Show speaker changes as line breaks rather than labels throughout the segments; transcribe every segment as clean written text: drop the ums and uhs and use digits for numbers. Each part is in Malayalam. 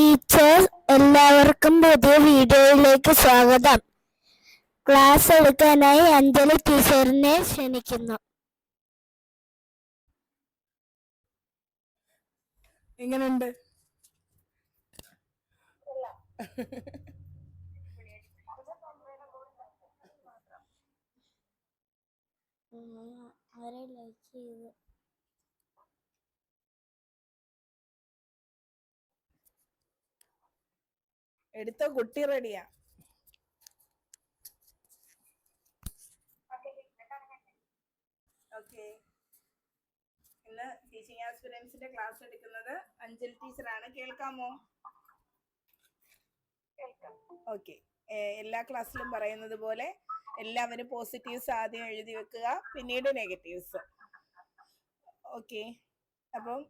ടീച്ചേഴ്സ് എല്ലാവർക്കും പുതിയ വീഡിയോയിലേക്ക് സ്വാഗതം. ക്ലാസ് എടുക്കാനായി അഞ്ജലി ടീച്ചറിനെ ക്ഷണിക്കുന്നു.
എങ്ങനെയുണ്ട്?
അവരെ ലൈക്ക് ചെയ്ത്
എടുത്ത കുട്ടി റെഡിയാ. ഓക്കെ, ഇന്ന് ടീച്ചിങ് ആസ്പിരൻസിന്റെ ക്ലാസ് എടുക്കുന്നത് അഞ്ജലി ടീച്ചറാണ്. കേൾക്കാമോ? ഓക്കെ, എല്ലാ ക്ലാസ്സിലും പറയുന്നത് പോലെ എല്ലാവരും പോസിറ്റീവ്സ് ആദ്യം എഴുതി വെക്കുക, പിന്നീട് നെഗറ്റീവ്സ്. ഓക്കെ, അപ്പം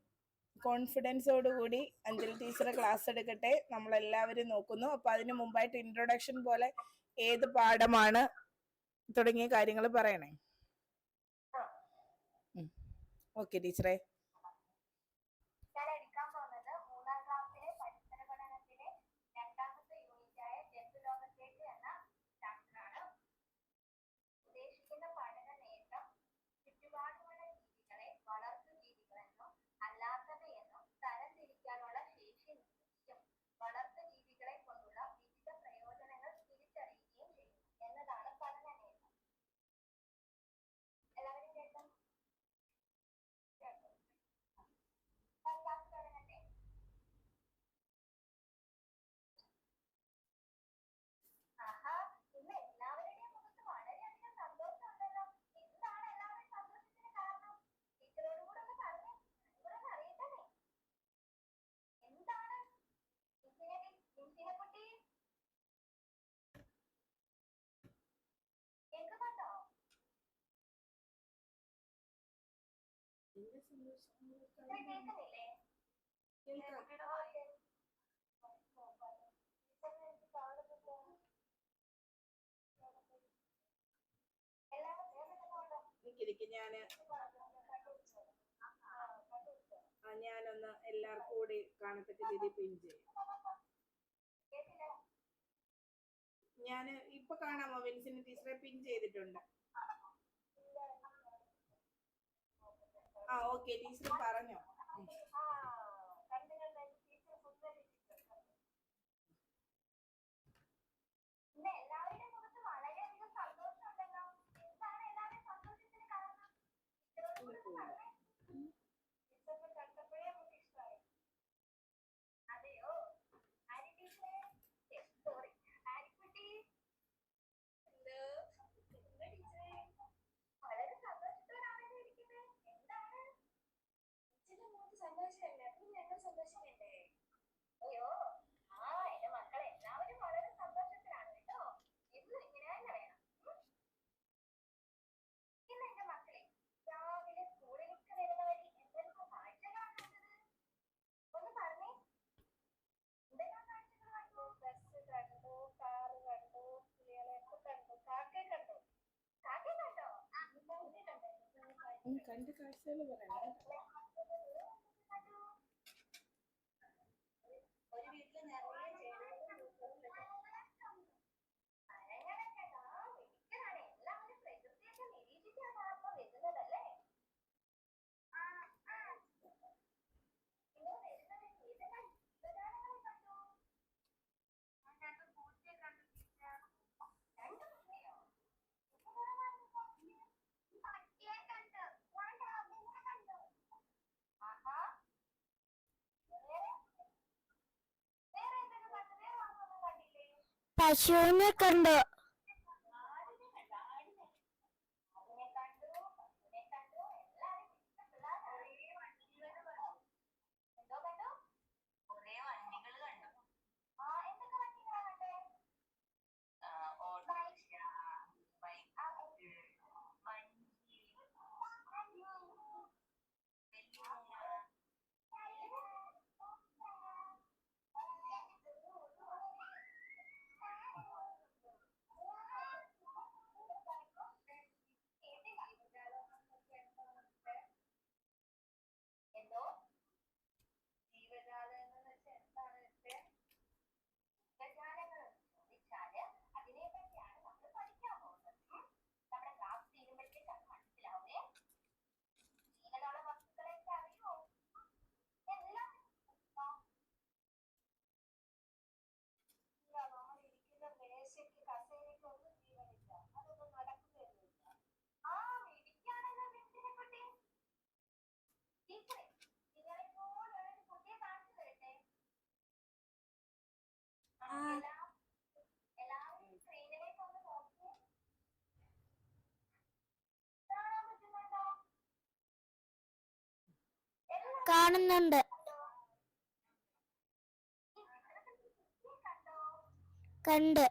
കോൺഫിഡൻസോടുകൂടി അഞ്ജലി ടീച്ചർ ക്ലാസ് എടുക്കട്ടെ. നമ്മളെല്ലാവരും നോക്കുന്നു. അപ്പൊ അതിന് മുമ്പായിട്ട് ഇൻട്രൊഡക്ഷൻ പോലെ ഏത് പാഠമാണ് തുടങ്ങിയ കാര്യങ്ങൾ പറയണേ. ഓക്കെ ടീച്ചറെ. ഞാനൊന്ന് എല്ലാവർക്കും കൂടി കാണത്തക്ക രീതിയിൽ പിൻ ചെയ്യും. ഞാൻ ഇപ്പൊ കാണാമോ? വിൻസിന് ടീച്ചറെ പിൻ ചെയ്തിട്ടുണ്ട്. ഓക്കെ ടീച്ചർ പറഞ്ഞോ. കണ്ട് കാഴ്ചകൾ പറയണം.
പശുവിനെ കണ്ടോ? കാണുന്നുണ്ട്. കണ്ട്.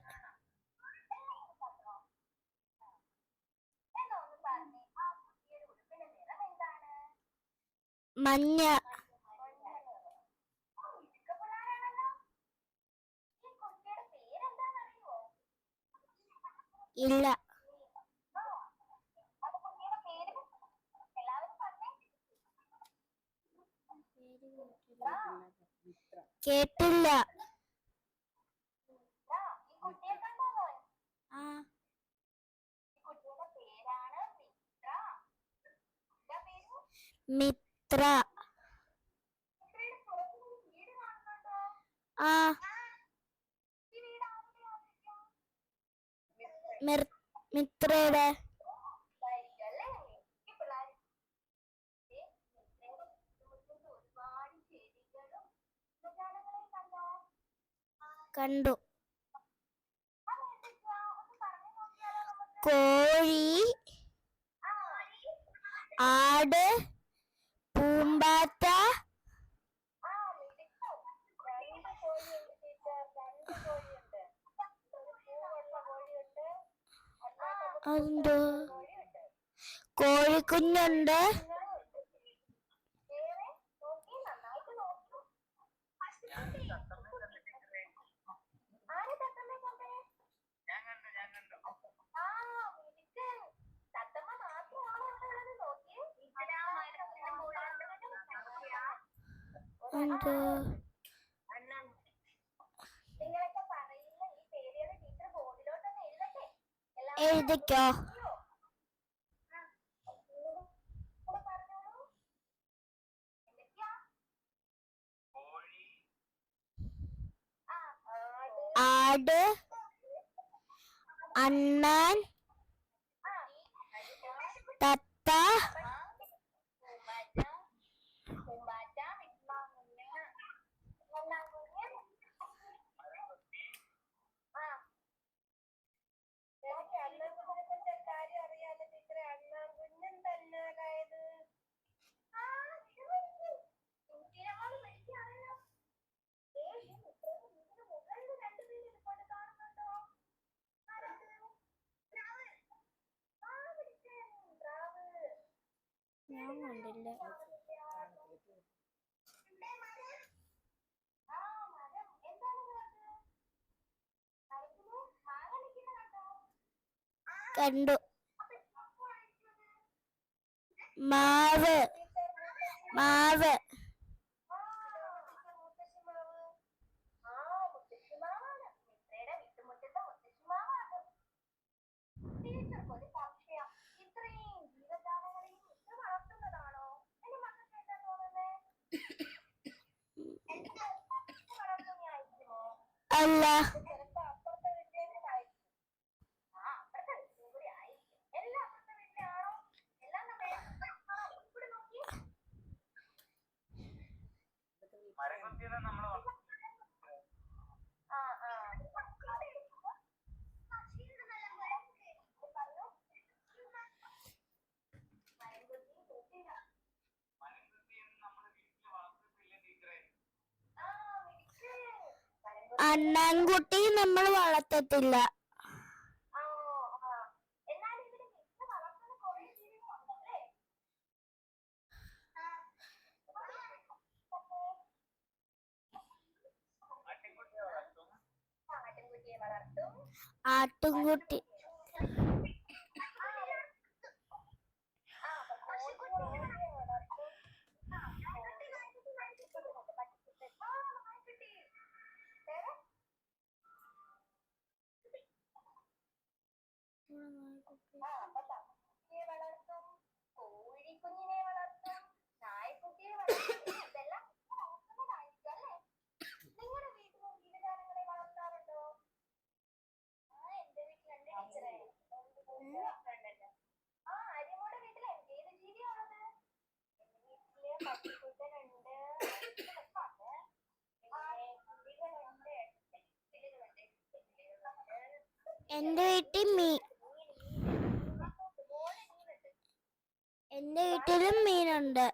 മഞ്ഞ. ഇല്ല. കേട്ടില്ല. ആ. മിത്ര. ആ. മിത്രയുടെ. കണ്ടു. കോഴി, ആട്, പൂമ്പാറ്റ, എന്തോ കോഴിക്കുഞ്ഞുണ്ട്. എന്തോ എഴുതിക്കോ. ആട്, അണ്ണാൻ, തത്ത, ഞാൻ കണ്ടില്ല. കണ്ടു. മാവ്. മാവ്. അല്ല. അണ്ണാൻകുട്ടി നമ്മൾ വളർത്തത്തില്ല. ആട്ടുംകുട്ടി. എന്റെ വീട്ടിലും മീനുണ്ട്.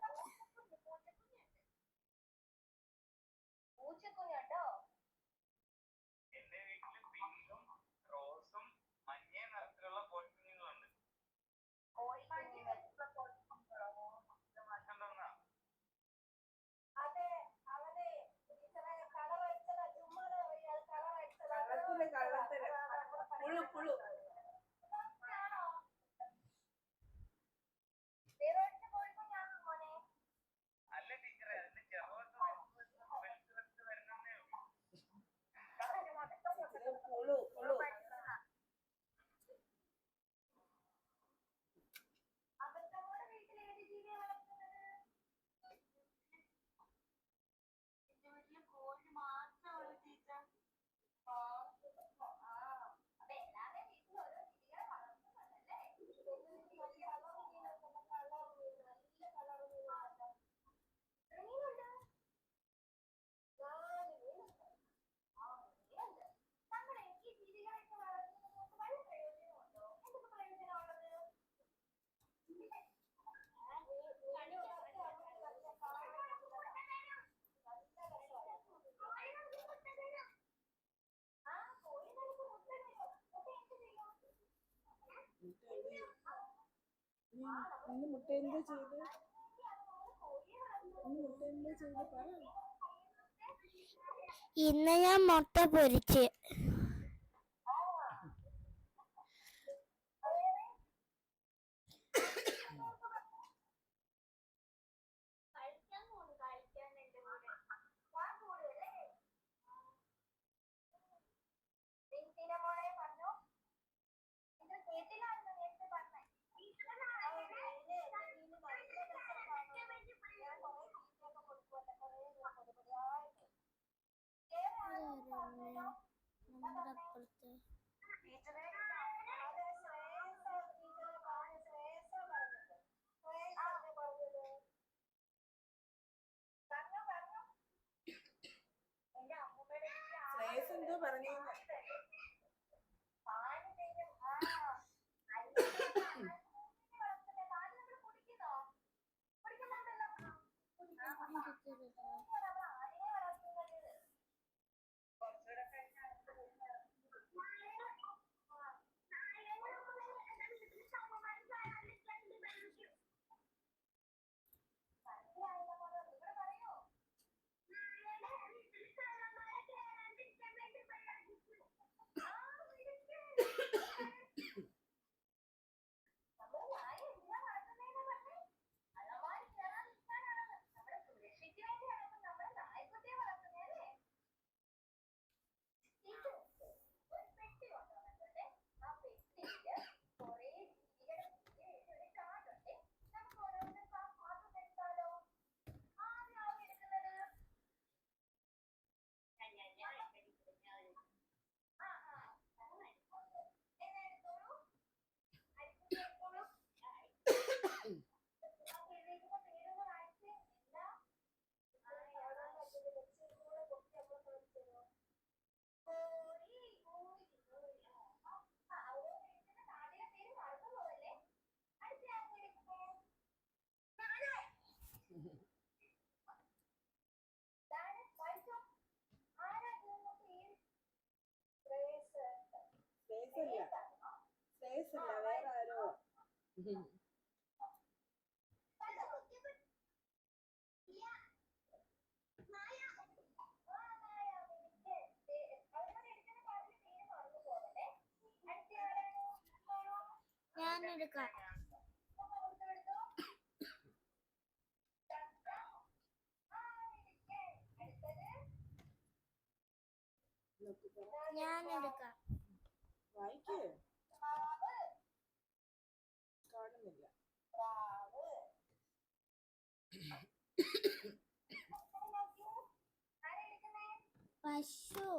ഇന്ന് മുട്ട എന്താ ചെയ്ത് പറ.
ഇന്ന് ഞാൻ മുട്ട പൊരിച്ച്. നമ്മുടെ അപ്പുറത്ത്
ശ്രേയസ് എന്തോ പറഞ്ഞേന്ന്. ശ്രേയസ് അല്ല, വേറെ ആരോ.
ഞാൻ എടുക്കാം. ഞാൻ എടുക്കാം.
വായിക്ക്. കാണുന്നില്ല.
പശു.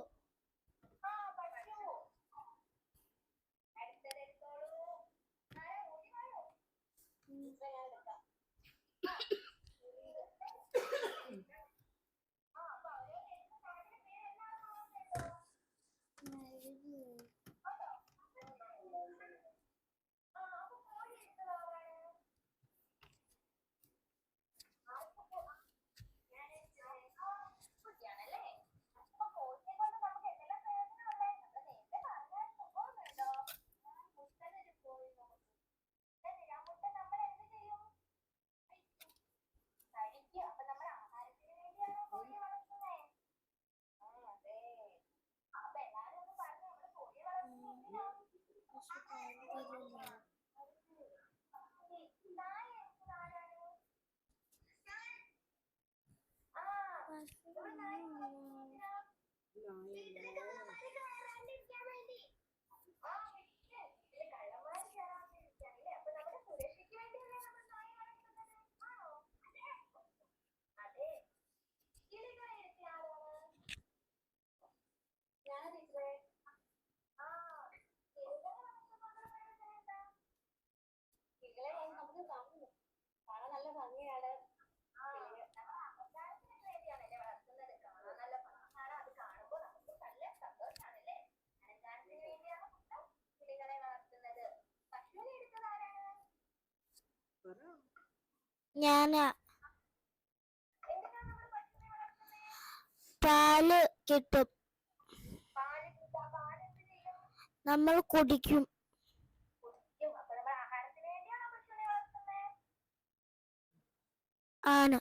ഞാനാ. പാല് കിട്ടും, നമ്മൾ കുടിക്കും. ആണ്.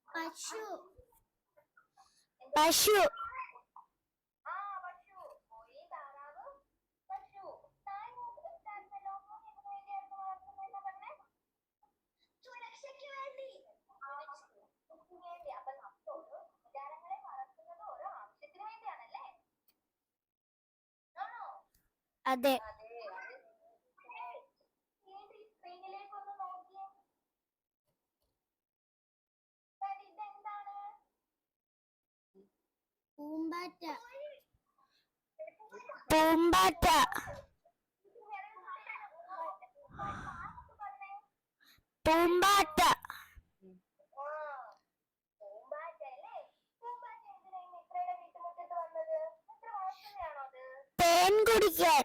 പശു. പശു. അതെ. പൂമ്പാറ്റ. പൂമ്പാറ്റ. പൂമ്പാറ്റ. തേൻ കുടിക്കാൻ.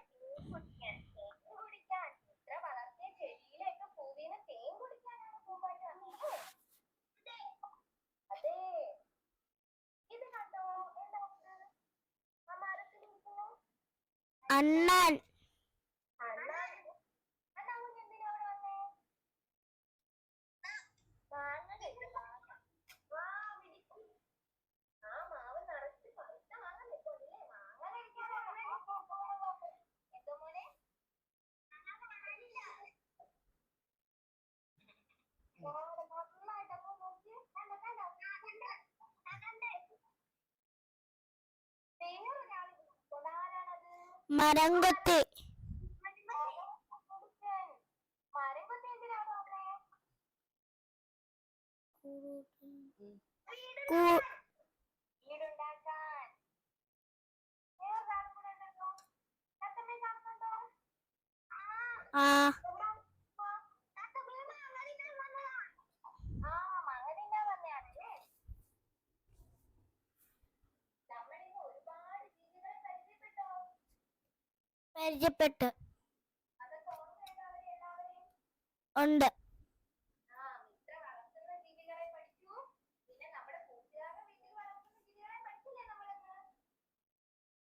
അണ്ണാൻ. മരംകൊത്തി. ആ. പരിചയപ്പെട്ടു. ഉണ്ട്.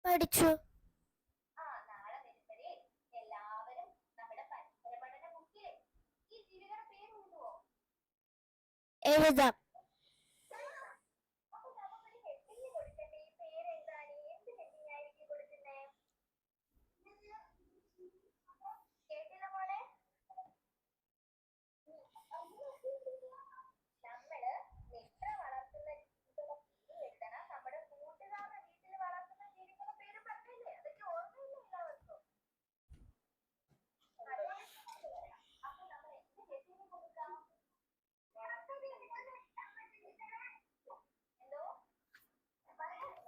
പഠിച്ചു. എഴുതാം.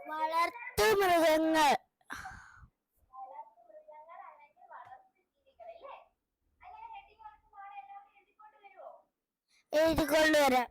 വളർത്തുമൃഗങ്ങൾ. എഴുതിക്കൊണ്ടുവരാം.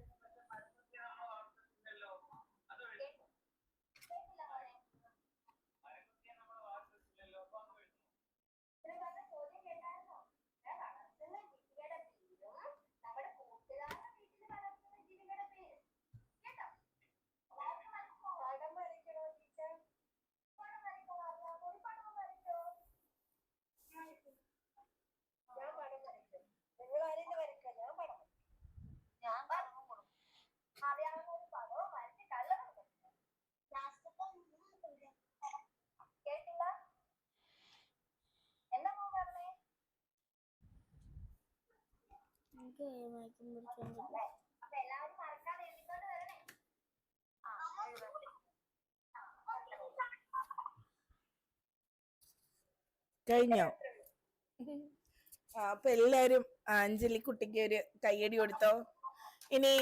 കഴിഞ്ഞോ? അപ്പൊ എല്ലാരും അഞ്ജലി കുട്ടിക്ക് ഒരു കയ്യടി കൊടുത്തോ. ഇനി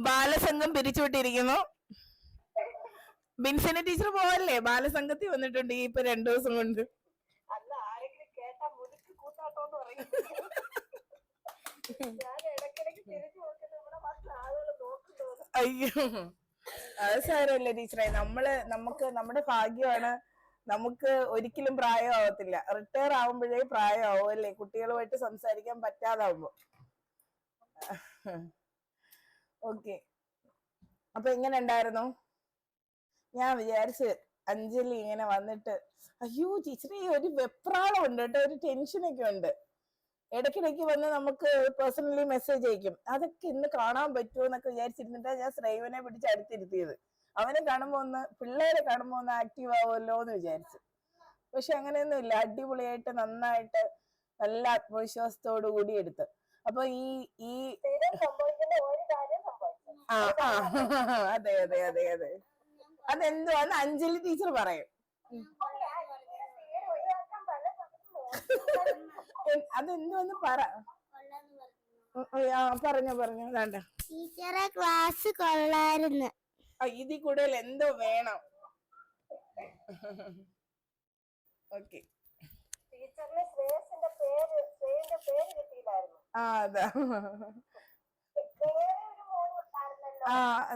ബാലസംഘം പിരിച്ചുവിട്ടിരിക്കുന്നു. ബിൻസിനെ ടീച്ചർ പോവല്ലേ? ബാലസംഘത്തിൽ വന്നിട്ടുണ്ട് ഈ ഇപ്പൊ 2 ദിവസം കൊണ്ട്. അയ്യോ, അത് സാരമല്ല ടീച്ചറെ. നമുക്ക് നമ്മുടെ ഭാഗ്യമാണ്. നമുക്ക് ഒരിക്കലും പ്രായമാവത്തില്ല. റിട്ടയർ ആവുമ്പോഴേ പ്രായമാവും അല്ലേ, കുട്ടികളുമായിട്ട് സംസാരിക്കാൻ പറ്റാതാവുമ്പോ. ഓക്കെ, അപ്പൊ എങ്ങനെ ഉണ്ടായിരുന്നു? ഞാൻ വിചാരിച്ച് അഞ്ജലി ഇങ്ങനെ വന്നിട്ട്, അയ്യോ ടീച്ചറെ ഒരു വെപ്രാളം ഉണ്ട് കേട്ടോ, ഒരു ടെൻഷനൊക്കെ ഉണ്ട്. ഇടയ്ക്കിടയ്ക്ക് വന്ന് നമുക്ക് പേഴ്സണലി മെസ്സേജ് അയക്കും. അതൊക്കെ ഇന്ന് കാണാൻ പറ്റുമോ എന്നൊക്കെ വിചാരിച്ചിരുന്നിട്ടാ ഞാൻ ശ്രേവനെ പിടിച്ച് അടുത്തിരുത്തിയത്. അവനെ കാണുമ്പോ പിള്ളേരെ കാണുമ്പോ ഒന്ന് ആക്റ്റീവ് ആവുമല്ലോ എന്ന് വിചാരിച്ചു. പക്ഷെ അങ്ങനെയൊന്നും ഇല്ല. അടിപൊളിയായിട്ട് നന്നായിട്ട് നല്ല ആത്മവിശ്വാസത്തോടു കൂടി എടുത്ത്. അപ്പൊ ഈ അതെ അതെ അതെ അതെ, അതെന്തുവാന്ന് അഞ്ജലി ടീച്ചർ പറയും. അതെന്തുവന്ന് പറ. പറഞ്ഞു വേണ്ട
ടീച്ചറെ ക്ലാസ് കൊള്ളായിരുന്നു.
ഇതിൽ കൂടുതൽ എന്തോ വേണം. ഓക്കെ, അതാ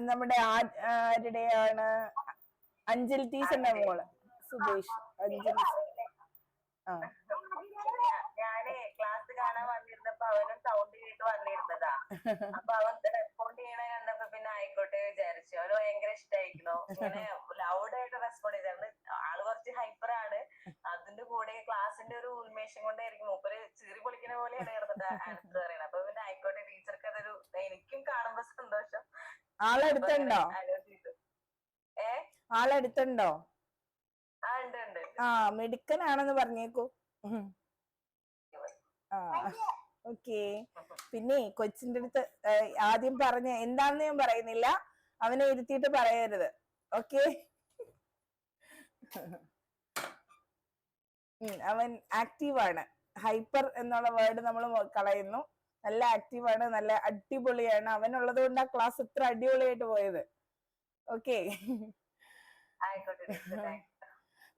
നമ്മുടെ ആരുടെയാണ്? അഞ്ജലി ടീച്ചറിന്റെ മോള് സുബേഷ്. അഞ്ജലി
ഞാന് ക്ലാസ് കാണാൻ വന്നിരുന്നപ്പോ അവനും സൗണ്ട് കേട്ട് വന്നിരുന്നതാ. അപ്പൊ അവൻ റെസ്പോണ്ട് ചെയ്യണ കണ്ടപ്പോ പിന്നെ ആയിക്കോട്ടെ വിചാരിച്ചു. അവന് ഭയങ്കര ഇഷ്ടമായിരിക്കണോ, ഇങ്ങനെ ലൗഡായിട്ട് റെസ്പോണ്ട് ചെയ്തായിരുന്നു. ആള് കുറച്ച് ഹൈപ്പറാണ്. അതിന്റെ കൂടെ ക്ലാസിന്റെ ഒരു ഉന്മേഷം കൊണ്ടായിരിക്കും മൂപ്പര് ചീറി പൊളിക്കുന്ന പോലെയാണ് കിടന്നിട്ട് ആൻസർ പറയുന്നത്. അപ്പൊ പിന്നെ ആയിക്കോട്ടെ ടീച്ചർക്ക് അതൊരു, എനിക്കും കാണുമ്പോ സന്തോഷം.
ആളെടുത്തുണ്ടോ? ആളെടുത്തുണ്ടോ?
ഉണ്ട്.
മിടുക്കനാണെന്ന് പറഞ്ഞേക്കൂ. ഓക്കെ. പിന്നെ കൊച്ചിന്റെ അടുത്ത് ആദ്യം പറഞ്ഞ എന്താണെന്ന് ഞാൻ പറയുന്നില്ല, അവനെ ഇരുത്തിയിട്ട് പറയരുത്. ഓക്കെ, അവൻ ആക്റ്റീവാണ്. ഹൈപ്പർ എന്നുള്ള വേർഡ് നമ്മൾ കളയുന്നു. നല്ല ആക്റ്റീവാണ്, നല്ല അടിപൊളിയാണ്. അവനുള്ളത് കൊണ്ട് ആ ക്ലാസ് ഇത്ര അടിപൊളിയായിട്ട് പോയത്. ഓക്കെ,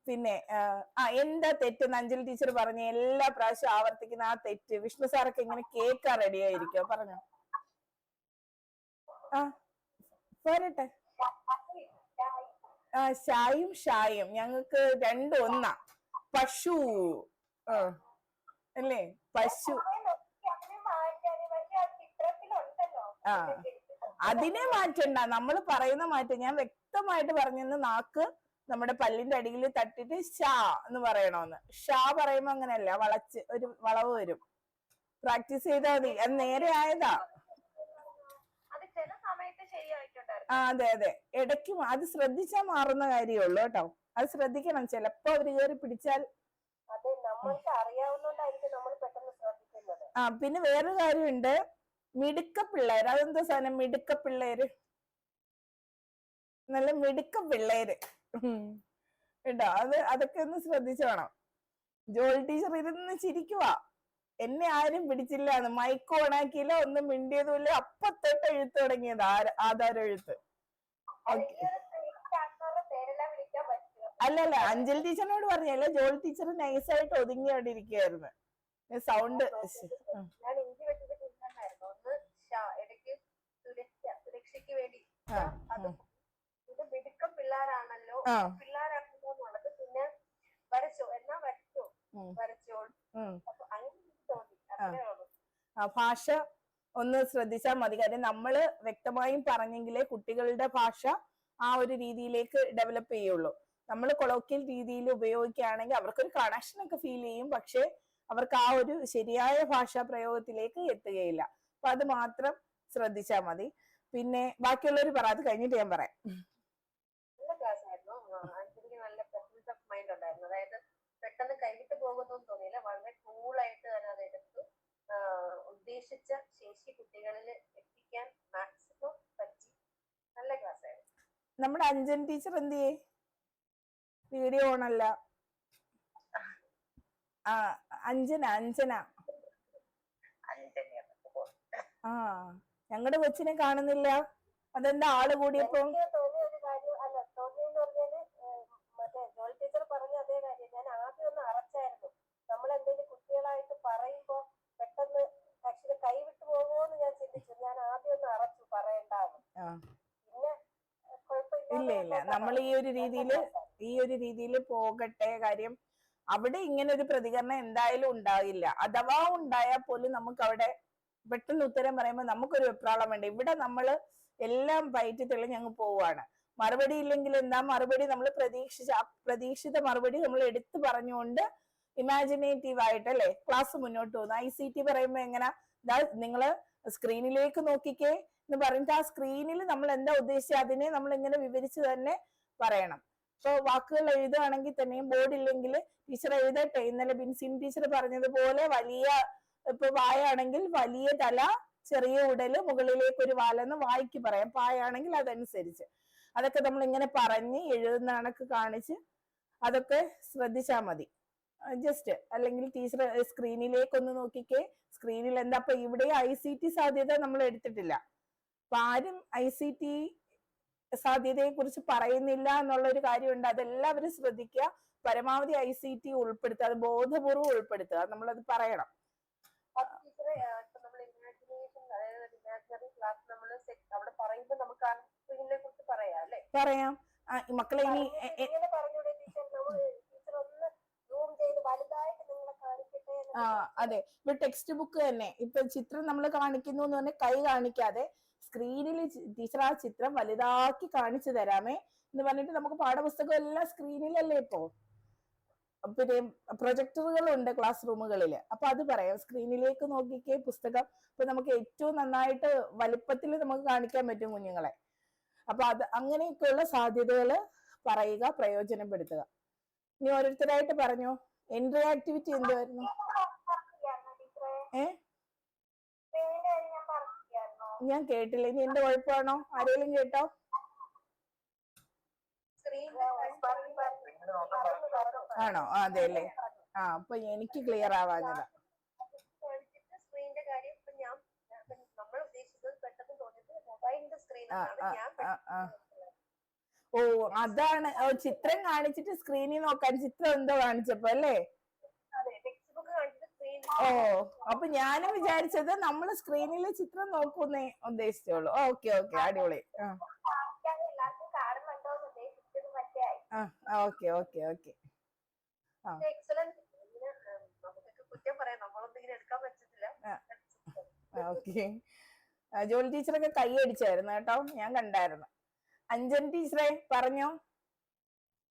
പിന്നെ എന്താ തെറ്റെന്ന് അഞ്ജലി ടീച്ചർ പറഞ്ഞ എല്ലാ പ്രാവശ്യം ആവർത്തിക്കുന്ന ആ തെറ്റ് വിഷ്ണു സാറൊക്കെ ഇങ്ങനെ കേൾക്കാൻ റെഡി ആയിരിക്കോ? പറഞ്ഞോ. പോരട്ടെ. ഷായും ഞങ്ങൾക്ക് രണ്ടും ഒന്നാ. പശു അല്ലേ? പശു. അതിനെ മാറ്റണ്ട, നമ്മൾ പറയുന്ന മാറ്റം. ഞാൻ വ്യക്തമായിട്ട് പറഞ്ഞെന്ന്, നാക്ക് നമ്മുടെ പല്ലിന്റെ അടിയിൽ തട്ടിട്ട് ഷാ എന്ന് പറയണോന്ന്. ഷാ പറയുമ്പോ അങ്ങനെയല്ല, വളച്ച് ഒരു വളവ് വരും. പ്രാക്ടീസ് ചെയ്താൽ മതി, അത് നേരെ ആയതാ. അതെ അതെ, ഇടയ്ക്ക് അത് ശ്രദ്ധിച്ചാൽ മാറുന്ന കാര്യമുള്ളൂ കേട്ടോ. അത് ശ്രദ്ധിക്കണം. ചിലപ്പോ അവര് കയറി പിടിച്ചാൽ. പിന്നെ വേറൊരു കാര്യമുണ്ട്, മിടുക്ക പിള്ളേര്. അതെന്താ സാധനം മിടുക്ക പിള്ളേര്? നല്ല മിടുക്ക പിള്ളേര് കേട്ടോ. അതൊക്കെ ഒന്ന് ശ്രദ്ധിച്ചോണം. ജോൾ ടീച്ചർ ഇരുന്ന് ചിരിക്കുവാ, എന്നെ ആരും പിടിച്ചില്ല എന്ന്. മൈക്ക് ഓണാക്കിയില്ല, ഒന്നും മിണ്ടിയതുമില്ല. അപ്പത്തൊട്ട് എഴുത്ത് തുടങ്ങിയത്, ആധാരം എഴുത്ത്. അല്ലല്ല, അഞ്ജലി ടീച്ചറിനോട് പറഞ്ഞല്ല, ജോൾ ടീച്ചർ നൈസായിട്ട് ഒതുങ്ങി അവിടെ ഇരിക്കുകയായിരുന്നു. സൗണ്ട്
സുരക്ഷയ്ക്ക് വേണ്ടി മിടുക്കം പിള്ളേരാണല്ലോ, പിള്ളേരാണല്ലോ എന്നുള്ളത്. പിന്നെ വരച്ചോ, എന്നാ വരച്ചോളൂ.
ഭാഷ ഒന്ന് ശ്രദ്ധിച്ചാൽ മതി. കാര്യം നമ്മള് വ്യക്തമായും പറഞ്ഞെങ്കിലേ കുട്ടികളുടെ ഭാഷ ആ ഒരു രീതിയിലേക്ക് ഡെവലപ്പ് ചെയ്യുള്ളൂ. നമ്മൾ കൊളോക്കിയൽ രീതിയിൽ ഉപയോഗിക്കുകയാണെങ്കിൽ അവർക്കൊരു കണക്ഷൻ ഒക്കെ ഫീൽ ചെയ്യും, പക്ഷെ അവർക്ക് ആ ഒരു ശരിയായ ഭാഷാ പ്രയോഗത്തിലേക്ക് എത്തുകയില്ല. അപ്പൊ അത് മാത്രം ശ്രദ്ധിച്ചാൽ മതി. പിന്നെ ബാക്കിയുള്ളവർ പറ, അത് കഴിഞ്ഞിട്ട് ഞാൻ പറയാം.
നല്ല ക്ലാസ് ആയിരുന്നു. എനിക്ക് നല്ല പ്രസൻസ് ഓഫ് മൈൻഡ് ഉണ്ടായിരുന്നു. അതായത് പെട്ടെന്ന് കൈവിട്ട് പോകുന്നൊന്നും തോന്നിയില്ല. വളരെ കൂളായിട്ട് തന്നെ അതെടുത്തു. ഉദ്ദേശിച്ച ശേഷി വാശി കുട്ടികളിൽ എത്തിക്കാൻ മാക്സിമം പറ്റി. നല്ല ക്ലാസ് ആയിരുന്നു.
നമ്മുടെ അഞ്ജൻ ടീച്ചർ എന്ത് ചെയ്യേ? വീഡിയോ ഓണല്ല. ആ അഞ്ജന
അഞ്ജന
ആ ഞങ്ങളുടെ കൊച്ചിനെ കാണുന്നില്ല. അതെന്താ ആള് കൂടിയപ്പോ?
എനിക്ക് തോന്നിയ ഒരു കാര്യം അല്ല, തോന്നിയെന്ന് പറഞ്ഞാല് മറ്റേ ജോൾ ടീച്ചർ പറഞ്ഞ അതേ കാര്യം. ഞാൻ ആദ്യം ഒന്ന് അറച്ചായിരുന്നു. നമ്മൾ എന്തെങ്കിലും കുട്ടികളായിട്ട് പറയുമ്പോ പെട്ടെന്ന് ആക്ച്വലി കൈവിട്ടു പോകുമോന്ന് ഞാൻ ചിന്തിച്ചു. ഞാൻ ആദ്യം ഒന്ന് അറച്ചു പറയണ്ടാന്ന്. പിന്നെ
ഇല്ല ഇല്ല, നമ്മൾ ഈ ഒരു രീതിയില് പോകട്ടെ. കാര്യം അവിടെ ഇങ്ങനെ ഒരു പ്രതികരണം എന്തായാലും ഉണ്ടാകില്ല. അഥവാ ഉണ്ടായാൽ പോലും നമുക്ക് അവിടെ പെട്ടെന്ന് ഉത്തരം പറയുമ്പോൾ നമുക്കൊരു വെപ്രാളം വേണ്ട. ഇവിടെ നമ്മള് എല്ലാം പയറ്റി തെളിഞ്ഞ് അങ്ങ് പോവാണ്. മറുപടി ഇല്ലെങ്കിൽ എന്താ മറുപടി, നമ്മൾ പ്രതീക്ഷിത മറുപടി നമ്മൾ എടുത്തു പറഞ്ഞുകൊണ്ട് ഇമാജിനേറ്റീവ് ആയിട്ട് അല്ലെ ക്ലാസ് മുന്നോട്ട് പോകുന്നു. ICT പറയുമ്പോ എങ്ങനെ, നിങ്ങള് സ്ക്രീനിലേക്ക് നോക്കിക്കേ എന്ന് പറഞ്ഞിട്ട് ആ സ്ക്രീനിൽ നമ്മൾ എന്താ ഉദ്ദേശിച്ചത് അതിനെ നമ്മൾ ഇങ്ങനെ വിവരിച്ച് തന്നെ പറയണം. ഇപ്പൊ വാക്കുകൾ എഴുതുകയാണെങ്കിൽ തന്നെയും ബോർഡ് ഇല്ലെങ്കിൽ ടീച്ചർ എഴുതട്ടെ. ഇന്നലെ ബിൻസിൻ ടീച്ചർ പറഞ്ഞതുപോലെ വലിയ, ഇപ്പൊ വായാണെങ്കിൽ വലിയ തല ചെറിയ ഉടല് മുകളിലേക്ക് ഒരു വാലെന്ന് വായിക്ക് പറയാം. പായാണെങ്കിൽ അതനുസരിച്ച് അതൊക്കെ നമ്മൾ ഇങ്ങനെ പറഞ്ഞ് എഴുതുന്ന കണക്ക് കാണിച്ച് അതൊക്കെ ശ്രദ്ധിച്ചാൽ മതി ജസ്റ്റ്. അല്ലെങ്കിൽ ടീച്ചർ സ്ക്രീനിലേക്ക് ഒന്ന് നോക്കിക്കേ, സ്ക്രീനിൽ എന്താ. അപ്പൊ ഇവിടെ ICT സാധ്യത നമ്മൾ എടുത്തിട്ടില്ല. അപ്പൊ ആരും ICT സാധ്യതയെ കുറിച്ച് പറയുന്നില്ല എന്നുള്ള ഒരു കാര്യമുണ്ട്. അതെല്ലാവരും ശ്രദ്ധിക്കുക. പരമാവധി ICT ഉൾപ്പെടുത്തുക, അത് ബോധപൂർവ്വം ഉൾപ്പെടുത്തുക. നമ്മളത് പറയണം. പറയാം. മക്കളെ ഇനി അതെ, ഇപ്പൊ ടെക്സ്റ്റ് ബുക്ക് തന്നെ ഇപ്പൊ ചിത്രം നമ്മൾ കാണിക്കുന്നു എന്ന് പറഞ്ഞാൽ കൈ കാണിക്കാതെ സ്ക്രീനിൽ ടീച്ചർ ആ ചിത്രം വലുതാക്കി കാണിച്ചു തരാമേ എന്ന് പറഞ്ഞിട്ട് നമുക്ക് പാഠപുസ്തകം എല്ലാം സ്ക്രീനിലല്ലേ ഇപ്പോ. പിന്നെ പ്രൊജക്ടറുകളുണ്ട് ക്ലാസ് റൂമുകളിൽ. അപ്പൊ അത് പറയാം, സ്ക്രീനിലേക്ക് നോക്കിക്കേ പുസ്തകം. ഇപ്പൊ നമുക്ക് ഏറ്റവും നന്നായിട്ട് വലിപ്പത്തിൽ നമുക്ക് കാണിക്കാൻ പറ്റും കുഞ്ഞുങ്ങളെ. അപ്പൊ അത് അങ്ങനെയൊക്കെയുള്ള സാധ്യതകൾ പറയുക, പ്രയോജനപ്പെടുത്തുക. ഇനി ഓരോരുത്തരായിട്ട് പറഞ്ഞു. എൻട്രി ആക്ടിവിറ്റി എന്തുവായിരുന്നു? ഞാൻ കേട്ടില്ല. ഇനി എന്റെ കുഴപ്പമാണോ? ആരെങ്കിലും കേട്ടോ? ആണോ? അതെ അല്ലേ. അപ്പൊ എനിക്ക് ക്ലിയർ ആവാഞ്ഞതാ. ഓ അതാണ്, ചിത്രം കാണിച്ചിട്ട് സ്ക്രീനിൽ നോക്കാൻ. ചിത്രം എന്തോ കാണിച്ചപ്പോ അല്ലേ? ഓ അപ്പൊ ഞാനും വിചാരിച്ചത് നമ്മൾ സ്ക്രീനിലെ ചിത്രം നോക്കുന്നേ ഉദ്ദേശിച്ചോളൂ. ഓക്കെ ഓക്കെ, അടിപൊളി. Okay okay okay. ഓക്കെ. ജോലി ടീച്ചറൊക്കെ കൈ അടിച്ചായിരുന്നു കേട്ടോ, ഞാൻ കണ്ടായിരുന്നു. അഞ്ജൻ ടീച്ചറെ പറഞ്ഞോ,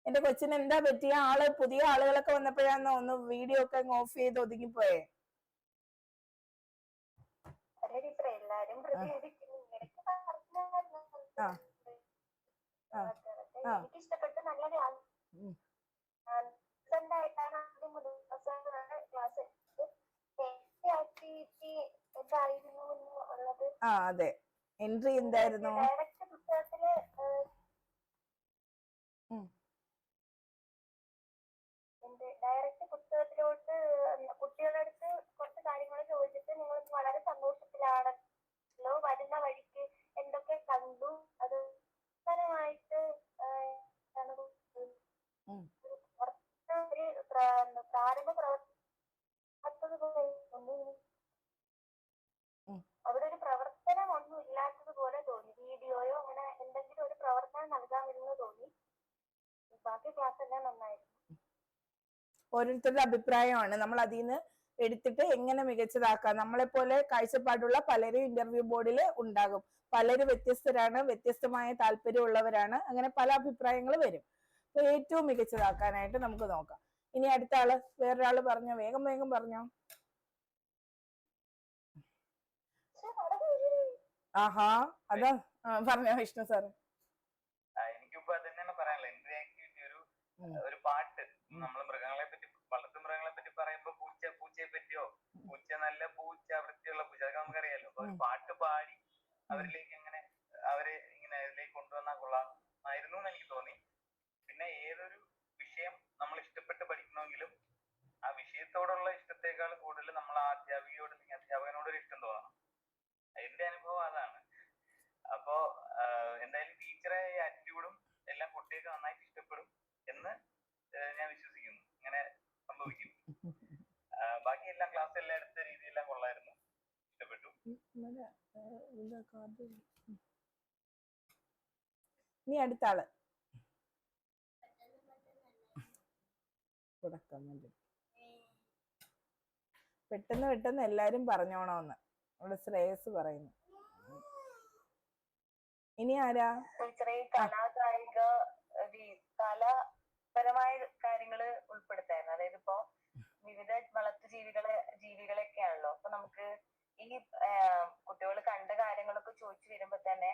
എന്റെ കൊച്ചിന് എന്താ പറ്റിയ? പുതിയ ആളുകളൊക്കെ വന്നപ്പോഴാണോ ഒന്ന് വീഡിയോ ഒക്കെ ഓഫ് ചെയ്ത് ഒതുങ്ങിപ്പോയേ?
എനിക്കിഷ്ടപ്പെട്ടു. നല്ല ക്ലാസ്.
അതെ, എൻട്രി എന്തായിരുന്നു?
ഡയറക്റ്റ് പുസ്തകത്തിലോട്ട് കുട്ടികളുടെ അടുത്ത് കുറച്ച് കാര്യങ്ങൾ ചോദിച്ചിട്ട് നിങ്ങൾ വളരെ സന്തോഷത്തിലാണല്ലോ, വരുന്ന വഴിക്ക് എന്തൊക്കെ കണ്ടു, അത് അവസാനമായിട്ട് ഒരു പ്രാരംഭ അവിടെ ഒരു പ്രവർത്തനം ഒന്നും ഇല്ലാത്തത് പോലെ തോന്നി. വീഡിയോയോ അങ്ങനെ എന്തെങ്കിലും ഒരു പ്രവർത്തനം നൽകാമെന്ന് തോന്നി. ബാക്കി ക്ലാസ് എല്ലാം നന്നായിരുന്നു.
ഓരോരുത്തരുടെ അഭിപ്രായമാണ്. നമ്മൾ അതിൽ നിന്ന് എടുത്തിട്ട് എങ്ങനെ മികച്ചതാക്കാം. നമ്മളെപ്പോലെ കാഴ്ചപ്പാടുള്ള പലരും ഇന്റർവ്യൂ ബോർഡിൽ ഉണ്ടാകും. പലരും വ്യത്യസ്തരാണ്, വ്യത്യസ്തമായ താല്പര്യമുള്ളവരാണ്. അങ്ങനെ പല അഭിപ്രായങ്ങൾ വരും. അപ്പൊ ഏറ്റവും മികച്ചതാക്കാനായിട്ട് നമുക്ക് നോക്കാം. ഇനി അടുത്ത ആള്, വേറൊരാള് പറഞ്ഞോ, വേഗം വേഗം പറഞ്ഞോ. ആഹാ, അതാ പറഞ്ഞോ വിഷ്ണു സാറ്.
എനിക്കിപ്പോ അത് തന്നെയാണ് പറയാനുള്ളത്. എൻട്രി ആക്ടിവിറ്റി ഒരു പാട്ട്, നമ്മൾ മൃഗങ്ങളെ പറ്റി, വളർത്തു മൃഗങ്ങളെ പറ്റി പറയുമ്പോ പൂച്ചയെ പറ്റിയോ പൂച്ച നല്ല പൂച്ച, വൃത്തിയുള്ള പൂച്ച, അതൊക്കെ നമുക്കറിയാലോ. അപ്പൊ ഒരു പാട്ട് പാടി അവരിലേക്ക് എങ്ങനെ അവരെ ഇങ്ങനെ ഇതിലേക്ക് കൊണ്ടുവന്നാൽ കൊള്ളാമായിരുന്നു എന്ന് എനിക്ക് തോന്നി. പിന്നെ ഏതൊരു വിഷയം നമ്മൾ ഇഷ്ടപ്പെട്ട് പഠിക്കണമെങ്കിലും ആ വിഷയത്തോടുള്ള ഇഷ്ടത്തെക്കാൾ കൂടുതൽ നമ്മൾ ആ അധ്യാപികയോട് അല്ലെങ്കിൽ അധ്യാപകനോട് ഒരു ഇഷ്ടം തോന്നണം. എന്റെ അനുഭവം അതാണ്. അപ്പോ എന്തായാലും ടീച്ചറെ ആറ്റിറ്റ്യൂഡും എല്ലാം കുട്ടികൾക്ക് നന്നായിട്ട് ഇഷ്ടപ്പെടും എന്ന് ഞാൻ വിശ്വസിക്കുന്നു. ഇങ്ങനെ സംഭവിക്കും. ബാക്കി എല്ലാം ക്ലാസ് എല്ലാം എടുത്ത രീതിയെല്ലാം കൊള്ളായിരുന്നു, ഇഷ്ടപ്പെട്ടു.
ഇനി അടുത്ത ആള് പെട്ടെന്ന് പെട്ടെന്ന് എല്ലാരും പറഞ്ഞോണോന്ന് അവിടെ ശ്രേയസ് പറയുന്നു. ഇനി ആരാ?
ടീച്ചറെ കലാകായിക കലാപരമായ കാര്യങ്ങള് ഉൾപ്പെടുത്തായിരുന്നു. അതായത് ഇപ്പോ വിവിധ വളർത്തു ജീവികളൊക്കെയാണല്ലോ. അപ്പൊ നമുക്ക് ഈ കുട്ടികൾ കണ്ട കാര്യങ്ങളൊക്കെ ചോദിച്ചു വരുമ്പോ തന്നെ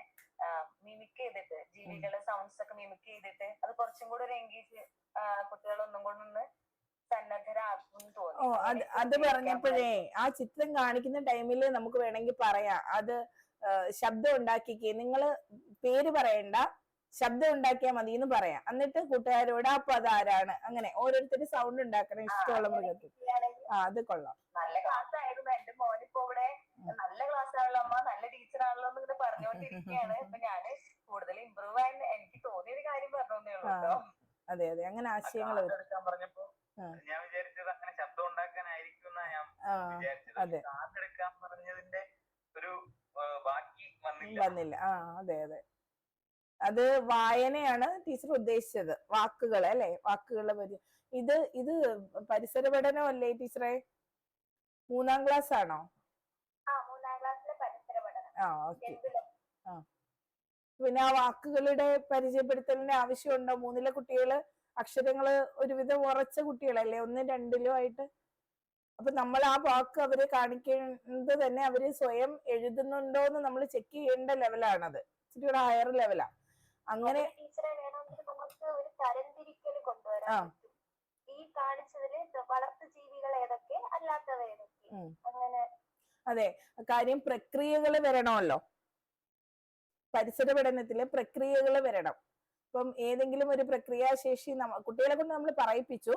മിമിക് ചെയ്തിട്ട് ജീവികളുടെ സൗണ്ട്സ് ഒക്കെ മിമിക് ചെയ്തിട്ട് അത് കുറച്ചും കൂടെ ഒരു എൻഗേജ് കുട്ടികളൊന്നും കൂടെ ഒന്ന് സന്നദ്ധരാക്കും തോന്നി.
ഓ, അത് പറഞ്ഞപ്പോഴേ ആ ചിത്രം കാണിക്കുന്ന ടൈമില് നമുക്ക് വേണമെങ്കിൽ പറയാം, അത് ശബ്ദം ഉണ്ടാക്കിക്കേ, നിങ്ങള് പേര് പറയണ്ട, ശബ്ദം ഉണ്ടാക്കിയാൽ മതി എന്ന് പറയാം. എന്നിട്ട് കൂട്ടുകാരോട് അപ്പൊ അതാരാണ്, അങ്ങനെ ഓരോരുത്തര് സൗണ്ട് ഉണ്ടാക്കണം ഇഷ്ടമുള്ള മൃഗത്തിൽ. അത് കൊള്ളാം.
നല്ല ക്ലാസ് ആയിരുന്നു. എന്റെ മോനിപ്പോ ഇവിടെ നല്ല ക്ലാസ് ആണല്ലോ അമ്മ, നല്ല ടീച്ചർ ആണല്ലോ എന്ന് ഇങ്ങനെ പറഞ്ഞുകൊണ്ടിരിക്കുകയാണ്. ഇപ്പൊ ഞാന് കൂടുതൽ ഇമ്പ്രൂവ് ആയി എനിക്ക് തോന്നിയൊരു കാര്യം പറഞ്ഞേ ഉള്ളൂ കേട്ടോ.
അതെ അതെ, അങ്ങനെ ആശയങ്ങൾ
എടുക്കാൻ പറഞ്ഞപ്പോ ഞാൻ വിചാരിച്ചത് അങ്ങനെ ശബ്ദം ഉണ്ടാക്കാനായിരിക്കും എന്നാ ഞാൻ വിചാരിച്ചത്. എടുക്കാൻ പറഞ്ഞതിന്റെ ഒരു ബാക്കി വന്നില്ല.
അതെ അതെ, അത് വായനയാണ് ടീച്ചർ ഉദ്ദേശിച്ചത്, വാക്കുകൾ അല്ലെ, വാക്കുകളുടെ പരി. ഇത് പരിസര പഠനം അല്ലേ ടീച്ചറെ? 3ാം ക്ലാസ് ആണോ? ഓക്കെ. പിന്നെ ആ വാക്കുകളുടെ പരിചയപ്പെടുത്തലിന്റെ ആവശ്യമുണ്ടോ? 3ലെ കുട്ടികള് അക്ഷരങ്ങള് ഒരുവിധം ഉറച്ച കുട്ടികളല്ലേ, 1, 2 ആയിട്ട്. അപ്പൊ നമ്മൾ ആ വാക്ക് അവരെ കാണിക്കുന്നത് തന്നെ അവര് സ്വയം എഴുതുന്നുണ്ടോ എന്ന് നമ്മൾ ചെക്ക് ചെയ്യേണ്ട ലെവലാണത്. ഇച്ചിരി ഹയർ ലെവലാ. അങ്ങനെ
ഒരു തരംതിരിക്കൽ കൊണ്ടുവരാം. ഈ കാണിച്ചതില് വളർത്തു ജീവികൾ ഏതൊക്കെ, അല്ലാത്തവ ഏതൊക്കെ, അങ്ങനെ.
അതെ, കാര്യം പ്രക്രിയകൾ വരണമല്ലോ, പരിസര പഠനത്തില് പ്രക്രിയകൾ വരണം. ഇപ്പം ഏതെങ്കിലും ഒരു പ്രക്രിയാശേഷി കുട്ടികളെ കൊണ്ട് നമ്മൾ പറയിപ്പിച്ചു,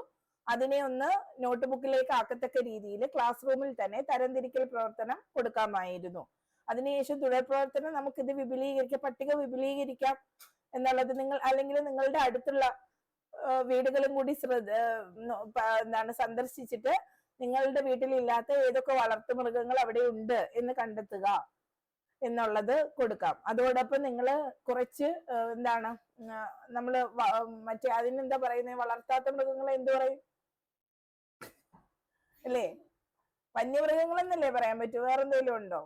അതിനെ ഒന്ന് നോട്ട് ബുക്കിലേക്ക് ആക്കത്തക്ക രീതിയിൽ ക്ലാസ് റൂമിൽ തന്നെ തരംതിരിക്കൽ പ്രവർത്തനം കൊടുക്കാമായിരുന്നു. അതിനുശേഷം തുടർ പ്രവർത്തനം നമുക്കിത് വിപുലീകരിക്കാം, പട്ടിക വിപുലീകരിക്കാം എന്നുള്ളത് നിങ്ങൾ അല്ലെങ്കിൽ നിങ്ങളുടെ അടുത്തുള്ള വീടുകളും കൂടി സന്ദർശിച്ചിട്ട് നിങ്ങളുടെ വീട്ടിലില്ലാത്ത ഏതൊക്കെ വളർത്തു മൃഗങ്ങൾ അവിടെ ഉണ്ട് എന്ന് കണ്ടെത്തുക എന്നുള്ളത് കൊടുക്കാം. അതോടൊപ്പം നിങ്ങൾ കുറച്ച് നമ്മള് മറ്റേ അതിനെന്താ പറയുന്നത്, വളർത്താത്ത മൃഗങ്ങളെ എന്ത് പറയും അല്ലേ? വന്യമൃഗങ്ങളെന്നല്ലേ പറയാൻ പറ്റൂ, വേറെന്തെങ്കിലും ഉണ്ടോ?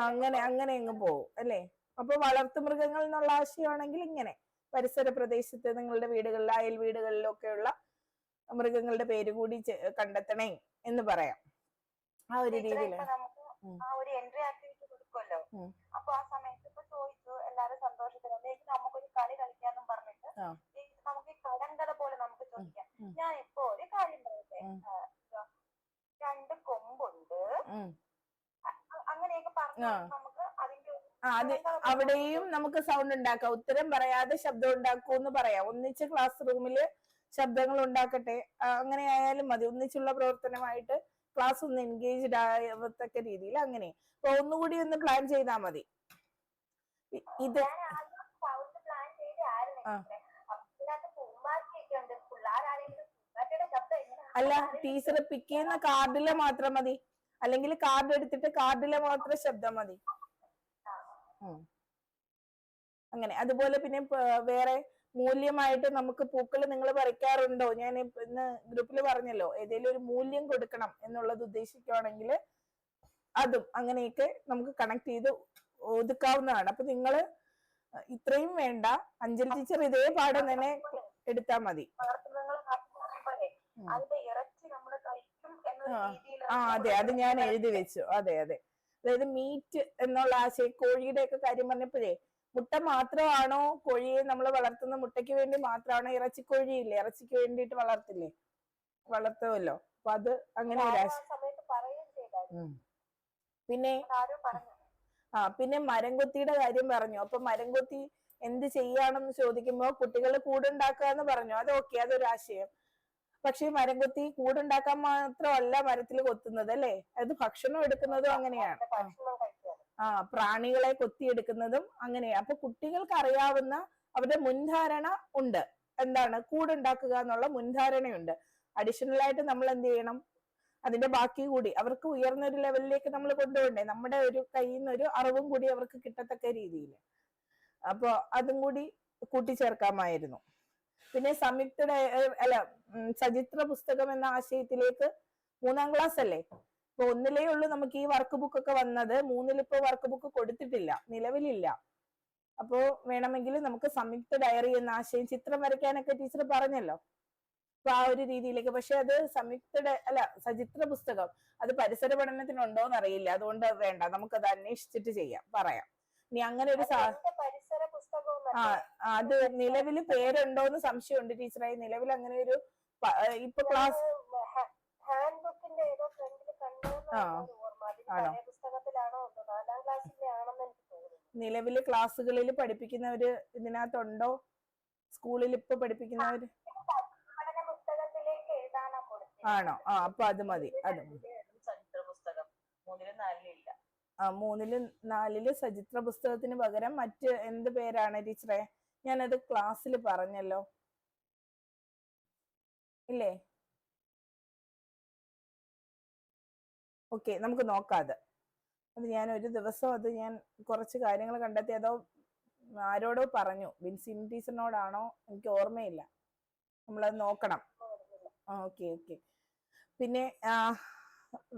അങ്ങനെ അങ്ങ് പോകും അല്ലേ? അപ്പൊ വളർത്തുമൃഗങ്ങൾ എന്നുള്ള ആശയമാണെങ്കിൽ ഇങ്ങനെ പരിസര പ്രദേശത്ത് നിങ്ങളുടെ വീടുകളിൽ അയൽ വീടുകളിലൊക്കെയുള്ള മൃഗങ്ങളുടെ പേര് കൂടി കണ്ടെത്തണേ എന്ന് പറയാം. ആ ഒരു രീതിയിൽ
എൻട്രി ആക്ടിവിറ്റി കൊടുക്കുമല്ലോ. അപ്പൊ ആ സമയത്ത് ഇപ്പൊ ചോദിച്ചു എല്ലാരും സന്തോഷത്തിലാണ് നമുക്കൊരു കളി കളിക്കാന്നും പറഞ്ഞിട്ട് നമുക്ക് കടങ്കഥ പോലെ നമുക്ക് ചോദിക്കാം. ഞാൻ ഇപ്പൊ ഒരു കാര്യം പറയട്ടെ, 2 കൊമ്പുണ്ട്, അങ്ങനെയൊക്കെ പറഞ്ഞു നമുക്ക് അതിന്റെ
അവിടെയും നമുക്ക് സൗണ്ട് ഉണ്ടാക്കാം. ഉത്തരം പറയാതെ ശബ്ദം ഉണ്ടാക്കൂ എന്ന് പറയാം. ഒന്നിച്ച് ക്ലാസ് റൂമില് ശബ്ദങ്ങൾ ഉണ്ടാക്കട്ടെ, അങ്ങനെ ആയാലും മതി. ഒന്നിച്ചുള്ള പ്രവർത്തനമായിട്ട് ക്ലാസ് ഒന്ന് എൻഗേജ്ഡ് ആവത്തക്ക രീതിയിൽ അങ്ങനെ. അപ്പൊ ഒന്നുകൂടി ഒന്ന് പ്ലാൻ ചെയ്താൽ മതി. ഇത് അല്ല, ടീച്ചർ പിക്ക് ചെയ്യുന്ന കാർഡിലെ മാത്രം മതി, അല്ലെങ്കിൽ കാർഡ് എടുത്തിട്ട് കാർഡിലെ മാത്രം ശബ്ദം മതി. അങ്ങനെ. അതുപോലെ പിന്നെ വേറെ മൂല്യമായിട്ട് നമുക്ക് പൂക്കൾ നിങ്ങൾ പറിക്കാറുണ്ടോ? ഞാൻ ഇന്ന് ഗ്രൂപ്പിൽ പറഞ്ഞല്ലോ, ഏതെങ്കിലും ഒരു മൂല്യം കൊടുക്കണം എന്നുള്ളത് ഉദ്ദേശിക്കുകയാണെങ്കിൽ അതും അങ്ങനെയൊക്കെ നമുക്ക് കണക്ട് ചെയ്ത് ഒതുക്കാവുന്നതാണ്. അപ്പൊ നിങ്ങള് ഇത്രയും വേണ്ട, അഞ്ജലി ടീച്ചർ ഇതേ പാഠം തന്നെ എടുത്താൽ മതി. അതെ, അത് ഞാൻ എഴുതി വെച്ചു. അതെ അതെ, അതായത് മീറ്റ് എന്നുള്ള ആശയം, കോഴിയുടെ ഒക്കെ കാര്യം പറഞ്ഞപ്പോഴേ മുട്ട മാത്രമാണോ കോഴിയെ നമ്മൾ വളർത്തുന്ന മുട്ടയ്ക്ക് വേണ്ടി മാത്രമാണോ? ഇറച്ചിക്കോഴിയില്ലേ, ഇറച്ചിക്ക് വേണ്ടിയിട്ട് വളർത്തുമല്ലോ. അപ്പൊ അത് അങ്ങനെ ഒരു പിന്നെ പിന്നെ മരംകൊത്തിയുടെ കാര്യം പറഞ്ഞു. അപ്പൊ മരംകൊത്തി എന്ത് ചെയ്യാണെന്ന് ചോദിക്കുമ്പോ കുട്ടികൾ കൂടുണ്ടാക്കുക എന്ന് പറഞ്ഞു. അത് ഓക്കെ, അതൊരു ആശയം. പക്ഷെ മരംകൊത്തി കൂടുണ്ടാക്കാൻ മാത്രമല്ല മരത്തിൽ കൊത്തുന്നത് അല്ലേ, അത് ഭക്ഷണം എടുക്കുന്നതും അങ്ങനെയാണ്. പ്രാണികളെ കൊത്തിയെടുക്കുന്നതും അങ്ങനെയാ. അപ്പൊ കുട്ടികൾക്ക് അറിയാവുന്ന അവരുടെ മുൻധാരണ ഉണ്ട്, എന്താണ് കൂടുണ്ടാക്കുക എന്നുള്ള മുൻധാരണയുണ്ട്. അഡീഷണൽ ആയിട്ട് നമ്മൾ എന്ത് ചെയ്യണം, അതിന്റെ ബാക്കി കൂടി അവർക്ക് ഉയർന്ന ഒരു ലെവലിലേക്ക് നമ്മൾ കൊണ്ടുപോകണ്ടേ, നമ്മുടെ ഒരു കയ്യിൽ നിന്ന് ഒരു അറിവും കൂടി അവർക്ക് കിട്ടത്തക്ക രീതിയിൽ. അപ്പൊ അതും കൂടി കൂട്ടിച്ചേർക്കാമായിരുന്നു. പിന്നെ സചിത്ര പുസ്തകം എന്ന ആശയത്തിലേക്ക് 3ാം ക്ലാസ് അല്ലേ, ഇപ്പൊ 1-ലേ ഉള്ളൂ നമുക്ക് ഈ വർക്ക് ബുക്ക് ഒക്കെ വന്നത്. 3-ലിപ്പോ വർക്ക് ബുക്ക് കൊടുത്തിട്ടില്ല, നിലവിലില്ല. അപ്പോ വേണമെങ്കിൽ നമുക്ക് സംയുക്ത ഡയറി എന്ന ആശയം, ചിത്രം വരയ്ക്കാനൊക്കെ ടീച്ചർ പറഞ്ഞല്ലോ, അപ്പൊ ആ ഒരു രീതിയിലേക്ക്. പക്ഷെ അത് സചിത്ര പുസ്തകം അത് പരിസര പഠനത്തിനുണ്ടോന്ന് അറിയില്ല, അതുകൊണ്ട് വേണ്ട, നമുക്കത് അന്വേഷിച്ചിട്ട് പറയാം. ഇനി അങ്ങനെ ഒരു അത് നിലവില് പേരുണ്ടോന്ന് സംശയമുണ്ട് ടീച്ചറെ. നിലവിൽ അങ്ങനെ ഒരു ഇപ്പൊ ക്ലാസ് ആണോ, നിലവില് ക്ലാസ്സുകളിൽ പഠിപ്പിക്കുന്നവര് ഇതിനകത്തുണ്ടോ, സ്കൂളിൽ ഇപ്പൊ പഠിപ്പിക്കുന്നവര് ആണോ? അപ്പൊ അത് മതി.
പുസ്തകം
3-ലും 4-ലും സചിത്ര പുസ്തകത്തിന് പകരം മറ്റ് എന്ത് പേരാണ് ടീച്ചറെ? ഞാനത് ക്ലാസ്സിൽ പറഞ്ഞല്ലോ ഇല്ലേ? ഓക്കെ, നമുക്ക് നോക്കാം. അത് ഞാൻ ഒരു ദിവസം ഞാൻ കുറച്ച് കാര്യങ്ങൾ കണ്ടെത്തി, അതോ ആരോടോ പറഞ്ഞു, ബിൻസി ടീച്ചറിനോടാണോ എനിക്ക് ഓർമ്മയില്ല, നമ്മളത് നോക്കണം. ഓക്കെ. പിന്നെ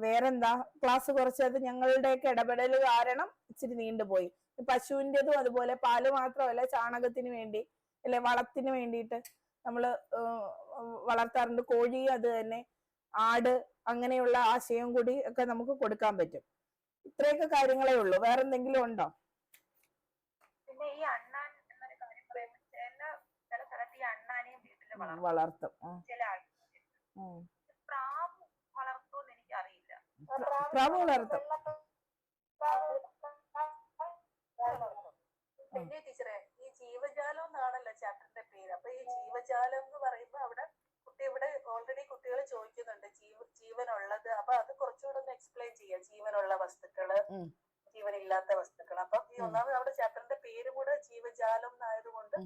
വേറെന്താ, ക്ലാസ് കുറച്ചത് ഞങ്ങളുടെയൊക്കെ ഇടപെടൽ കാരണം ഇച്ചിരി നീണ്ടുപോയി. പശുവിൻ്റെതും അതുപോലെ പാല് മാത്രമല്ല, ചാണകത്തിന് വേണ്ടി അല്ലെ, വളത്തിന് വേണ്ടിയിട്ട് നമ്മള് വളർത്താറുണ്ട്. കോഴി അത് തന്നെ, ആട്, അങ്ങനെയുള്ള ആശയം കൂടി ഒക്കെ നമുക്ക് കൊടുക്കാൻ പറ്റും. ഇത്രയൊക്കെ കാര്യങ്ങളേ ഉള്ളൂ. വേറെന്തെങ്കിലും ഉണ്ടോ?
പിന്നെ ഈ അണ്ണാൻ എന്നൊരു കാര്യം പറയുമ്പോൾ ചില സ്ഥലത്ത് ഈ അണ്ണാനെയും വീട്ടിൽ
വളർത്തും.
ചില പ്രാവ് വളർത്തുമെന്ന് എനിക്ക് അറിയില്ല.
പ്രാവ് വളർത്തും.
പിന്നെ ടീച്ചറെ, ഈ ജീവജാലം എന്നാണല്ലോ ചാപ്റ്ററിന്റെ പേര്. അപ്പൊ ഈ ജീവജാലം എന്ന് പറയുമ്പോ ഇവിടെ ഓൾറെഡി കുട്ടികൾ ചോദിക്കുന്നുണ്ട് ജീവനുള്ളത്. അപ്പൊ അത് കുറച്ചുകൂടെ ഒന്ന് എക്സ്പ്ലെയിൻ ചെയ്യാം. ജീവനുള്ള വസ്തുക്കള്, ജീവനില്ലാത്ത വസ്തുക്കൾ. അപ്പൊ ഈ ഒന്നാമത് നമ്മുടെ ചാപ്റ്ററിന്റെ പേര് കൂടെ ജീവജാലം എന്നായതുകൊണ്ട്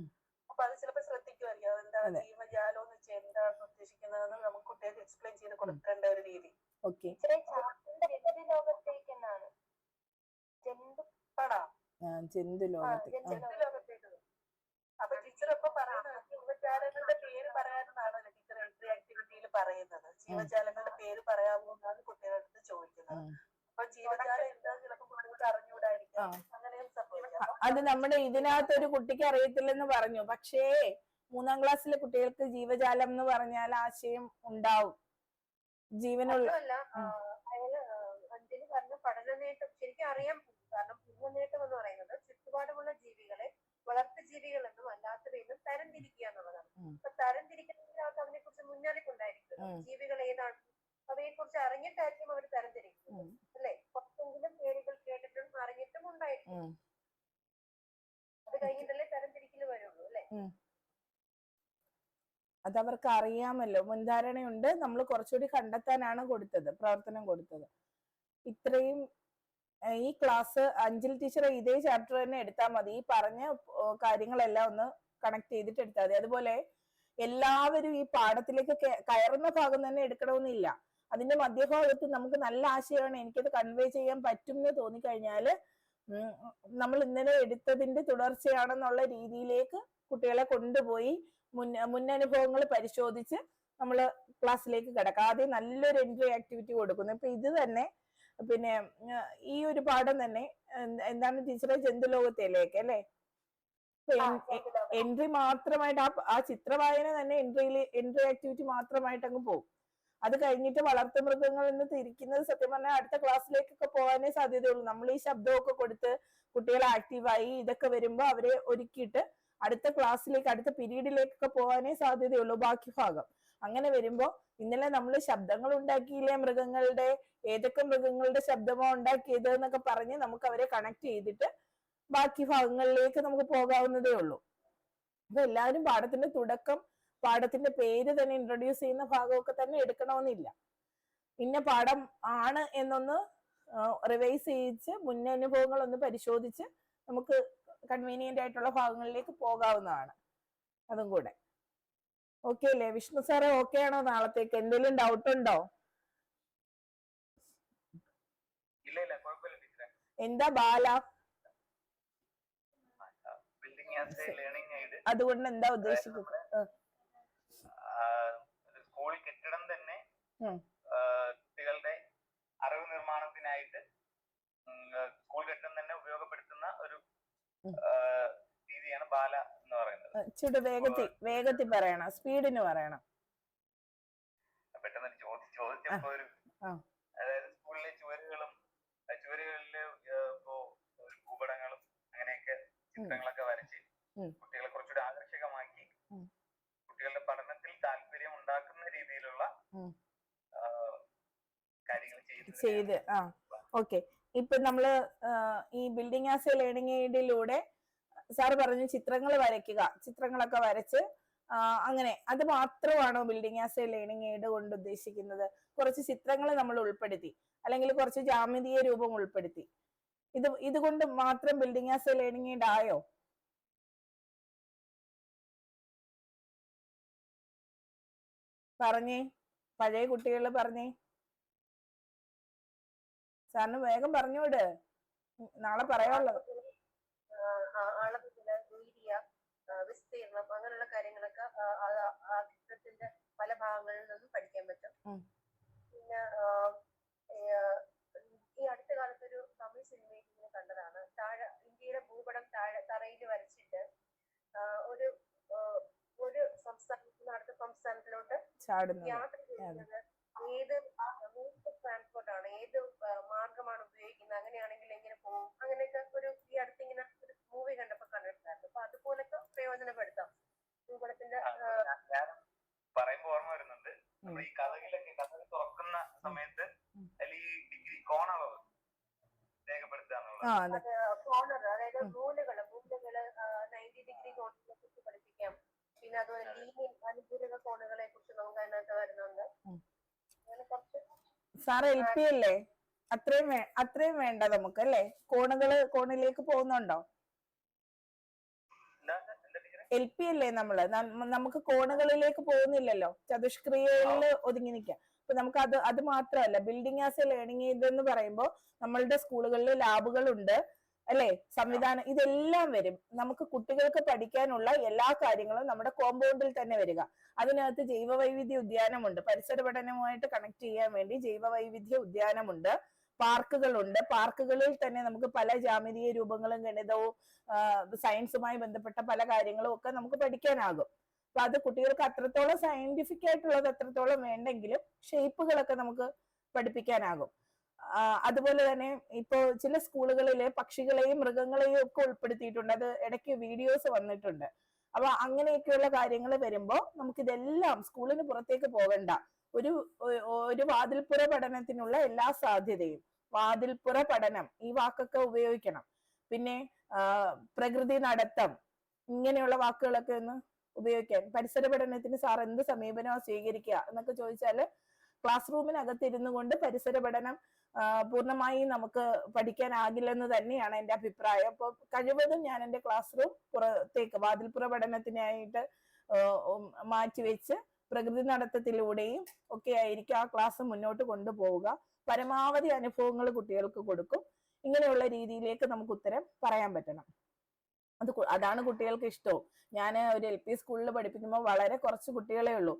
അപ്പൊ അത് ചിലപ്പോൾ ശ്രദ്ധിക്കുമായിരിക്കും, എന്താണ് ജീവജാലം എന്ന് വെച്ചാൽ എന്താണെന്ന് ഉദ്ദേശിക്കുന്നതെന്ന് നമുക്ക് കുട്ടികൾക്ക് എക്സ്പ്ലെയിൻ ചെയ്ത് കൊടുക്കേണ്ട ഒരു രീതി. ജന്തുലോകത്തേക്ക്. അപ്പൊ ടീച്ചർ ഇപ്പൊ പറയുന്നത് ജീവജാലങ്ങളുടെ പേര് പറയാനെന്നാണല്ലോ ടീച്ചർ എൻട്രി ആക്ടിവിറ്റിയിൽ പറയുന്നത്. ജീവജാലങ്ങളുടെ പേര് പറയാമോ എന്നാണ് കുട്ടികളുടെ അടുത്ത് ചോദിക്കുന്നത്. അപ്പൊ ജീവജാലം എന്താന്ന് ചിലപ്പോൾ കുട്ടികൾക്ക് അറിഞ്ഞുകൂടായിരിക്കാം, അങ്ങനെയും സംഭവിക്കാം.
അത് നമ്മുടെ ഇതിനകത്ത് ഒരു കുട്ടിക്ക് അറിയത്തില്ലെന്ന് പറഞ്ഞു. പക്ഷേ 3ാം ക്ലാസ്സിലെ കുട്ടികൾക്ക് ജീവജാലം എന്ന് പറഞ്ഞാൽ ആശയം ഉണ്ടാവും. ജീവനുള്ള
അയാള് അഞ്ജലി പറഞ്ഞ പഠനനേട്ടം ശരിക്കും അറിയാൻ പോകും. കാരണം പഠനനേട്ടം എന്ന് പറയുന്നത് ചുറ്റുപാടുമുള്ള ജീവികളെ വളർത്തു ജീവികൾ എന്നും അല്ലാത്തവയെന്നും തരംതിരിക്കുക എന്നുള്ളതാണ്. അപ്പൊ തരംതിരിക്കുന്നതിനകത്ത് അതിനെ കുറിച്ച് മുന്നറിയിപ്പുണ്ടായിരിക്കും. ജീവികൾ ഏതാണ്, അവയെ കുറിച്ച് അറിഞ്ഞിട്ടായിരിക്കും അവർ തരംതിരിക്കുന്നത് അല്ലെ. കുറച്ചെങ്കിലും പേരുകൾ കേട്ടിട്ടും അറിഞ്ഞിട്ടും ഉണ്ടായിരിക്കും. അത് കഴിഞ്ഞിട്ടല്ലേ തരംതിരിക്കല് വരുള്ളൂ അല്ലെ.
അതവർക്ക് അറിയാമല്ലോ, മുൻധാരണയുണ്ട്. നമ്മൾ കുറച്ചുകൂടി കണ്ടെത്താനാണ് പ്രവർത്തനം കൊടുത്തത്. ഇത്രയും ഈ ക്ലാസ് അഞ്ജലി ടീച്ചർ ഇതേ ചാപ്റ്റർ തന്നെ എടുത്താൽ മതി. ഈ പറഞ്ഞ കാര്യങ്ങളെല്ലാം ഒന്ന് കണക്ട് ചെയ്തിട്ട് എടുത്താൽ മതി. അതുപോലെ എല്ലാവരും ഈ പാഠത്തിലേക്ക് കയറുന്ന ഭാഗം തന്നെ എടുക്കണമെന്നില്ല. അതിന്റെ മധ്യഭാഗത്ത് നമുക്ക് നല്ല ആശയമാണ്, എനിക്കത് കൺവേ ചെയ്യാൻ പറ്റും എന്ന് തോന്നിക്കഴിഞ്ഞാല് നമ്മൾ ഇന്നലെ എടുത്തതിന്റെ തുടർച്ചയാണെന്നുള്ള രീതിയിലേക്ക് കുട്ടികളെ കൊണ്ടുപോയി മുന്നനുഭവങ്ങൾ പരിശോധിച്ച് നമ്മൾ ക്ലാസ്സിലേക്ക് കിടക്കാം. ആദ്യം നല്ലൊരു എൻട്രി ആക്ടിവിറ്റി കൊടുക്കുന്നു. ഇപ്പൊ ഇത് തന്നെ, പിന്നെ ഈ ഒരു പാഠം തന്നെ എന്താണ് ടീച്ചറെ, ജന്തുലോകത്തിലേക്ക് അല്ലെ. എൻട്രി മാത്രമായിട്ട് ആ ചിത്രവായന തന്നെ എൻട്രി ആക്ടിവിറ്റി മാത്രമായിട്ട് അങ്ങ് പോകും. അത് കഴിഞ്ഞിട്ട് വളർത്തു മൃഗങ്ങൾ എന്ന് തിരിക്കുന്നത് സത്യം പറഞ്ഞാൽ അടുത്ത ക്ലാസ്സിലേക്കൊക്കെ പോകാനേ സാധ്യതയുള്ളൂ. നമ്മൾ ഈ ശബ്ദമൊക്കെ കൊടുത്ത് കുട്ടികളെ ആക്റ്റീവായി ഇതൊക്കെ വരുമ്പോ അവരെ ഒരുക്കിയിട്ട് അടുത്ത ക്ലാസ്സിലേക്ക് അടുത്ത പീരീഡിലേക്കൊക്കെ പോകാനേ സാധ്യതയുള്ളൂ ബാക്കി ഭാഗം. അങ്ങനെ വരുമ്പോ ഇന്നലെ നമ്മൾ ശബ്ദങ്ങൾ ഉണ്ടാക്കിയില്ലേ മൃഗങ്ങളുടെ, ഏതൊക്കെ മൃഗങ്ങളുടെ ശബ്ദമോ ഉണ്ടാക്കിയത് എന്നൊക്കെ പറഞ്ഞ് നമുക്ക് അവരെ കണക്ട് ചെയ്തിട്ട് ബാക്കി ഭാഗങ്ങളിലേക്ക് നമുക്ക് പോകാവുന്നതേ ഉള്ളൂ. അപ്പൊ എല്ലാവരും പാഠത്തിന്റെ തുടക്കം, പാഠത്തിന്റെ പേര് തന്നെ ഇൻട്രൊഡ്യൂസ് ചെയ്യുന്ന ഭാഗമൊക്കെ തന്നെ എടുക്കണമെന്നില്ല. ഇന്ന പാഠം ആണ് എന്നൊന്ന് റിവൈസ് ചെയ്യിച്ച് മുന്നനുഭവങ്ങൾ ഒന്ന് പരിശോധിച്ച് നമുക്ക് കൺവീനിയന്റ് ആയിട്ടുള്ള ഭാഗങ്ങളിലേക്ക് പോകാവുന്നതാണ്. അതും കൂടെ ഓക്കെ അല്ലേ? വിഷ്ണു സാറേ ഓക്കെ ആണോ? നാളത്തേക്ക് എന്തെങ്കിലും ഡൗട്ട് ഉണ്ടോ? എന്താ ബാല? അതുകൊണ്ട് എന്താ ഉദ്ദേശിക്കുന്നത്?
സ്കൂൾ കെട്ടിടം തന്നെ കുട്ടികളുടെ അറിവ് നിർമ്മാണത്തിനായിട്ട് സ്കൂൾ കെട്ടിടം തന്നെ ഉപയോഗപ്പെടുത്തുന്ന ഒരു രീതിയാണ് ബാല എന്ന് പറയുന്നത്.
ചുട് വേഗത്തിൽ പറയണം, സ്പീഡിന് പറയണം.
പെട്ടെന്ന് ചോദിച്ചപ്പോ ഒരു അതായത് സ്കൂളിലെ ചുവരുകളില് ഇപ്പോ ഭൂപടങ്ങളും അങ്ങനെയൊക്കെ ചിത്രങ്ങളൊക്കെ വരച്ച് കുട്ടികളെ കുറച്ചുകൂടി ആകർഷകമാക്കി കുട്ടികളുടെ പഠനത്തിൽ താല്പര്യം ഉണ്ടാക്കുന്ന രീതിയിലുള്ള കാര്യങ്ങൾ ചെയ്ത്
ഓക്കെ. ഇപ്പൊ നമ്മള് ഈ ബിൽഡിംഗ് ആസ് എ ലേണിംഗ് എയ്ഡിലൂടെ സാറ് പറഞ്ഞു ചിത്രങ്ങൾ വരയ്ക്കുക, ചിത്രങ്ങളൊക്കെ വരച്ച് അങ്ങനെ അത് മാത്രമാണോ building as a learning aid കൊണ്ട് ഉദ്ദേശിക്കുന്നത്? കുറച്ച് ചിത്രങ്ങൾ നമ്മൾ ഉൾപ്പെടുത്തി അല്ലെങ്കിൽ കുറച്ച് ജാമിതീയ രൂപം ഉൾപ്പെടുത്തി, ഇതുകൊണ്ട് മാത്രം building as a learning aid ആയോ? പറഞ്ഞേ, പഴയ കുട്ടികൾ പറഞ്ഞേ. സാറിന് വേഗം പറഞ്ഞോട്, നാളെ പറയാനുള്ളത്.
വിസ്തീർണം അങ്ങനെയുള്ള കാര്യങ്ങളൊക്കെ ആ ചിത്രത്തിന്റെ പല ഭാഗങ്ങളിൽ നിന്നും പഠിക്കാൻ പറ്റും. പിന്നെ ഈ അടുത്ത കാലത്ത് ഒരു തമിഴ് സിനിമയിൽ ഇങ്ങനെ കണ്ടതാണ്. ഇന്ത്യയുടെ ഭൂപടം തറയിൽ വരച്ചിട്ട് ഒരു സംസ്ഥാനത്ത് നിന്ന് അടുത്ത സംസ്ഥാനത്തിലോട്ട് യാത്ര ചെയ്യുന്നത് ഏത് ട്രാൻസ്പോർട്ട് ആണ്, ഏത് മാർഗമാണ് ഉപയോഗിക്കുന്നത്, അങ്ങനെയാണെങ്കിൽ എങ്ങനെ പോകും, അങ്ങനെയൊക്കെ ഒരു ഈ അടുത്ത് ഇങ്ങനെ ഒരു മൂവി കണ്ടപ്പോ കണ്ടിട്ടുണ്ടായിരുന്നു. അപ്പൊ അതുപോലൊക്കെ പ്രയോജനപ്പെടുത്താം ഭൂപടത്തിന്റെ.
പറയുമ്പോ ഓർമ്മ വരുന്നുണ്ട്, നമ്മൾ ഈ കഥകൾ തുറക്കുന്ന സമയത്ത് ഈ ഡിഗ്രി കോണളവ് രേഖപ്പെടുത്തുക,
കോർണർ അതായത് മൂലകള് 90 ഡിഗ്രി കോണുകളെ കുറിച്ച് പഠിപ്പിക്കാം. പിന്നെ അതുപോലെ ലീനിയർ അനുപൂരക കോണുകളെ കുറിച്ച് നമുക്ക് അതിനകത്ത് വരുന്നുണ്ട്. അങ്ങനെ കുറച്ച്
സാറ് എൽ പി അല്ലേ? അത്രയും വേണ്ട നമുക്ക് അല്ലേ? കോണിലേക്ക് പോകുന്നുണ്ടോ? എൽ പി അല്ലേ നമുക്ക് കോണുകളിലേക്ക് പോകുന്നില്ലല്ലോ, ചതുഷ്ക്രിയകളിൽ ഒതുങ്ങി നിൽക്കാം. അപ്പൊ നമുക്ക് അത് മാത്രമല്ല, building as a learning aid എന്ന് പറയുമ്പോൾ നമ്മളുടെ സ്കൂളുകളിൽ ലാബുകളുണ്ട് അല്ലെ, സംവിധാനം, ഇതെല്ലാം വരും. നമുക്ക് കുട്ടികൾക്ക് പഠിക്കാനുള്ള എല്ലാ കാര്യങ്ങളും നമ്മുടെ കോമ്പൗണ്ടിൽ തന്നെ വരിക. അതിനകത്ത് ജൈവവൈവിധ്യ ഉദ്യാനമുണ്ട്, പരിസര പഠനവുമായിട്ട് കണക്ട് ചെയ്യാൻ വേണ്ടി ജൈവവൈവിധ്യ ഉദ്യാനമുണ്ട്, പാർക്കുകളുണ്ട്. പാർക്കുകളിൽ തന്നെ നമുക്ക് പല ജാമിതീയ രൂപങ്ങളും ഗണിതവും സയൻസുമായി ബന്ധപ്പെട്ട പല കാര്യങ്ങളും ഒക്കെ നമുക്ക് പഠിക്കാനാകും. അപ്പൊ അത് കുട്ടികൾക്ക് അത്രത്തോളം സയന്റിഫിക് ആയിട്ടുള്ളത് അത്രത്തോളം വേണ്ടെങ്കിലും ഷേപ്പുകളൊക്കെ നമുക്ക് പഠിപ്പിക്കാനാകും. അതുപോലെ തന്നെ ഇപ്പോ ചില സ്കൂളുകളില് പക്ഷികളെയും മൃഗങ്ങളെയും ഒക്കെ ഉൾപ്പെടുത്തിയിട്ടുണ്ട്. അത് ഇടയ്ക്ക് വീഡിയോസ് വന്നിട്ടുണ്ട്. അപ്പൊ അങ്ങനെയൊക്കെയുള്ള കാര്യങ്ങൾ വരുമ്പോ നമുക്കിതെല്ലാം സ്കൂളിന് പുറത്തേക്ക് പോകണ്ട, ഒരു വാതിൽപ്പുറ പഠനത്തിനുള്ള എല്ലാ സാധ്യതയും, വാതിൽപ്പുറ പഠനം ഈ വാക്കൊക്കെ ഉപയോഗിക്കണം. പിന്നെ പ്രകൃതി നടത്തം, ഇങ്ങനെയുള്ള വാക്കുകളൊക്കെ ഒന്ന് ഉപയോഗിക്കാൻ. പരിസര പഠനത്തിന് സാർ എന്ത് സമീപനമാണ് സ്വീകരിക്കുക എന്നൊക്കെ ചോദിച്ചാല് ക്ലാസ് റൂമിനകത്തിരുന്നു കൊണ്ട് പരിസര പഠനം പൂർണ്ണമായി നമുക്ക് പഠിക്കാനാകില്ലെന്ന് തന്നെയാണ് എൻ്റെ അഭിപ്രായം. അപ്പോൾ കഴിവതും ഞാൻ എൻ്റെ ക്ലാസ് റൂം പുറത്തേക്ക് വാതിൽപ്പുറ പഠനത്തിനായിട്ട് മാറ്റിവെച്ച് പ്രകൃതി നടത്തത്തിലൂടെയും ഒക്കെ ആയിരിക്കും ആ ക്ലാസ് മുന്നോട്ട് കൊണ്ടുപോവുക. പരമാവധി അനുഭവങ്ങൾ കുട്ടികൾക്ക് കൊടുക്കും. ഇങ്ങനെയുള്ള രീതിയിലേക്ക് നമുക്ക് ഉത്തരം പറയാൻ പറ്റണം. അതാണ് കുട്ടികൾക്ക് ഇഷ്ടവും. ഞാൻ ഒരു എൽ പി സ്കൂളിൽ പഠിപ്പിക്കുമ്പോൾ വളരെ കുറച്ച് കുട്ടികളെ ഉള്ളൂ.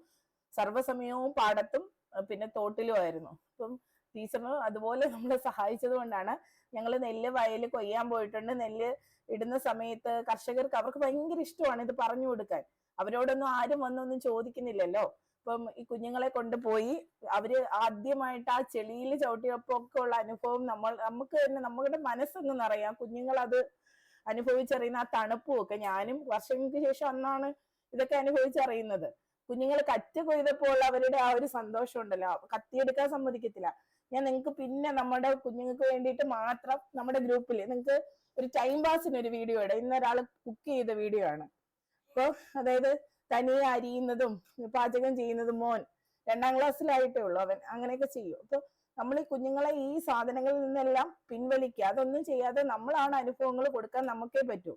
സർവ്വസമയവും പാടത്തും പിന്നെ തോട്ടിലുമായിരുന്നു. അപ്പം ടീച്ചറിന് അതുപോലെ നമ്മളെ സഹായിച്ചത് കൊണ്ടാണ് ഞങ്ങൾ നെല്ല് വയൽ കൊയ്യാൻ പോയിട്ടുണ്ട്. നെല്ല് ഇടുന്ന സമയത്ത് കർഷകർക്ക് അവർക്ക് ഭയങ്കര ഇഷ്ടമാണ് ഇത് പറഞ്ഞു കൊടുക്കാൻ. അവരോടൊന്നും ആരും വന്നൊന്നും ചോദിക്കുന്നില്ലല്ലോ. ഇപ്പം ഈ കുഞ്ഞുങ്ങളെ കൊണ്ടുപോയി അവര് ആദ്യമായിട്ട് ആ ചെളിയിൽ ചവിട്ടിയപ്പോ ഒക്കെ ഉള്ള അനുഭവം നമുക്ക് തന്നെ നമ്മുടെ മനസ്സൊന്ന് നിറയാം. കുഞ്ഞുങ്ങൾ അത് അനുഭവിച്ചറിയുന്ന ആ തണുപ്പും ഒക്കെ. ഞാനും വർഷങ്ങൾക്ക് ശേഷം അന്നാണ് ഇതൊക്കെ അനുഭവിച്ചറിയുന്നത്. കുഞ്ഞുങ്ങൾ കറ്റ് കൊയ്തപ്പോൾ അവരുടെ ആ ഒരു സന്തോഷം ഉണ്ടല്ലോ, കത്തിയെടുക്കാൻ സമ്മതിക്കത്തില്ല. ഞാൻ നിങ്ങൾക്ക് പിന്നെ നമ്മുടെ കുഞ്ഞുങ്ങൾക്ക് വേണ്ടിയിട്ട് മാത്രം നമ്മുടെ ഗ്രൂപ്പിൽ നിങ്ങൾക്ക് ഒരു ടൈം പാസിന് ഒരു വീഡിയോ ഇടാം. ഇന്നൊരാൾ കുക്ക് ചെയ്ത വീഡിയോ ആണ്. അപ്പൊ അതായത് തനിയെ അരിയുന്നതും പാചകം ചെയ്യുന്നതും, മോൻ 2ാം ക്ലാസ്സിലായിട്ടേ ഉള്ളൂ അവൻ, അങ്ങനെയൊക്കെ ചെയ്യും. അപ്പൊ നമ്മൾ ഈ കുഞ്ഞുങ്ങളെ ഈ സാധനങ്ങളിൽ നിന്നെല്ലാം പിൻവലിക്കുക, അതൊന്നും ചെയ്യാതെ നമ്മളാണ് അനുഭവങ്ങൾ കൊടുക്കാൻ നമുക്കേ പറ്റൂ.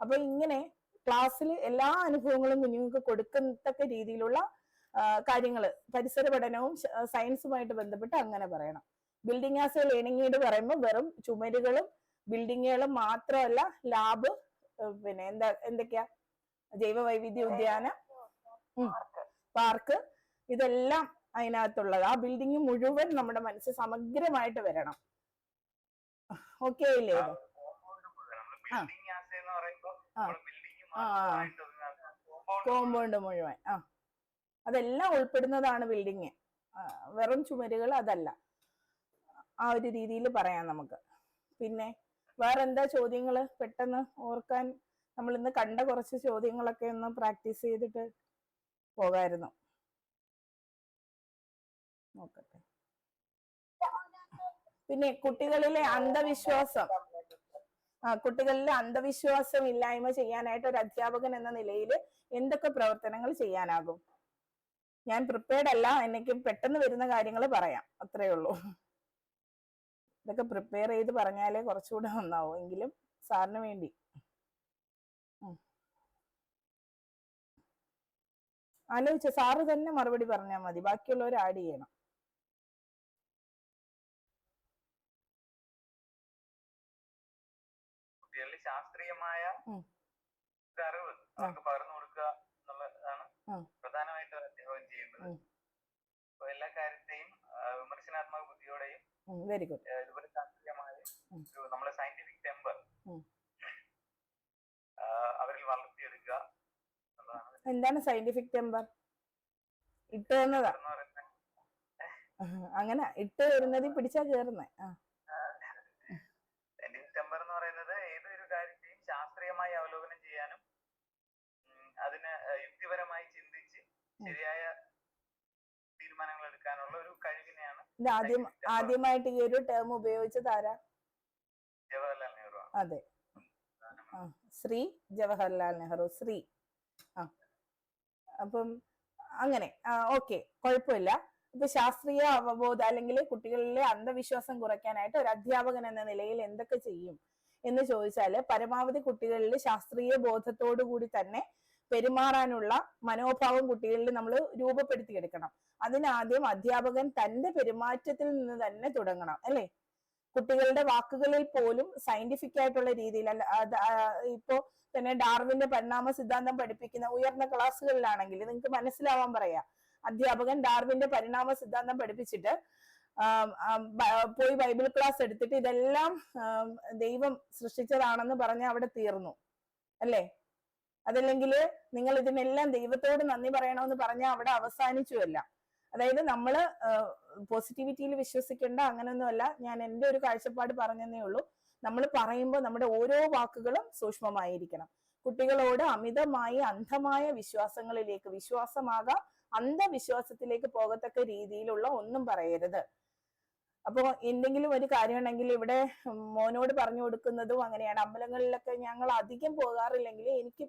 അപ്പൊ ഇങ്ങനെ ക്ലാസ്സിൽ എല്ലാ അനുഭവങ്ങളും കുഞ്ഞുങ്ങൾക്ക് കൊടുക്കത്തക്ക രീതിയിലുള്ള കാര്യങ്ങൾ, പരിസര പഠനവും സയൻസുമായിട്ട് ബന്ധപ്പെട്ട് അങ്ങനെ പറയണം. Building as a learning aid പറയുമ്പോൾ വെറും ചുമരുകളും ബിൽഡിങ്ങുകളും മാത്രമല്ല, ലാബ്, പിന്നെ എന്തൊക്കെയാ, ജൈവ വൈവിധ്യ ഉദ്യാനം, പാർക്ക്, ഇതെല്ലാം അതിനകത്തുള്ളത്. ആ ബിൽഡിംഗ് മുഴുവൻ നമ്മുടെ മനസ്സിൽ സമഗ്രമായിട്ട് വരണം. ഓക്കെ ഇല്ലേ? കോമ്പൗണ്ട് മുഴുവൻ അതെല്ലാം ഉൾപ്പെടുന്നതാണ് ബിൽഡിങ്. വെറും ചുമരുകൾ അതല്ല. ആ ഒരു രീതിയിൽ പറയാം നമുക്ക്. പിന്നെ വേറെന്താ ചോദ്യങ്ങള് പെട്ടെന്ന് ഓർക്കാൻ? നമ്മൾ ഇന്ന് കണ്ട കുറച്ച് ചോദ്യങ്ങളൊക്കെ ഒന്ന് പ്രാക്ടീസ് ചെയ്തിട്ട് പോകായിരുന്നു. നോക്കട്ടെ. പിന്നെ കുട്ടികളിലെ അന്ധവിശ്വാസം ഇല്ലായ്മ ചെയ്യാനായിട്ട് ഒരു അധ്യാപകൻ എന്ന നിലയിൽ എന്തൊക്കെ പ്രവർത്തനങ്ങൾ ചെയ്യാനാകും? ഞാൻ പ്രിപ്പയർഡ് അല്ല, എനിക്ക് പെട്ടെന്ന് വരുന്ന കാര്യങ്ങൾ പറയാം, അത്രേ ഉള്ളൂ. ഇതൊക്കെ പ്രിപ്പയർ ചെയ്ത് പറഞ്ഞാലേ കുറച്ചുകൂടെ നന്നാവും. എങ്കിലും സാറിന് വേണ്ടി ആലോചിച്ച സാറ് തന്നെ മറുപടി പറഞ്ഞാൽ മതി, ബാക്കിയുള്ളവർ ആഡ് ചെയ്യണം.
ശാസ്ത്രീയമായ അറിവ് അവർക്ക് പകർന്നു കൊടുക്കുക എന്നുള്ളതാണ് പ്രധാനമായിട്ടും അധ്യാപനം ചെയ്യുന്നത്. അപ്പൊ എല്ലാ കാര്യത്തെയും വിമർശനാത്മക ബുദ്ധിയോടെയും
വെരി ഗുഡ്
ഇതുപോലെ ശാസ്ത്രീയമായ നമ്മളെ സയന്റിഫിക് ടെമ്പർ അവരിൽ വളർത്തിയെടുക്കുക എന്നുള്ളതാണ്.
എന്താണ് സയന്റിഫിക് ടെമ്പർ? ഇട്ട് തന്നതാ, അങ്ങനെ ഇട്ട് വരുന്നതിൽ പിടിച്ചാ കേറുന്നേ.
സയന്റിഫിക് ടെമ്പർ എന്ന് പറയുന്നത് ഏതൊരു കാര്യത്തെയും ശാസ്ത്രീയമായി അവലോകനം ചെയ്യാനും അതിന് യുക്തിപരമായി ചിന്തിച്ച് ശരിയായ തീരുമാനങ്ങൾ എടുക്കാനുള്ള ഒരു കഴിവിനെയാണ്.
ഇത് ആദ്യമായിട്ട് ഈ ഒരു ടേം ഉപയോഗിച്ചത് ആരാ?
ജവഹർലാൽ നെഹ്റു.
അതെ, ശ്രീ ജവഹർലാൽ നെഹ്റു, ശ്രീ. അപ്പം അങ്ങനെ ഓക്കെ, കുഴപ്പമില്ല. ഇപ്പൊ ശാസ്ത്രീയ അവബോധം അല്ലെങ്കിൽ കുട്ടികളിലെ അന്ധവിശ്വാസം കുറയ്ക്കാനായിട്ട് ഒരു അധ്യാപകൻ എന്ന നിലയിൽ എന്തൊക്കെ ചെയ്യും എന്ന് ചോദിച്ചാല്, പരമാവധി കുട്ടികളിൽ ശാസ്ത്രീയ ബോധത്തോടു കൂടി തന്നെ പെരുമാറാനുള്ള മനോഭാവം കുട്ടികളിൽ നമ്മൾ രൂപപ്പെടുത്തിയെടുക്കണം. അതിനാദ്യം അധ്യാപകൻ തന്റെ പെരുമാറ്റത്തിൽ നിന്ന് തന്നെ തുടങ്ങണം, അല്ലെ? കുട്ടികളുടെ വാക്കുകളിൽ പോലും സയന്റിഫിക് ആയിട്ടുള്ള രീതിയിൽ, ഇപ്പോ തന്നെ ഡാർവിന്റെ പരിണാമ സിദ്ധാന്തം പഠിപ്പിക്കുന്ന ഉയർന്ന ക്ലാസ്സുകളിലാണെങ്കിൽ നിങ്ങൾക്ക് മനസ്സിലാവാൻ പറയാ, അധ്യാപകൻ ഡാർവിന്റെ പരിണാമ സിദ്ധാന്തം പഠിപ്പിച്ചിട്ട് പോയി ബൈബിൾ ക്ലാസ് എടുത്തിട്ട് ഇതെല്ലാം ദൈവം സൃഷ്ടിച്ചതാണെന്ന് പറഞ്ഞ് അവിടെ തീർന്നു, അല്ലേ? അതല്ലെങ്കിൽ നിങ്ങൾ ഇതിനെല്ലാം ദൈവത്തോട് നന്ദി പറയണമെന്ന് പറഞ്ഞാൽ അവിടെ അവസാനിച്ചുവല്ല. അതായത് നമ്മള് പോസിറ്റിവിറ്റിയിൽ വിശ്വസിക്കേണ്ട, അങ്ങനെയൊന്നുമല്ല. ഞാൻ എൻ്റെ ഒരു കാഴ്ചപ്പാട് പറഞ്ഞതേ ഉള്ളൂ. നമ്മൾ പറയുമ്പോൾ നമ്മുടെ ഓരോ വാക്കുകളും സൂക്ഷ്മമായിരിക്കണം. കുട്ടികളോട് അമിതമായി അന്ധമായ വിശ്വാസങ്ങളിലേക്ക്, വിശ്വാസമാകാം അന്ധവിശ്വാസത്തിലേക്ക് പോകത്തക്ക രീതിയിലുള്ള ഒന്നും പറയരുത്. അപ്പൊ എന്തെങ്കിലും ഒരു കാര്യമുണ്ടെങ്കിൽ ഇവിടെ മോനോട് പറഞ്ഞു കൊടുക്കുന്നതും അങ്ങനെയാണ്. അമ്പലങ്ങളിലൊക്കെ ഞങ്ങൾ അധികം പോകാറില്ലെങ്കിൽ എനിക്ക്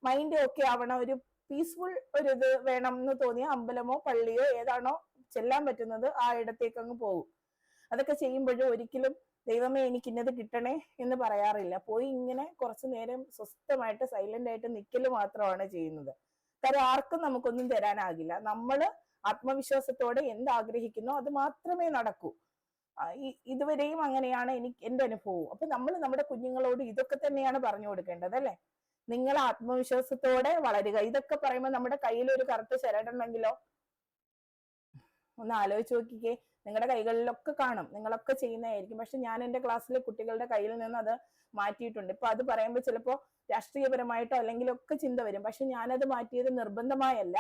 മൈൻഡ് ഓക്കെ ആവണം, ഒരു പീസ്ഫുൾ ഒരു ഇത് വേണം എന്ന് തോന്നിയ അമ്പലമോ പള്ളിയോ ഏതാണോ ചെല്ലാൻ പറ്റുന്നത് ആ ഇടത്തേക്ക് അങ്ങ് പോകും. അതൊക്കെ ചെയ്യുമ്പോഴും ഒരിക്കലും ദൈവമേ എനിക്ക് ഇന്നത് കിട്ടണേ എന്ന് പറയാറില്ല. പോയി ഇങ്ങനെ കുറച്ചു നേരം സ്വസ്ഥമായിട്ട് സൈലന്റ് ആയിട്ട് നിൽക്കല് മാത്രമാണ് ചെയ്യുന്നത്. കാരണം ആർക്കും നമുക്കൊന്നും തരാനാകില്ല. നമ്മള് ആത്മവിശ്വാസത്തോടെ എന്താഗ്രഹിക്കുന്നോ അത് മാത്രമേ നടക്കൂ. ഇതുവരെയും അങ്ങനെയാണ് എന്റെ അനുഭവം. അപ്പൊ നമ്മൾ നമ്മുടെ കുഞ്ഞുങ്ങളോട് ഇതൊക്കെ തന്നെയാണ് പറഞ്ഞു കൊടുക്കേണ്ടത്, അല്ലെ? നിങ്ങൾ ആത്മവിശ്വാസത്തോടെ വളരുക. ഇതൊക്കെ പറയുമ്പോൾ നമ്മുടെ കയ്യിൽ ഒരു കറുത്ത ചരടുണ്ടെങ്കിലോ ഒന്ന് ആലോചിച്ച് നോക്കിക്കേ. നിങ്ങളുടെ കൈകളിലൊക്കെ കാണും, നിങ്ങളൊക്കെ ചെയ്യുന്നതായിരിക്കും. പക്ഷെ ഞാൻ എൻ്റെ ക്ലാസ്സിലെ കുട്ടികളുടെ കയ്യിൽ നിന്ന് അത് മാറ്റിയിട്ടുണ്ട്. ഇപ്പൊ അത് പറയുമ്പോൾ ചിലപ്പോ രാഷ്ട്രീയപരമായിട്ടോ അല്ലെങ്കിലൊക്കെ ചിന്ത വരും. പക്ഷെ ഞാനത് മാറ്റിയത് നിർബന്ധമായല്ല,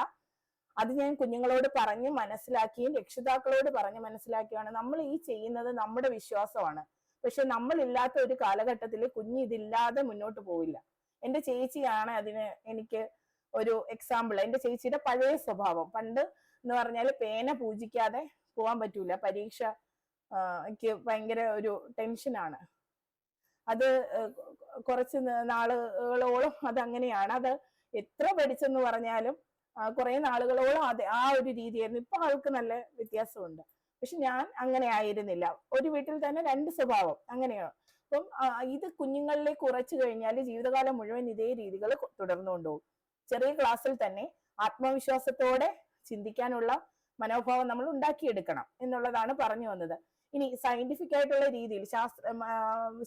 അത് ഞാൻ കുഞ്ഞുങ്ങളോട് പറഞ്ഞ് മനസ്സിലാക്കിയും രക്ഷിതാക്കളോട് പറഞ്ഞ് മനസ്സിലാക്കിയാണ് നമ്മൾ ഈ ചെയ്യുന്നത് നമ്മുടെ വിശ്വാസമാണ്. പക്ഷെ നമ്മളില്ലാത്ത ഒരു കാലഘട്ടത്തിൽ കുഞ്ഞ് ഇതില്ലാതെ മുന്നോട്ട് പോവില്ല. എന്റെ ചേച്ചിയാണ് അതിന് എനിക്ക് ഒരു എക്സാമ്പിൾ. എന്റെ ചേച്ചിയുടെ പഴയ സ്വഭാവം പണ്ട് എന്ന് പറഞ്ഞാൽ പേന പൂജിക്കാതെ പോവാൻ പറ്റൂല. പരീക്ഷ എനിക്ക് ഭയങ്കര ഒരു ടെൻഷനാണ്. അത് കുറച്ച് നാളുകളോളം അത് അങ്ങനെയാണ്. അത് എത്ര പഠിച്ചെന്ന് പറഞ്ഞാലും കുറെ നാളുകളോളം ആ ഒരു രീതിയായിരുന്നു. ഇപ്പൊ ആൾക്ക് നല്ല വ്യത്യാസമുണ്ട്. പക്ഷെ ഞാൻ അങ്ങനെ ആയിരുന്നില്ല. ഒരു വീട്ടിൽ തന്നെ രണ്ട് സ്വഭാവം അങ്ങനെയാണ്. അപ്പം ഇത് കുഞ്ഞുങ്ങളിലേക്ക് ഉറച്ചു കഴിഞ്ഞാൽ ജീവിതകാലം മുഴുവൻ ഇതേ രീതികൾ തുടർന്നു കൊണ്ടുപോകും. ചെറിയ ക്ലാസ്സിൽ തന്നെ ആത്മവിശ്വാസത്തോടെ ചിന്തിക്കാനുള്ള മനോഭാവം നമ്മൾ ഉണ്ടാക്കിയെടുക്കണം എന്നുള്ളതാണ് പറഞ്ഞു വന്നത്. ഇനി സയന്റിഫിക് ആയിട്ടുള്ള രീതിയിൽ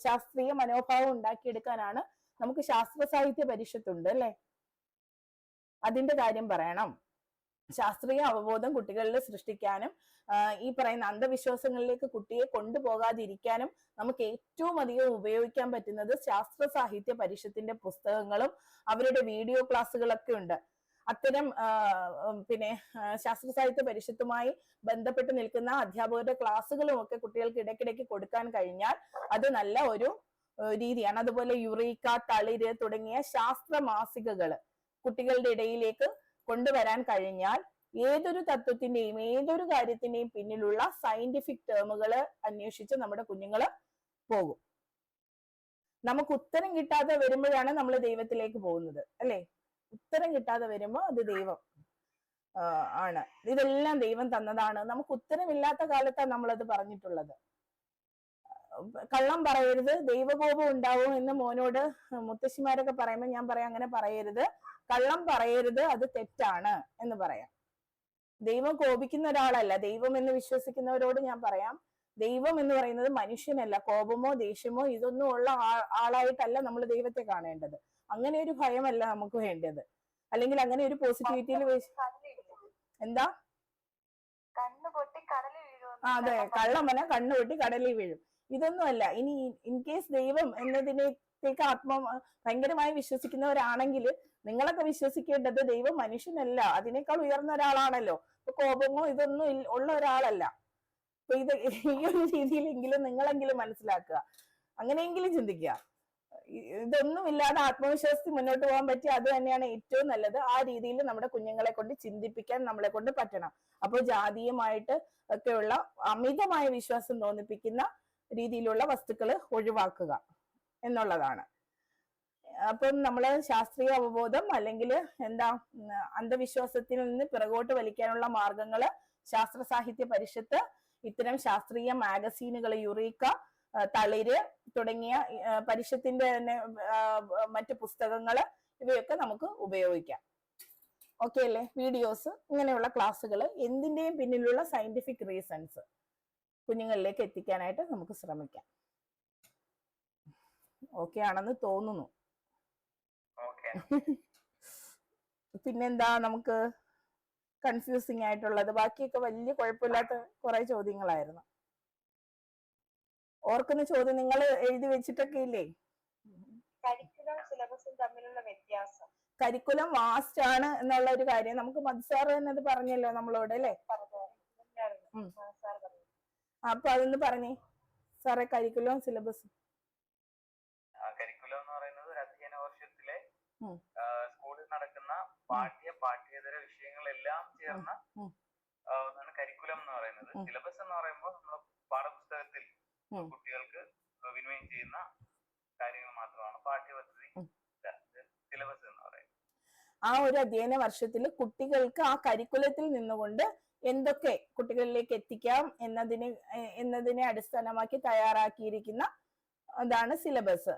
ശാസ്ത്രീയ മനോഭാവം ഉണ്ടാക്കിയെടുക്കാനാണ് നമുക്ക് ശാസ്ത്ര സാഹിത്യ പരിഷത്തുണ്ട് അല്ലെ, അതിന്റെ കാര്യം പറയണം. ശാസ്ത്രീയ അവബോധം കുട്ടികളിൽ സൃഷ്ടിക്കാനും ഈ പറയുന്ന അന്ധവിശ്വാസങ്ങളിലേക്ക് കുട്ടിയെ കൊണ്ടുപോകാതിരിക്കാനും നമുക്ക് ഏറ്റവും അധികം ഉപയോഗിക്കാൻ പറ്റുന്നത് ശാസ്ത്ര സാഹിത്യ പരിഷത്തിന്റെ പുസ്തകങ്ങളും അവരുടെ വീഡിയോ ക്ലാസ്സുകളൊക്കെ ഉണ്ട്. അത്തരം പിന്നെ ശാസ്ത്ര സാഹിത്യ പരിഷത്തുമായി ബന്ധപ്പെട്ട് നിൽക്കുന്ന അധ്യാപകരുടെ ക്ലാസ്സുകളും ഒക്കെ കുട്ടികൾക്ക് ഇടയ്ക്കിടയ്ക്ക് കൊടുക്കാൻ കഴിഞ്ഞാൽ അത് നല്ല ഒരു രീതിയാണ്. അതുപോലെ യുറീക്ക, തളിര് തുടങ്ങിയ ശാസ്ത്ര മാസികകൾ കുട്ടികളുടെ ഇടയിലേക്ക് കൊണ്ടുവരാൻ കഴിഞ്ഞാൽ ഏതൊരു തത്വത്തിന്റെയും ഏതൊരു കാര്യത്തിന്റെയും പിന്നിലുള്ള സയന്റിഫിക് ടേമുകൾ അന്വേഷിച്ച് നമ്മുടെ കുഞ്ഞുങ്ങൾ പോകും. നമുക്ക് ഉത്തരം കിട്ടാതെ വരുമ്പോഴാണ് നമ്മൾ ദൈവത്തിലേക്ക് പോകുന്നത് അല്ലെ. ഉത്തരം കിട്ടാതെ വരുമ്പോൾ അത് ദൈവം ആണ്, ഇതെല്ലാം ദൈവം തന്നതാണ്. നമുക്ക് ഉത്തരമില്ലാത്ത കാലത്താണ് നമ്മളത് പറഞ്ഞിട്ടുള്ളത്. കള്ളം പറയരുത്, ദൈവകോപം ഉണ്ടാവും എന്ന് മോനോട് മുത്തശ്ശിമാരൊക്കെ പറയുമ്പോൾ ഞാൻ പറയാം അങ്ങനെ പറയരുത്, കള്ളം പറയരുത്, അത് തെറ്റാണ് എന്ന് പറയാം. ദൈവം കോപിക്കുന്ന ഒരാളല്ല. ദൈവം എന്ന് വിശ്വസിക്കുന്നവരോട് ഞാൻ പറയാം, ദൈവം എന്ന് പറയുന്നത് മനുഷ്യനല്ല. കോപമോ ദേഷ്യമോ ഇതൊന്നും ഉള്ള ആളായിട്ടല്ല നമ്മൾ ദൈവത്തെ കാണേണ്ടത്. അങ്ങനെ ഒരു ഭയമല്ല നമുക്ക് വേണ്ടത്. അല്ലെങ്കിൽ അങ്ങനെ ഒരു പോസിറ്റിവിറ്റിയിൽ എന്താ അതെ, കള്ളം പറഞ്ഞാൽ കണ്ണു പൊട്ടി കടലിൽ വീഴും. ഇതൊന്നുമല്ല. ഇനി ഇൻ കേസ് ദൈവം എന്നതിനേക്ക് ഭയങ്കരമായി വിശ്വസിക്കുന്നവരാണെങ്കിൽ നിങ്ങളൊക്കെ വിശ്വസിക്കേണ്ടത് ദൈവം മനുഷ്യനല്ല, അതിനേക്കാൾ ഉയർന്ന ഒരാളാണല്ലോ. ഇപ്പൊ കോപമോ ഇതൊന്നും ഉള്ള ഒരാളല്ല. അപ്പൊ ഇത് ഈ ഒരു രീതിയിലെങ്കിലും നിങ്ങളെങ്കിലും മനസ്സിലാക്കുക, അങ്ങനെയെങ്കിലും ചിന്തിക്കുക. ഇതൊന്നും ഇല്ലാതെ ആത്മവിശ്വാസത്തിൽ മുന്നോട്ട് പോകാൻ പറ്റിയ അത് തന്നെയാണ് ഏറ്റവും നല്ലത്. ആ രീതിയിൽ നമ്മുടെ കുഞ്ഞുങ്ങളെ കൊണ്ട് ചിന്തിപ്പിക്കാൻ നമ്മളെ കൊണ്ട് പറ്റണം. അപ്പോൾ ജാതീയമായിട്ട് ഒക്കെയുള്ള അമിതമായ വിശ്വാസം തോന്നിപ്പിക്കുന്ന രീതിയിലുള്ള വസ്തുക്കൾ ഒഴിവാക്കുക എന്നുള്ളതാണ്. അപ്പം നമ്മള് ശാസ്ത്രീയ അവബോധം അല്ലെങ്കിൽ അന്ധവിശ്വാസത്തിൽ നിന്ന് പിറകോട്ട് വലിക്കാനുള്ള മാർഗങ്ങള് ശാസ്ത്ര സാഹിത്യ പരിഷത്ത്, ഇത്തരം ശാസ്ത്രീയ മാഗസീനുകൾ, യുറീക്ക, തളിര് തുടങ്ങിയ പരിഷത്തിന്റെ തന്നെ മറ്റു പുസ്തകങ്ങള് ഇവയൊക്കെ നമുക്ക് ഉപയോഗിക്കാം. ഓക്കെ അല്ലേ? വീഡിയോസ്, ഇങ്ങനെയുള്ള ക്ലാസ്സുകൾ, എന്തിന്റെയും പിന്നിലുള്ള സയന്റിഫിക് റീസൺസ് കുഞ്ഞുങ്ങളിലേക്ക് എത്തിക്കാനായിട്ട് നമുക്ക് ശ്രമിക്കാം. ഓക്കെ ആണെന്ന് തോന്നുന്നു. പിന്നെന്താ നമുക്ക് കൺഫ്യൂസിങ് ആയിട്ടുള്ളത്? ബാക്കിയൊക്കെ വലിയ കുഴപ്പമില്ലാത്ത കുറെ ചോദ്യങ്ങളായിരുന്നു. ഓർക്കുന്ന ചോദ്യം നിങ്ങൾ എഴുതി വെച്ചിട്ടൊക്കെ ഇല്ലേ?
കരിക്കുലം സിലബസും തമ്മിലുള്ള വ്യത്യാസം.
കരിക്കുലം വാസ്റ്റ് ആണ് എന്നുള്ള ഒരു കാര്യം നമുക്ക് മദ്സാർ തന്നെ അത് പറഞ്ഞല്ലോ നമ്മളോട് അല്ലേ? അപ്പൊ അതൊന്ന് പറഞ്ഞേ സാറേ, കരിക്കുലം സിലബസും.
കരിക്കുലം എന്ന് പറയുന്നത് ഒരു അധ്യയന വർഷത്തിലെ സ്കൂളിൽ നടക്കുന്ന പാഠ്യേതര വിഷയങ്ങളെല്ലാം ചേർന്ന ഒന്നാണ് കരിക്കുലം എന്ന് പറയുന്നത്. സിലബസ് എന്ന് പറയുമ്പോൾ നമ്മൾ പാഠപുസ്തകത്തിൽ കുട്ടികൾക്ക് വിനിമയം ചെയ്യുന്ന കാര്യങ്ങൾ മാത്രമാണ് പാഠ്യപദ്ധതി സിലബസ് എന്ന് പറയുന്നത്.
ആ ഒരു അധ്യയന വർഷത്തിൽ കുട്ടികൾക്ക് ആ കരിക്കുലത്തിൽ നിന്നുകൊണ്ട് എന്തൊക്കെ കുട്ടികളിലേക്ക് എത്തിക്കാം എന്നതിനെ അടിസ്ഥാനമാക്കി തയ്യാറാക്കിയിരിക്കുന്ന അതാണ് സിലബസ്.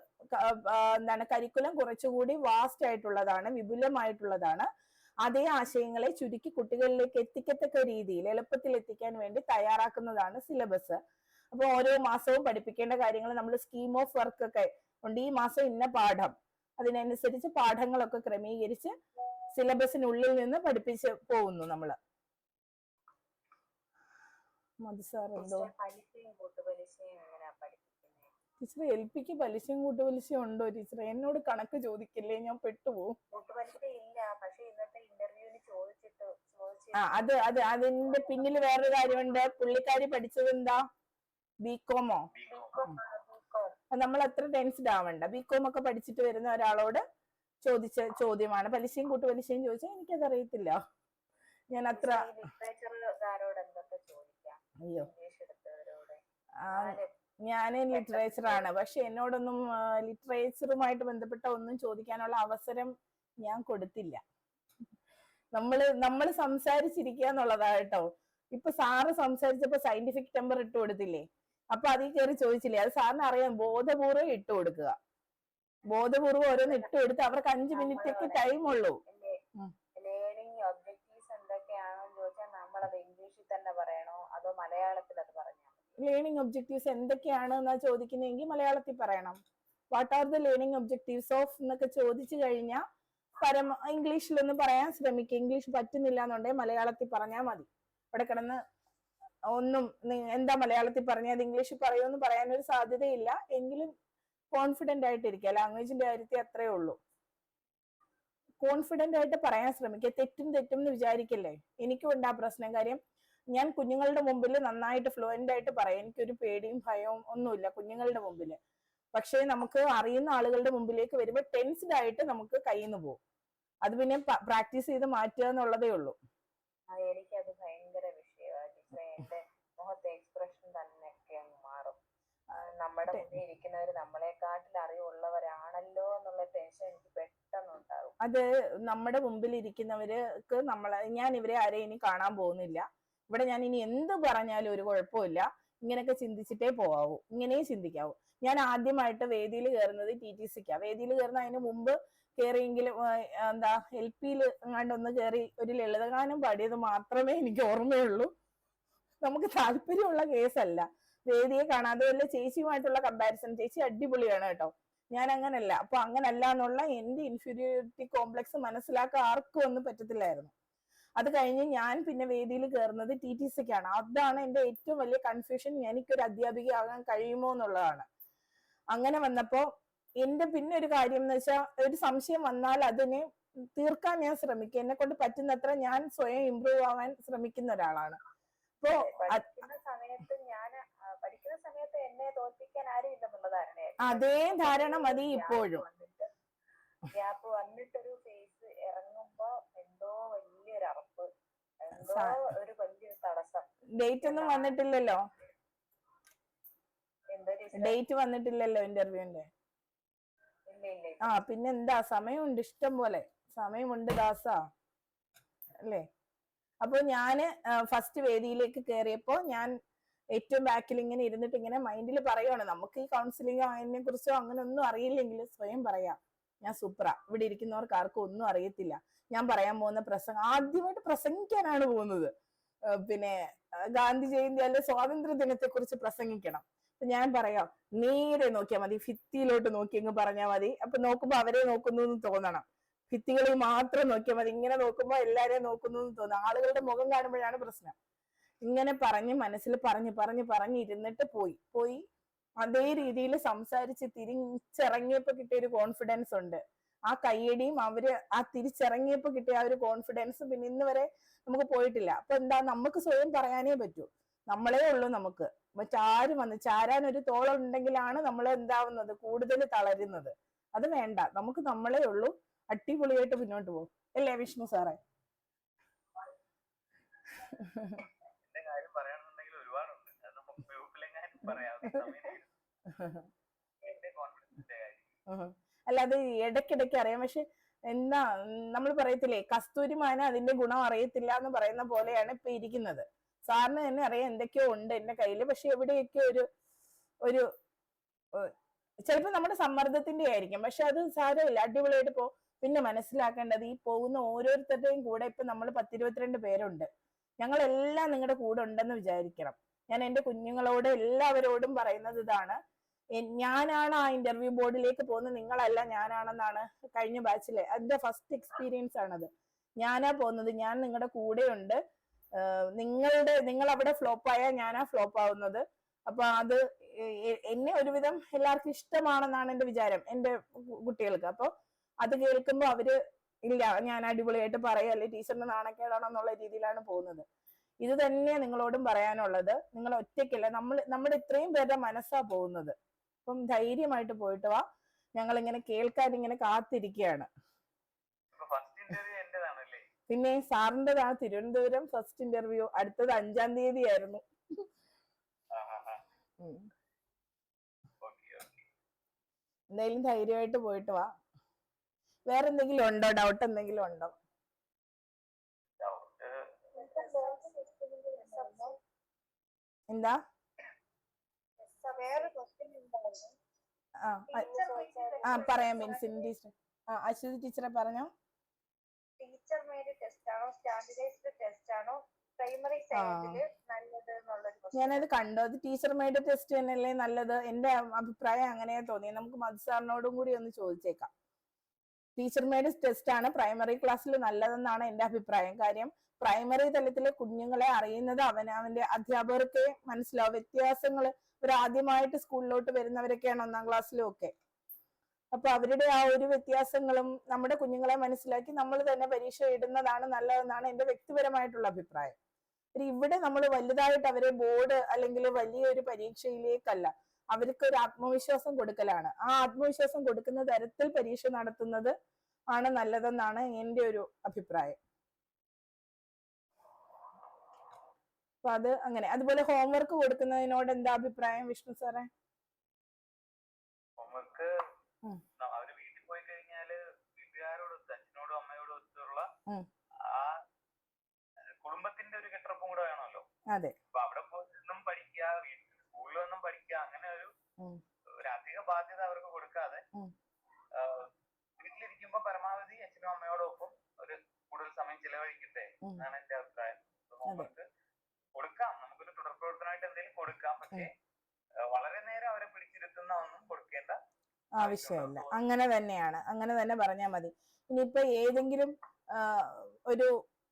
കരിക്കുലം കുറച്ചുകൂടി വാസ്റ്റ് ആയിട്ടുള്ളതാണ്, വിപുലമായിട്ടുള്ളതാണ്. അതേ ആശയങ്ങളെ ചുരുക്കി കുട്ടികളിലേക്ക് എത്തിക്കത്തക്ക രീതിയിൽ എളുപ്പത്തിൽ എത്തിക്കാൻ വേണ്ടി തയ്യാറാക്കുന്നതാണ് സിലബസ്. അപ്പൊ ഓരോ മാസവും പഠിപ്പിക്കേണ്ട കാര്യങ്ങൾ നമ്മൾ സ്കീം ഓഫ് വർക്ക് ഒക്കെ ഉണ്ട്. ഈ മാസം ഇന്ന പാഠം, അതിനനുസരിച്ച് പാഠങ്ങളൊക്കെ ക്രമീകരിച്ച് സിലബസിനുള്ളിൽ നിന്ന് പഠിപ്പിച്ച് പോകുന്നു നമ്മള്. ടീച്ചർ എൽപിക്ക് പലിശയും കൂട്ടുപലിശയും ഉണ്ടോ ടീച്ചർ? എന്നോട് കണക്ക് ചോദിക്കില്ലേ, ഞാൻ പെട്ടുപോകും.
കൂട്ടുപലിശ ഇല്ല, പക്ഷെ ഇന്നത്തെ ഇന്റർവ്യൂവിന് ചോദിച്ചിട്ട്
അതിന്റെ പിന്നിൽ വേറൊരു കാര്യമുണ്ട്. പുള്ളിക്കാരി പഠിച്ചത് എന്താ? ബികോമോ? നമ്മൾ അത്ര ടെൻസ്ഡ് ആവണ്ട. ബികോം ഒക്കെ പഠിച്ചിട്ട് വരുന്ന ഒരാളോട് ചോദിച്ച ചോദ്യമാണ്. പലിശയും കൂട്ടുപലിശയും ചോദിച്ചാൽ എനിക്കത് അറിയത്തില്ല. ഞാൻ അത്ര അയ്യോ ഞാൻ ലിറ്ററേച്ചറാണ്. പക്ഷെ എന്നോടൊന്നും ലിറ്ററേച്ചറുമായിട്ട് ബന്ധപ്പെട്ട ഒന്നും ചോദിക്കാനുള്ള അവസരം ഞാൻ കൊടുത്തില്ല. നമ്മള് സംസാരിച്ചിരിക്കുക എന്നുള്ളതാ കേട്ടോ. ഇപ്പൊ സാറ് സംസാരിച്ചപ്പോ സയന്റിഫിക് ടെമ്പർ ഇട്ട് കൊടുത്തില്ലേ? അപ്പൊ അതിൽ കയറി ചോദിച്ചില്ലേ? അത് സാറിന് അറിയാം. ബോധപൂർവ്വം ഇട്ട് കൊടുക്കുക. ബോധപൂർവ്വം ഓരോന്ന് ഇട്ട് കൊടുത്ത് അവർക്ക് 5 മിനിറ്റ് ടൈം ഉള്ളൂ.
ലേണിംഗ് ഒബ്ജക്റ്റീവ്സ് എന്തൊക്കെയാണെന്ന് ചോദിച്ചാൽ നമ്മളത് ഇംഗ്ലീഷിൽ തന്നെ പറയണോ അതോ മലയാളത്തിൽ അത് പറഞ്ഞാൽ?
ലേണിംഗ് ഒബ്ജക്റ്റീവ്സ് എന്തൊക്കെയാണ് എന്നാ ചോദിക്കുന്നതെങ്കിൽ മലയാളത്തിൽ പറയണം. What are the learning objectives of എന്നൊക്കെ ചോദിച്ചു കഴിഞ്ഞാൽ ഇംഗ്ലീഷിലൊന്ന് പറയാൻ ശ്രമിക്കുക. ഇംഗ്ലീഷ് പറ്റുന്നില്ല എന്നുണ്ടെങ്കിൽ മലയാളത്തിൽ പറഞ്ഞാൽ മതി. ഇവിടെ കിടന്ന് ഒന്നും എന്താ മലയാളത്തിൽ പറഞ്ഞത് ഇംഗ്ലീഷിൽ പറയുമെന്ന് പറയാനൊരു സാധ്യതയില്ല. എങ്കിലും കോൺഫിഡന്റ് ആയിട്ടിരിക്കുക. ലാംഗ്വേജിന്റെ കാര്യത്തിൽ അത്രേ ഉള്ളൂ. കോൺഫിഡന്റ് ആയിട്ട് പറയാൻ ശ്രമിക്കുക. തെറ്റും എന്ന് വിചാരിക്കല്ലേ. എനിക്കും ഉണ്ട് ആ പ്രശ്നം. കാര്യം ഞാൻ കുഞ്ഞുങ്ങളുടെ മുമ്പിൽ നന്നായിട്ട് ഫ്ലുവന്റ് ആയിട്ട് പറയാം. എനിക്കൊരു പേടിയും ഭയവും ഒന്നുമില്ല കുഞ്ഞുങ്ങളുടെ മുമ്പിൽ. പക്ഷേ നമുക്ക് അറിയുന്ന ആളുകളുടെ മുമ്പിലേക്ക് വരുമ്പോൾ ടെൻസ്ഡ് ആയിട്ട് നമുക്ക് കയ്യിൽ നിന്ന് പോകും. അത് പിന്നെ പ്രാക്ടീസ് ചെയ്ത് മാറ്റുക എന്നുള്ളതേ ഉള്ളൂ.
എനിക്കത് ഭയങ്കര വിഷയമാണ്. എന്റെ മുഖത്തെ എക്സ്പ്രഷൻ തന്നെയൊക്കെ അങ്ങ് മാറും. നമ്മുടെ മുന്നിൽ ഇരിക്കുന്നവര് നമ്മളെക്കാട്ടിൽ അറിവുള്ളവരാണല്ലോ എന്നുള്ള ടെൻഷൻ എനിക്ക് പെട്ടെന്ന് ഉണ്ടാകും.
അത് നമ്മുടെ മുമ്പിൽ ഇരിക്കുന്നവർക്ക് ഞാൻ ഇവരെ ആരെയും ഇനി കാണാൻ പോകുന്നില്ല. ഇവിടെ ഞാൻ ഇനി എന്ത് പറഞ്ഞാലും ഒരു കുഴപ്പമില്ല. ഇങ്ങനെയൊക്കെ ചിന്തിച്ചിട്ടേ പോവാവൂ. ഇങ്ങനെയും ചിന്തിക്കാവൂ. ഞാൻ ആദ്യമായിട്ട് വേദിയിൽ കയറുന്നത് TTCക്കാ. വേദിയിൽ കയറുന്ന അതിന് മുമ്പ് കയറിയെങ്കിലും എന്താ LPയിൽ എങ്ങാണ്ടൊന്ന് കയറി ഒരു ലളിതഗാനം പാടിയത് മാത്രമേ എനിക്ക് ഓർമ്മയുള്ളൂ. നമുക്ക് താല്പര്യമുള്ള കേസല്ല. വേദിയെ കാണാതെ വല്ല ചേച്ചിയുമായിട്ടുള്ള കമ്പാരിസൺ. ചേച്ചി അടിപൊളിയാണ് കേട്ടോ. ഞാൻ അങ്ങനല്ല. അപ്പൊ അങ്ങനല്ല എന്നുള്ള എന്റെ ഇൻഫീരിയോറിറ്റി കോംപ്ലക്സ് മനസ്സിലാക്കാൻ ആർക്കും ഒന്നും പറ്റത്തില്ലായിരുന്നു. അത് കഴിഞ്ഞ് ഞാൻ പിന്നെ വേദിയിൽ കയറുന്നത് TTCക്കാണ്. അതാണ് എന്റെ ഏറ്റവും വലിയ കൺഫ്യൂഷൻ. എനിക്കൊരു അധ്യാപികയാകാൻ കഴിയുമോ എന്നുള്ളതാണ്. അങ്ങനെ വന്നപ്പോ എന്റെ പിന്നെ ഒരു കാര്യം എന്ന് വെച്ചാൽ ഒരു സംശയം വന്നാൽ അതിനെ തീർക്കാൻ ഞാൻ ശ്രമിക്കും. എന്നെ കൊണ്ട് പറ്റുന്നത്ര ഞാൻ സ്വയം ഇംപ്രൂവ് ആവാൻ ശ്രമിക്കുന്ന ഒരാളാണ്. അപ്പോ
പഠിക്കുന്ന സമയത്ത് എന്നെ തോൽപ്പിക്കാൻ ആരും ഇല്ലെന്നുള്ളതാണ്
അതേ ധാരണ മതി ഇപ്പോഴും.
ഗ്യാപ്പ് വന്നിട്ടൊരു ഫേസ് ഇറങ്ങുമ്പോ എന്തോ വലിയൊരു അറപ്പ്, എന്തോ ഒരു വലിയൊരു തടസ്സം.
ഡേറ്റ് ഒന്നും വന്നിട്ടില്ലല്ലോ. ഡേറ്റ് വന്നിട്ടില്ലല്ലോ ഇന്റർവ്യൂവിന്റെ. പിന്നെന്താ, സമയമുണ്ട്, ഇഷ്ടം പോലെ സമയമുണ്ട് ദാസ അല്ലേ. അപ്പൊ ഞാന് ഫസ്റ്റ് വേദിയിലേക്ക് കയറിയപ്പോ ഞാൻ ഏറ്റവും ബാക്കിൽ ഇങ്ങനെ ഇരുന്നിട്ട് ഇങ്ങനെ മൈൻഡിൽ പറയുവാണ്, നമുക്ക് ഈ കൗൺസിലിങ്ങോ അതിനെ കുറിച്ചോ അങ്ങനെ ഒന്നും അറിയില്ലെങ്കിൽ സ്വയം പറയാം ഞാൻ സൂപ്പറാ. ഇവിടെ ഇരിക്കുന്നവർക്ക് ആർക്കും ഒന്നും അറിയത്തില്ല. ഞാൻ പറയാൻ പോകുന്ന പ്രസംഗം ആദ്യമായിട്ട് പ്രസംഗിക്കാനാണ് പോകുന്നത്. പിന്നെ ഗാന്ധി ജയന്തി അല്ലെ സ്വാതന്ത്ര്യ ദിനത്തെ കുറിച്ച് പ്രസംഗിക്കണം. അപ്പൊ ഞാൻ പറയാം, നേരെ നോക്കിയാൽ മതി, ഭിത്തിയിലോട്ട് നോക്കി അങ്ങ് പറഞ്ഞാൽ മതി. അപ്പൊ നോക്കുമ്പോ അവരെ നോക്കുന്നു എന്ന് തോന്നണം. ഭിത്തികളിൽ മാത്രം നോക്കിയാൽ മതി. ഇങ്ങനെ നോക്കുമ്പോ എല്ലാരെയും നോക്കുന്നു എന്ന് തോന്നണം. ആളുകളുടെ മുഖം കാണുമ്പോഴാണ് പ്രശ്നം. ഇങ്ങനെ പറഞ്ഞ് മനസ്സിൽ പറഞ്ഞിരുന്നിട്ട് പോയി അതേ രീതിയിൽ സംസാരിച്ച് തിരിച്ചിറങ്ങിയപ്പോ കിട്ടിയ ഒരു കോൺഫിഡൻസ് ഉണ്ട്. ആ കയ്യടിയും ആ തിരിച്ചിറങ്ങിയപ്പോ കിട്ടിയ ആ ഒരു കോൺഫിഡൻസ് പിന്നെ ഇന്ന് വരെ നമുക്ക് പോയിട്ടില്ല. അപ്പൊ എന്താ, നമുക്ക് സ്വയം പറയാനേ പറ്റൂ. നമ്മളേ ഉള്ളൂ നമുക്ക്. മറ്റാരും വന്ന് ചാരാൻ ഒരു തോളുണ്ടെങ്കിലാണ് നമ്മൾ എന്താവുന്നത്, കൂടുതൽ തളരുന്നത്. അത് വേണ്ട, നമുക്ക് നമ്മളേ ഉള്ളൂ. അടിപൊളിയായിട്ട് മുന്നോട്ട് പോകും അല്ലേ വിഷ്ണു സാറേ? അല്ല, അത് ഇടയ്ക്കിടയ്ക്ക് അറിയാം. പക്ഷെ എന്താ നമ്മൾ പറയത്തില്ലേ, കസ്തൂരിമാന അതിന്റെ ഗുണം അറിയത്തില്ല എന്ന് പറയുന്ന പോലെയാണ് ഇപ്പൊ ഇരിക്കുന്നത്. സാറിന് തന്നെ അറിയാം എന്തൊക്കെയോ ഉണ്ട് എന്റെ കയ്യില്. പക്ഷെ എവിടെയൊക്കെ ഒരു ചിലപ്പോ നമ്മുടെ സമ്മർദ്ദത്തിന്റെ ആയിരിക്കും. പക്ഷെ അത് സാരമില്ല, അടിപൊളിയായിട്ട് പിന്നെ മനസ്സിലാക്കേണ്ടത്, ഈ പോകുന്ന ഓരോരുത്തരുടെയും കൂടെ ഇപ്പൊ നമ്മൾ 10-22 പേരുണ്ട്. ഞങ്ങളെല്ലാം നിങ്ങളുടെ കൂടെ ഉണ്ടെന്ന് വിചാരിക്കണം. ഞാൻ എന്റെ കുഞ്ഞുങ്ങളോട് എല്ലാവരോടും പറയുന്നത് ഇതാണ്. ഞാനാണ് ആ ഇന്റർവ്യൂ ബോർഡിലേക്ക് പോകുന്നത്, നിങ്ങളല്ല, ഞാനാണെന്നാണ് കഴിഞ്ഞ ബാച്ചിലെ അതിന്റെ ഫസ്റ്റ് എക്സ്പീരിയൻസ് ആണത്. ഞാനാ പോകുന്നത്, ഞാൻ നിങ്ങളുടെ കൂടെ ഉണ്ട്. നിങ്ങൾ അവിടെ ഫ്ലോപ്പായാൽ ഞാനാ ഫ്ലോപ്പ് ആവുന്നത്. അപ്പൊ അത് എന്നെ ഒരുവിധം എല്ലാവർക്കും ഇഷ്ടമാണെന്നാണ് എന്റെ വിചാരം, എന്റെ കുട്ടികൾക്ക്. അപ്പൊ അത് കേൾക്കുമ്പോ അവര് ഇല്ല ഞാൻ അടിപൊളിയായിട്ട് പറയല്ലേ ടീച്ചറിന്റെ നാണക്കേടാണെന്നുള്ള രീതിയിലാണ് പോകുന്നത്. ഇത് തന്നെ നിങ്ങളോടും പറയാനുള്ളത്. നിങ്ങൾ ഒറ്റയ്ക്കല്ല, നമ്മുടെ ഇത്രയും പേരുടെ മനസ്സാ പോകുന്നത്. അപ്പം ധൈര്യമായിട്ട് പോയിട്ട് വാ. ഞങ്ങൾ ഇങ്ങനെ കേൾക്കാൻ ഇങ്ങനെ കാത്തിരിക്കുകയാണ്. പിന്നെ സാറിൻ്റെതാണ് തിരുവനന്തപുരം ഫസ്റ്റ് ഇന്റർവ്യൂ. അടുത്തത് 5-ാം തീയതി ആയിരുന്നു. എന്തായാലും ധൈര്യമായിട്ട് പോയിട്ട് വാ. വേറെ എന്തെങ്കിലും ഉണ്ടോ? ഡൗട്ട് എന്തെങ്കിലും ഉണ്ടോ? എന്താ? പറയാം മിൻസിൻ ടീച്ചർ. അശ്വതി ടീച്ചറെ പറഞ്ഞോ.
ടീച്ചർ മെയ്ഡ് ടെസ്റ്റ് ആണോ സ്റ്റാൻഡർഡൈസ്ഡ് ടെസ്റ്റ് ആണോ പ്രൈമറി സയൻസില് നല്ലത് എന്നുള്ളത്
ഞാനത് കണ്ടു. അത് ടീച്ചർ മെയ്ഡ് ടെസ്റ്റ് തന്നെയല്ലേ നല്ലത്? എന്റെ അഭിപ്രായം അങ്ങനെയാ തോന്നി. നമുക്ക് മധു സാറിനോടും കൂടി ഒന്ന് ചോദിച്ചേക്കാം. ടീച്ചർ മെയ്ഡ് ടെസ്റ്റ് ആണ് പ്രൈമറി ക്ലാസ്സിൽ നല്ലതെന്നാണ് എന്റെ അഭിപ്രായം. കാര്യം പ്രൈമറി തലത്തിലെ കുഞ്ഞുങ്ങളെ അറിയുന്നത് അവനവന്റെ അധ്യാപകർക്ക് മനസ്സിലാവും. വ്യത്യാസങ്ങൾ ഇവർ ആദ്യമായിട്ട് സ്കൂളിലോട്ട് വരുന്നവരൊക്കെയാണ് 1-ാം ക്ലാസ്സിലും ഒക്കെ. അപ്പൊ അവരുടെ ആ ഒരു വ്യത്യാസങ്ങളും നമ്മുടെ കുഞ്ഞുങ്ങളെ മനസ്സിലാക്കി നമ്മൾ തന്നെ പരീക്ഷ ഇടുന്നതാണ് നല്ലതെന്നാണ് എന്റെ വ്യക്തിപരമായിട്ടുള്ള അഭിപ്രായം. ഇവിടെ നമ്മൾ വലുതായിട്ട് അവരെ ബോർഡ് അല്ലെങ്കിൽ വലിയൊരു പരീക്ഷയിലേക്കല്ല, അവർക്ക് ഒരു ആത്മവിശ്വാസം കൊടുക്കലാണ്. ആ ആത്മവിശ്വാസം കൊടുക്കുന്ന തരത്തിൽ പരീക്ഷ നടത്തുന്നത് ആണ് നല്ലതെന്നാണ് എന്റെ ഒരു അഭിപ്രായം. അപ്പൊ അത് അങ്ങനെ. അതുപോലെ ഹോംവർക്ക് കൊടുക്കുന്നതിനോട് എന്താ അഭിപ്രായം വിഷ്ണു സാറേ?
ഹോംവർക്ക് അവര് വീട്ടിൽ പോയി കഴിഞ്ഞാല് വീട്ടുകാരോടൊത്ത് അച്ഛനോടും അമ്മയോടും ഒത്തുള്ള ആ കുടുംബത്തിന്റെ ഒരു കെട്ടുറപ്പും കൂടെ വേണമല്ലോ.
അതെ.
അപ്പൊ അവിടെ പോയിട്ടൊന്നും പഠിക്കുക, സ്കൂളിലൊന്നും പഠിക്കുക, അങ്ങനെ ഒരു അധിക ബാധ്യത അവർക്ക് കൊടുക്കാതെ വീട്ടിലിരിക്കുമ്പോ പരമാവധി അച്ഛനും അമ്മയോടൊപ്പം ഒരു കൂടുതൽ സമയം ചിലവഴിക്കട്ടെ എന്നാണ് എന്റെ അഭിപ്രായം. ഹോംവർക്ക് കൊടുക്കാം, നമുക്കൊരു തുടർ പ്രവർത്തനമായിട്ട് എന്തെങ്കിലും കൊടുക്കാം. പക്ഷേ വളരെ നേരം അവരെ പിടിച്ചിരുത്തുന്ന ഒന്നും കൊടുക്കേണ്ട
ആവശ്യമില്ല. അങ്ങനെ തന്നെയാണ്, അങ്ങനെ തന്നെ പറഞ്ഞാൽ മതി. ഇനിയിപ്പോ ഏതെങ്കിലും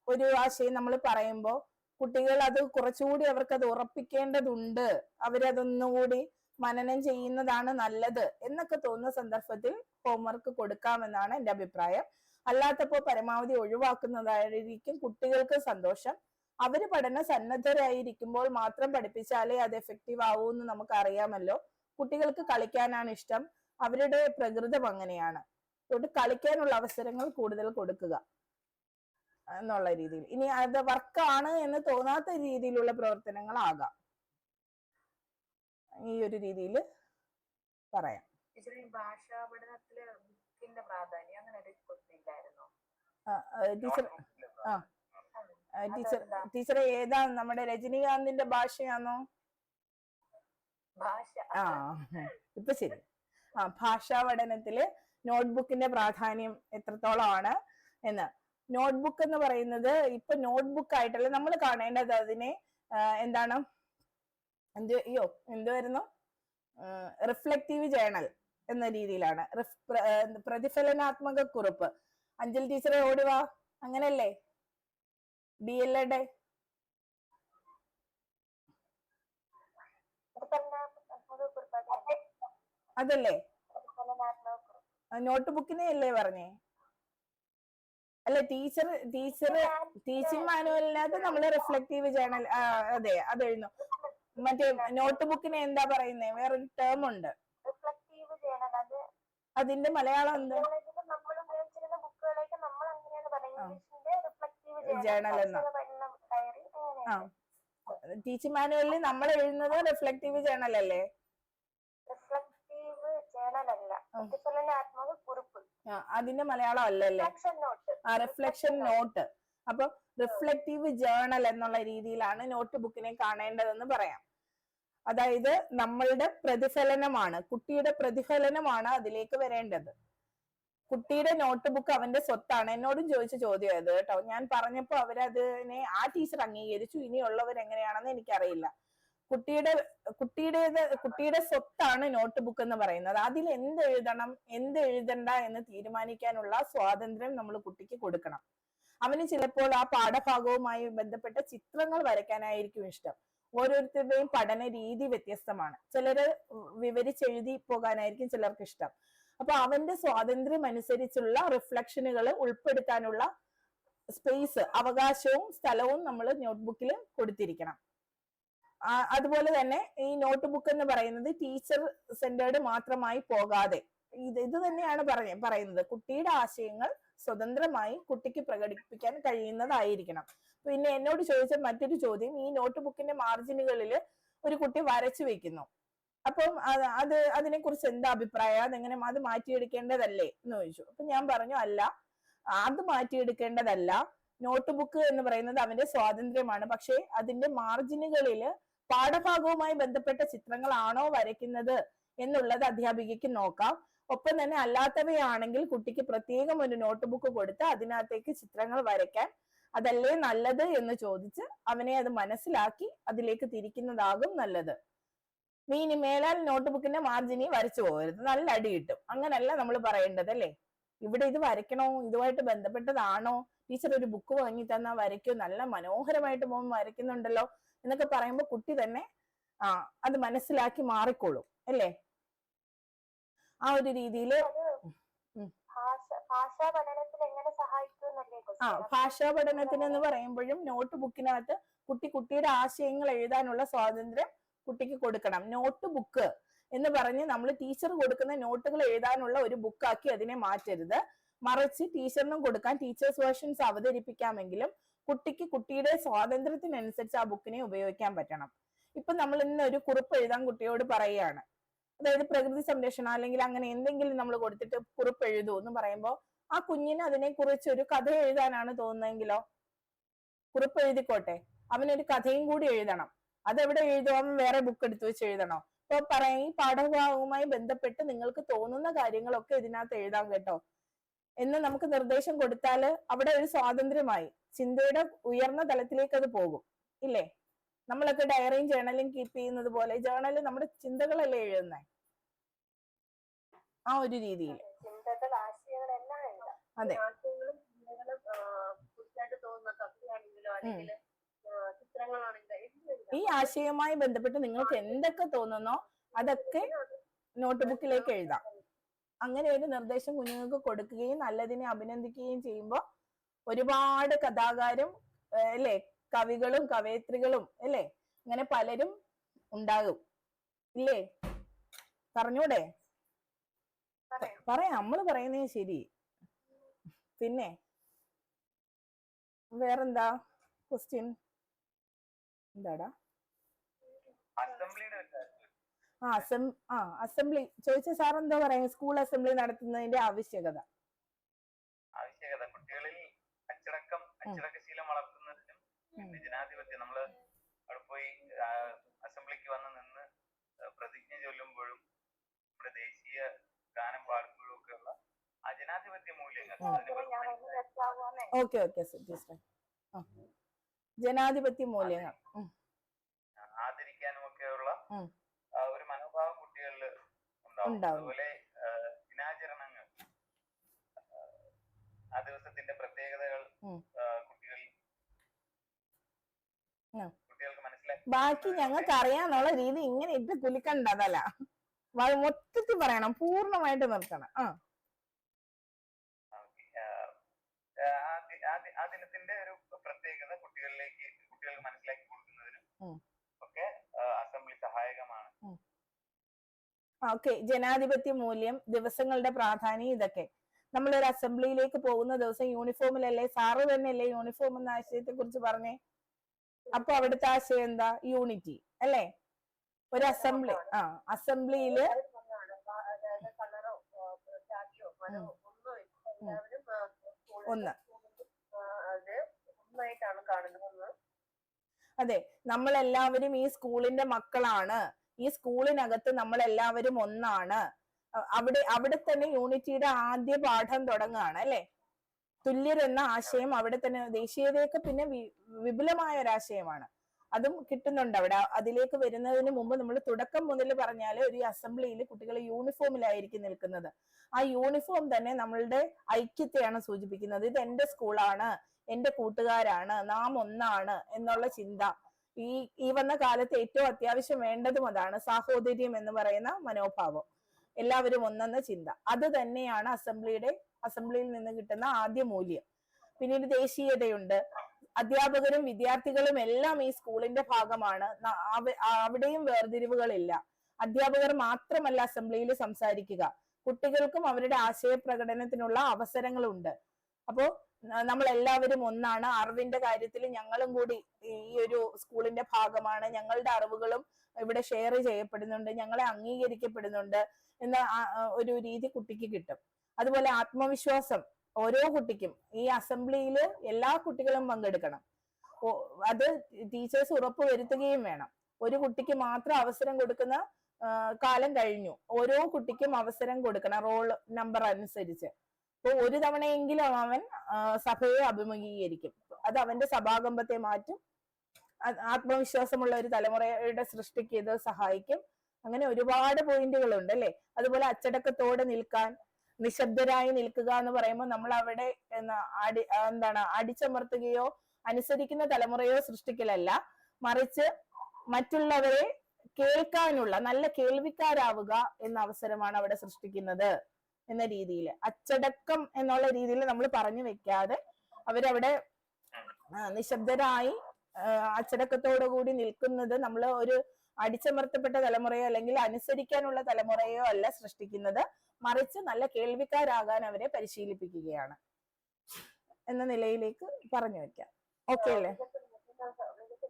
ഒരു ആശയം നമ്മൾ പറയുമ്പോൾ കുട്ടികൾ അത് കുറച്ചുകൂടി അവർക്ക് അത് ഉറപ്പിക്കേണ്ടതുണ്ട്, അവരതൊന്നുകൂടി മനനം ചെയ്യുന്നതാണ് നല്ലത് എന്നൊക്കെ തോന്നുന്ന സന്ദർഭത്തിൽ ഹോംവർക്ക് കൊടുക്കാമെന്നാണ് എന്റെ അഭിപ്രായം. അല്ലാത്തപ്പോ പരമാവധി ഒഴിവാക്കുന്നതായിരിക്കും കുട്ടികൾക്ക് സന്തോഷം. അവര് പഠന സന്നദ്ധരായിരിക്കുമ്പോൾ മാത്രം പഠിപ്പിച്ചാലേ അത് എഫക്റ്റീവ് ആവൂ എന്ന് നമുക്ക് അറിയാമല്ലോ. കുട്ടികൾക്ക് കളിക്കാനാണ് ഇഷ്ടം, അവരുടെ പ്രകൃതം അങ്ങനെയാണ്. അതുകൊണ്ട് കളിക്കാനുള്ള അവസരങ്ങൾ കൂടുതൽ കൊടുക്കുക എന്നുള്ള രീതിയിൽ. ഇനി അത് വർക്കാണ് എന്ന് തോന്നാത്ത രീതിയിലുള്ള പ്രവർത്തനങ്ങളാകാം. ഈ ഒരു രീതിയിൽ പറയാം.
ഭാഷാ പഠനത്തില് ബുക്കിന്റെ പ്രാധാന്യം അങ്ങനെ ഒരു ഇല്ലായിരുന്നോ
ടീച്ചർ? ടീച്ചറെ ഏതാ, നമ്മുടെ രജനീകാന്തിന്റെ ഭാഷയാണോ? ഇപ്പൊ ശരി. ഭാഷാ പഠനത്തില് നോട്ട്ബുക്കിന്റെ പ്രാധാന്യം എത്രത്തോളമാണ് എന്ന്. നോട്ട്ബുക്ക് എന്ന് പറയുന്നത് ഇപ്പൊ നോട്ട്ബുക്ക് ആയിട്ടല്ല നമ്മൾ കാണേണ്ടത്. അതിനെ എന്താണ് എന്തുവായിരുന്നു, റിഫ്ലക്റ്റീവ് ജേണൽ എന്ന രീതിയിലാണ്. പ്രതിഫലനാത്മക കുറിപ്പ്. അഞ്ജലി ടീച്ചറെ ഓടുവാ, അങ്ങനല്ലേ? DLED അതല്ലേ? നോട്ട് ബുക്കിനെ അല്ലേ പറഞ്ഞേ? അല്ല ടീച്ചിങ് മാനുവലിനകത്ത് നമ്മള് റിഫ്ലക്റ്റീവ് ജേണൽ, അതെ അത് എഴുതുന്നു. മറ്റേ നോട്ട് ബുക്കിനെ എന്താ പറയുന്നേ? വേറൊരു ടേം ഉണ്ട്, അതിന്റെ മലയാളം എന്താ? ജേണൽ എന്നാ. ടീച്ചിങ് മാനുവലിൽ നമ്മൾ എഴുതുന്നത് റിഫ്ലക്റ്റീവ് ജേണൽ അല്ലേ? അതിന്റെ മലയാളം അല്ലല്ലേ? Reflection note. അപ്പൊ റിഫ്ലക്റ്റീവ് ജേണൽ എന്നുള്ള രീതിയിലാണ് നോട്ട് ബുക്കിനെ കാണേണ്ടതെന്ന് പറയാം. അതായത് നമ്മളുടെ പ്രതിഫലനമാണ്, കുട്ടിയുടെ പ്രതിഫലനമാണ് അതിലേക്ക് വരേണ്ടത്. കുട്ടിയുടെ നോട്ട് ബുക്ക് അവന്റെ സ്വത്താണ്. എന്നോടും ചോദിച്ച ചോദ്യം അത് കേട്ടോ. ഞാൻ പറഞ്ഞപ്പോ അവരതിനെ ആ ടീച്ചർ അംഗീകരിച്ചു. ഇനിയുള്ളവർ എങ്ങനെയാണെന്ന് എനിക്കറിയില്ല. കുട്ടിയുടെ സ്വത്താണ് നോട്ട് ബുക്ക് എന്ന് പറയുന്നത്. അതിൽ എന്ത് എഴുതണം എന്ത് എഴുതണ്ട എന്ന് തീരുമാനിക്കാനുള്ള സ്വാതന്ത്ര്യം നമ്മൾ കുട്ടിക്ക് കൊടുക്കണം. അവന് ചിലപ്പോൾ ആ പാഠഭാഗവുമായി ബന്ധപ്പെട്ട ചിത്രങ്ങൾ വരയ്ക്കാനായിരിക്കും ഇഷ്ടം. ഓരോരുത്തരുടെയും പഠന രീതി വ്യത്യസ്തമാണ്. ചിലര് വിവരിച്ചെഴുതി പോകാനായിരിക്കും ചിലർക്ക് ഇഷ്ടം. അപ്പൊ അവന്റെ സ്വാതന്ത്ര്യം അനുസരിച്ചുള്ള റിഫ്ലക്ഷനുകൾ ഉൾപ്പെടുത്താനുള്ള സ്പേസ്, അവകാശവും സ്ഥലവും നമ്മൾ നോട്ട്ബുക്കിൽ കൊടുത്തിരിക്കണം. അതുപോലെ തന്നെ ഈ നോട്ട് ബുക്ക് എന്ന് പറയുന്നത് ടീച്ചർ സെന്റേർഡ് മാത്രമായി പോകാതെ ഇത് തന്നെയാണ് പറയുന്നത്, കുട്ടിയുടെ ആശയങ്ങൾ സ്വതന്ത്രമായി കുട്ടിക്ക് പ്രകടിപ്പിക്കാൻ കഴിയുന്നതായിരിക്കണം. പിന്നെ എന്നോട് ചോദിച്ച മറ്റൊരു ചോദ്യം, ഈ നോട്ട് ബുക്കിന്റെ മാർജിനുകളിൽ ഒരു കുട്ടി വരച്ചു വെക്കുന്നു, അപ്പം അതിനെ കുറിച്ച് എന്താ അഭിപ്രായം, അതെങ്ങനെ അത് മാറ്റിയെടുക്കേണ്ടതല്ലേ എന്ന് ചോദിച്ചു. അപ്പൊ ഞാൻ പറഞ്ഞു അല്ല, അത് മാറ്റിയെടുക്കേണ്ടതല്ല. നോട്ട് ബുക്ക് എന്ന് പറയുന്നത് അവന്റെ സ്വാതന്ത്ര്യമാണ്. പക്ഷെ അതിന്റെ മാർജിനുകളിൽ പാഠഭാഗവുമായി ബന്ധപ്പെട്ട ചിത്രങ്ങളാണോ വരയ്ക്കുന്നത് എന്നുള്ളത് അധ്യാപികയ്ക്ക് നോക്കാം. ഒപ്പം തന്നെ അല്ലാത്തവയാണെങ്കിൽ കുട്ടിക്ക് പ്രത്യേകം ഒരു നോട്ട് ബുക്ക് കൊടുത്ത് അതിനകത്തേക്ക് ചിത്രങ്ങൾ വരയ്ക്കാൻ അതല്ലേ നല്ലത് എന്ന് ചോദിച്ച് അവനെ അത് മനസ്സിലാക്കി അതിലേക്ക് തിരിക്കുന്നതാകും നല്ലത്. മേലാൽ നോട്ട് ബുക്കിന്റെ മാർജിനിൽ വരച്ചു പോകരുത്, നല്ല അടി കിട്ടും. അങ്ങനല്ല നമ്മൾ പറയേണ്ടത് അല്ലേ. ഇവിടെ ഇത് വരയ്ക്കണോ, ഇതുമായിട്ട് ബന്ധപ്പെട്ടതാണോ, ടീച്ചർ ഒരു ബുക്ക് വാങ്ങി തന്നാ വരയ്ക്കോ, നല്ല മനോഹരമായിട്ട് മോൻ വരയ്ക്കുന്നുണ്ടല്ലോ എന്നൊക്കെ പറയുമ്പോൾ കുട്ടി തന്നെ അത് മനസ്സിലാക്കി മാറിക്കോളും അല്ലേ. ആ ഒരു രീതിയില് ഭാഷാ പഠനത്തിന് എന്ന് പറയുമ്പോഴും നോട്ട് ബുക്കിനകത്ത് കുട്ടിയുടെ ആശയങ്ങൾ എഴുതാനുള്ള സ്വാതന്ത്ര്യം കുട്ടിക്ക് കൊടുക്കണം. നോട്ട് ബുക്ക് എന്ന് പറഞ്ഞ് നമ്മൾ ടീച്ചർ കൊടുക്കുന്ന നോട്ടുകൾ എഴുതാനുള്ള ഒരു ബുക്കാക്കി അതിനെ മാറ്റരുത്. മറിച്ച് ടീച്ചറിനും കൊടുക്കാൻ ടീച്ചേഴ്സ് വേർഷൻസ് അവതരിപ്പിക്കാമെങ്കിലും കുട്ടിക്ക് കുട്ടിയുടെ സ്വാതന്ത്ര്യത്തിനനുസരിച്ച് ആ ബുക്കിനെ ഉപയോഗിക്കാൻ പറ്റണം. ഇപ്പൊ നമ്മൾ ഇന്ന് ഒരു കുറിപ്പ് എഴുതാൻ കുട്ടിയോട് പറയുകയാണ്, അതായത് പ്രകൃതി സംരക്ഷണം അല്ലെങ്കിൽ അങ്ങനെ എന്തെങ്കിലും നമ്മൾ കൊടുത്തിട്ട് കുറിപ്പ് എഴുതൂ എന്ന് പറയുമ്പോൾ ആ കുഞ്ഞിന് അതിനെ കുറിച്ച് ഒരു കഥ എഴുതാനാണ് തോന്നുന്നതെങ്കിലോ, കുറിപ്പ് എഴുതിക്കോട്ടെ, അവനൊരു കഥയും കൂടി എഴുതണം. അതെവിടെ എഴുതും, അവൻ വേറെ ബുക്ക് എടുത്തു വെച്ച് എഴുതണോ? ഇപ്പൊ പറയും ഈ പാഠഭാഗവുമായി ബന്ധപ്പെട്ട് നിങ്ങൾക്ക് തോന്നുന്ന കാര്യങ്ങളൊക്കെ ഇതിനകത്ത് എഴുതാൻ കേട്ടോ എന്ന് നമുക്ക് നിർദ്ദേശം കൊടുത്താല് അവിടെ ഒരു സ്വാതന്ത്ര്യമായി, ചിന്തയുടെ ഉയർന്ന തലത്തിലേക്ക് അത് പോകും ഇല്ലേ. നമ്മളൊക്കെ ഡയറിയും ജേണലും കീപ്പ് ചെയ്യുന്നത് പോലെ ജേണല് നമ്മുടെ ചിന്തകളല്ലേ എഴുതുന്നേ, ആ ഒരു രീതിയിൽ. അതെ, ഈ ആശയവുമായി ബന്ധപ്പെട്ട് നിങ്ങൾക്ക് എന്തൊക്കെ തോന്നുന്നോ അതൊക്കെ നോട്ട് ബുക്കിലേക്ക് എഴുതാം. അങ്ങനെ ഒരു നിർദ്ദേശം കുഞ്ഞുങ്ങൾക്ക് കൊടുക്കുകയും നല്ലതിനെ അഭിനന്ദിക്കുകയും ചെയ്യുമ്പോൾ ഒരുപാട് കഥാകാരും അല്ലെ, കവികളും കവയത്രികളും അല്ലെ, അങ്ങനെ പലരും ഉണ്ടാകും ഇല്ലേ. പറഞ്ഞൂടെ? പറയാം, നമ്മള് പറയുന്നേ ശരി. പിന്നെ വേറെന്താ ക്വസ്റ്റ്യൻ? എന്താടാ? അസംബ്ലി ചോദിച്ച സാർ എന്താ പറയാ, സ്കൂൾ അസംബ്ലി നടത്തുന്നതിന്റെ ആവശ്യകത
കുട്ടികളിൽ അച്ചടക്കശീലം വളർത്തുന്നതിനും ജനാധിപത്യം, നമ്മള് അവിടെ പോയി അസംബ്ലിക്ക് വന്ന് നിന്ന് പ്രതിജ്ഞ ചൊല്ലുമ്പോഴും നമ്മുടെ ദേശീയ ഗാനം പാടുമ്പോഴും ഒക്കെ ഉള്ള ആ ജനാധിപത്യ മൂല്യങ്ങൾ,
ജനാധിപത്യ മൂല്യങ്ങൾ
ആദരിക്കാനും ഒക്കെയുള്ള ഒരു മനോഭാവം കുട്ടികളിൽ ഉണ്ടാവും. അതുപോലെ ദിനാചരണങ്ങൾ, ആ ദിവസത്തിന്റെ പ്രത്യേകതകൾ കുട്ടികൾക്ക് മനസ്സിലാക്കി.
ബാക്കി ഞങ്ങൾക്ക് അറിയാന്നുള്ള രീതി ഇങ്ങനെ ഇട്ട് കുലിക്കണ്ടതല്ല, മൊത്തത്തിൽ പറയണം, പൂർണ്ണമായിട്ട് നിർത്തണം.
ആ ദിനത്തിന്റെ ഒരു പ്രത്യേകത കുട്ടികൾക്ക് മനസ്സിലാക്കി കൊടുക്കുന്നതിനും ഒക്കെ അസംബ്ലി സഹായകമാണ്.
ഓക്കെ, ജനാധിപത്യ മൂല്യം, ദിവസങ്ങളുടെ പ്രാധാന്യം, ഇതൊക്കെ നമ്മളൊരു അസംബ്ലിയിലേക്ക് പോകുന്ന ദിവസം യൂണിഫോമിലല്ലേ, സാറ് തന്നെയല്ലേ യൂണിഫോം എന്ന ആശയത്തെ കുറിച്ച് പറഞ്ഞേ. അപ്പൊ അവിടുത്തെ ആശയം എന്താ? യൂണിറ്റി അല്ലേ. ഒരു അസംബ്ലിയില് ഒന്ന്, അതെ, നമ്മളെല്ലാവരും ഈ സ്കൂളിന്റെ മക്കളാണ്, ഈ സ്കൂളിനകത്ത് നമ്മളെല്ലാവരും ഒന്നാണ്. അവിടെ തന്നെ യൂണിറ്റിയുടെ ആദ്യ പാഠം തുടങ്ങുകയാണ് അല്ലെ. തുല്യരെന്ന ആശയം അവിടെ തന്നെ, ദേശീയതയൊക്കെ പിന്നെ വിപുലമായ ഒരാശയമാണ്, അതും കിട്ടുന്നുണ്ട് അവിടെ. അതിലേക്ക് വരുന്നതിന് മുമ്പ് നമ്മൾ തുടക്കം മുതൽ പറഞ്ഞാല് ഒരു അസംബ്ലിയിൽ കുട്ടികൾ യൂണിഫോമിലായിരിക്കും നിൽക്കുന്നത്. ആ യൂണിഫോം തന്നെ നമ്മളുടെ ഐക്യത്തെയാണ് സൂചിപ്പിക്കുന്നത്. ഇത് എന്റെ സ്കൂളാണ്, എന്റെ കൂട്ടുകാരാണ്, നാം ഒന്നാണ് എന്നുള്ള ചിന്ത. ഈ വന്ന കാലത്ത് ഏറ്റവും അത്യാവശ്യം വേണ്ടതും അതാണ്, സാഹോദര്യം എന്ന് പറയുന്ന മനോഭാവം. എല്ലാവരും ഒന്നെന്ന ചിന്ത. അത് തന്നെയാണ് അസംബ്ലിയിൽ നിന്ന് കിട്ടുന്ന ആദ്യ മൂല്യം. പിന്നീട് ദേശീയതയുണ്ട്. അധ്യാപകരും വിദ്യാർത്ഥികളും എല്ലാം ഈ സ്കൂളിന്റെ ഭാഗമാണ്. അവിടെയും വേർതിരിവുകളില്ല. അധ്യാപകർ മാത്രമല്ല അസംബ്ലിയിൽ സംസാരിക്കുക, കുട്ടികൾക്കും അവരുടെ ആശയപ്രകടനത്തിനുള്ള അവസരങ്ങളുണ്ട്. അപ്പോ നമ്മൾ എല്ലാവരും ഒന്നാണ്. അറിവിന്റെ കാര്യത്തിൽ ഞങ്ങളും കൂടി ഈ ഒരു സ്കൂളിന്റെ ഭാഗമാണ്. ഞങ്ങളുടെ അറിവുകളും ഇവിടെ ഷെയർ ചെയ്യപ്പെടുന്നുണ്ട്, ഞങ്ങളെ അംഗീകരിക്കപ്പെടുന്നുണ്ട് എന്ന ഒരു രീതി കുട്ടിക്ക് കിട്ടും. അതുപോലെ ആത്മവിശ്വാസം ഓരോ കുട്ടിക്കും. ഈ അസംബ്ലിയിൽ എല്ലാ കുട്ടികളും പങ്കെടുക്കണം. അത് ടീച്ചേഴ്സ് ഉറപ്പ് വരുത്തുകയും വേണം. ഒരു കുട്ടിക്ക് മാത്രം അവസരം കൊടുക്കുന്ന കാലം കഴിഞ്ഞു. ഓരോ കുട്ടിക്കും അവസരം കൊടുക്കണം റോൾ നമ്പർ അനുസരിച്ച്. അപ്പൊ ഒരു തവണയെങ്കിലും അവൻ സഭയെ അഭിമുഖീകരിക്കും. അത് അവന്റെ സഭാകമ്പത്തെ മാറ്റും. ആത്മവിശ്വാസമുള്ള ഒരു തലമുറയുടെ സൃഷ്ടിക്ക് ഇത് സഹായിക്കും. അങ്ങനെ ഒരുപാട് പോയിന്റുകളുണ്ട് അല്ലെ. അതുപോലെ അച്ചടക്കത്തോടെ നിൽക്കാൻ, നിശബ്ദരായി നിൽക്കുക എന്ന് പറയുമ്പോൾ നമ്മൾ അവിടെ അടിച്ചമർത്തുകയോ അനുസരിക്കുന്ന തലമുറയോ സൃഷ്ടിക്കലല്ല, മറിച്ച് മറ്റുള്ളവരെ കേൾക്കാനുള്ള നല്ല കേൾവിക്കാരാവുക എന്ന അവസരമാണ് അവിടെ സൃഷ്ടിക്കുന്നത് എന്ന രീതിയിൽ. അച്ചടക്കം എന്നുള്ള രീതിയിൽ നമ്മൾ പറഞ്ഞു വെക്കാതെ അവരവിടെ നിശബ്ദരായി അച്ചടക്കത്തോടു കൂടി നിൽക്കുന്നത് നമ്മൾ ഒരു അടിച്ചമർത്തപ്പെട്ട തലമുറയോ അല്ലെങ്കിൽ അനുസരിക്കാനുള്ള തലമുറയോ അല്ല സൃഷ്ടിക്കുന്നത്, മറിച്ച് നല്ല കേൾവിക്കാരാകാൻ അവരെ പരിശീലിപ്പിക്കുകയാണ് എന്ന നിലയിലേക്ക് പറഞ്ഞു വെക്കാം. ഓക്കെ അല്ലേ?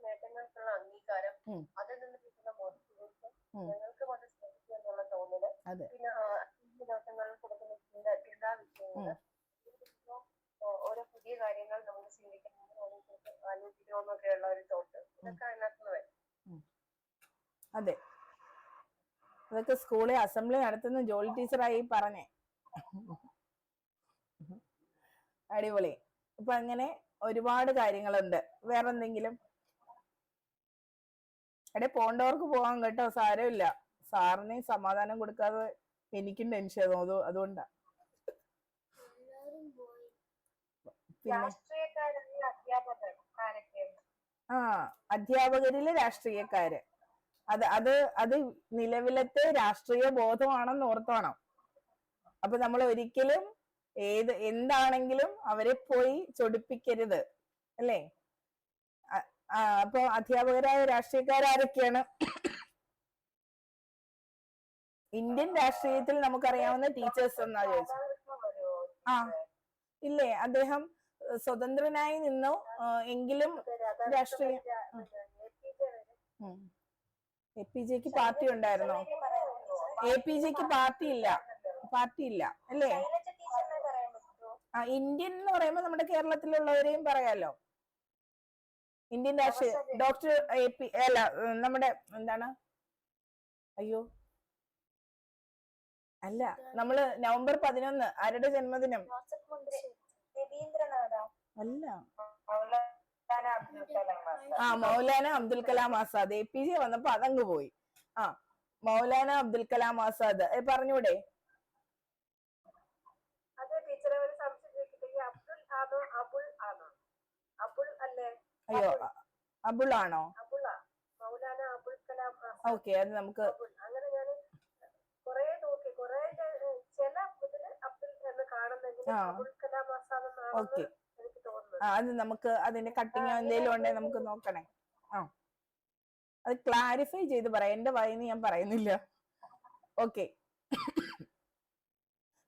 നേട്ടങ്ങൾക്കുള്ള അംഗീകാരം, അതിൽ നിന്ന് കിട്ടുന്ന മോട്ടിവേഷൻ, ഞങ്ങൾക്ക് അത് ശ്രമിക്കുക എന്നുള്ള തോന്നല്, പിന്നെ ദിവസങ്ങളിൽ കൊടുക്കുന്ന ചിന്താ വിഷയങ്ങൾ, ഓരോ പുതിയ കാര്യങ്ങൾ നമുക്ക് ചിന്തിക്കണമെന്ന് ആലോചിക്കണമെന്നൊക്കെയുള്ള ഒരു തോട്ട്, ഇതൊക്കെ അതിനകത്ത് വരും.
അതെ, അതൊക്കെ സ്കൂളിൽ അസംബ്ലി നടത്തുന്ന ജോലി ടീച്ചറായി പറഞ്ഞേ. അടിപൊളി. അപ്പൊ അങ്ങനെ ഒരുപാട് കാര്യങ്ങളുണ്ട്. വേറെന്തെങ്കിലും? പോണ്ടവർക്ക് പോവാൻ കേട്ടോ, സാരമില്ല. സാറിന് സമാധാനം കൊടുക്കാതെ എനിക്കും ടെൻഷൻ തോന്നും, അതുകൊണ്ടാ. അധ്യാപകരില് രാഷ്ട്രീയക്കാര്, അത് നിലവിലത്തെ രാഷ്ട്രീയ ബോധമാണെന്ന് ഓർത്തോണം. അപ്പൊ നമ്മൾ ഒരിക്കലും എന്താണെങ്കിലും അവരെ പോയി ചൊടിപ്പിക്കരുത് അല്ലേ. അപ്പൊ അധ്യാപകരായ രാഷ്ട്രീയക്കാരൊക്കെയാണ്? ഇന്ത്യൻ രാഷ്ട്രീയത്തിൽ നമുക്കറിയാവുന്ന ടീച്ചേഴ്സ് എന്നാ ചോദിച്ചത്. ഇല്ലേ, അദ്ദേഹം സ്വതന്ത്രനായി നിന്നു എങ്കിലും രാഷ്ട്രീയ APJക്ക് പാർട്ടി ഉണ്ടായിരുന്നോ? APJക്ക് പാർട്ടിയില്ല അല്ലേ? ഇന്ത്യൻ എന്ന് പറയുമ്പോ നമ്മുടെ കേരളത്തിലുള്ളവരെയും പറയാലോ. ഇന്ത്യൻ രാഷ്ട്രീയ ഡോക്ടർ അല്ല, നമ്മുടെ എന്താണ്, അയ്യോ അല്ല, നമ്മള് നവംബർ 11 ആരുടെ ജന്മദിനം? അല്ല, മൗലാന അബ്ദുൽ കലാം ആസാദ്. APJ വന്നപ്പോ അതങ്ങ് പോയി. മൗലാന അബ്ദുൽ കലാം ആസാദ് പറഞ്ഞൂടെ? അയ്യോ, അബുൾ ആണോ? ഓക്കെ, അത് നമുക്ക് ഓക്കെ, അത് നമുക്ക് അതിന്റെ കട്ടിങ്ങോ എന്തെങ്കിലും ഉണ്ടെങ്കിൽ നമുക്ക് നോക്കണേ. അത് ക്ലാരിഫൈ ചെയ്ത് പറയാം, എന്റെ വായിന്ന് ഞാൻ പറയുന്നില്ല. ഓക്കെ.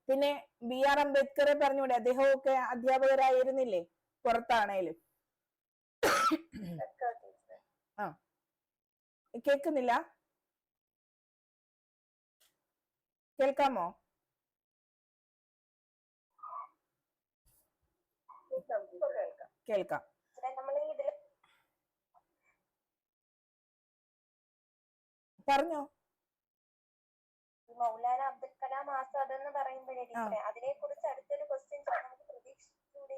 പിന്നെ BR അംബേദ്കറെ പറഞ്ഞൂടെ? അദ്ദേഹമൊക്കെ അധ്യാപകരായിരുന്നില്ലേ, പുറത്താണേലും. കേക്കുന്നില്ല? കേൾക്കാമോ? കേൾക്കാം. പറഞ്ഞോ.
മൗലാന അബ്ദുൽ കലാം ആസാദ് എന്ന് പറയുമ്പോഴേ അതിനെ കുറിച്ച് അടുത്തൊരു ക്വസ്റ്റ്യൻ നമുക്ക് പ്രതീക്ഷിച്ചൂടെ?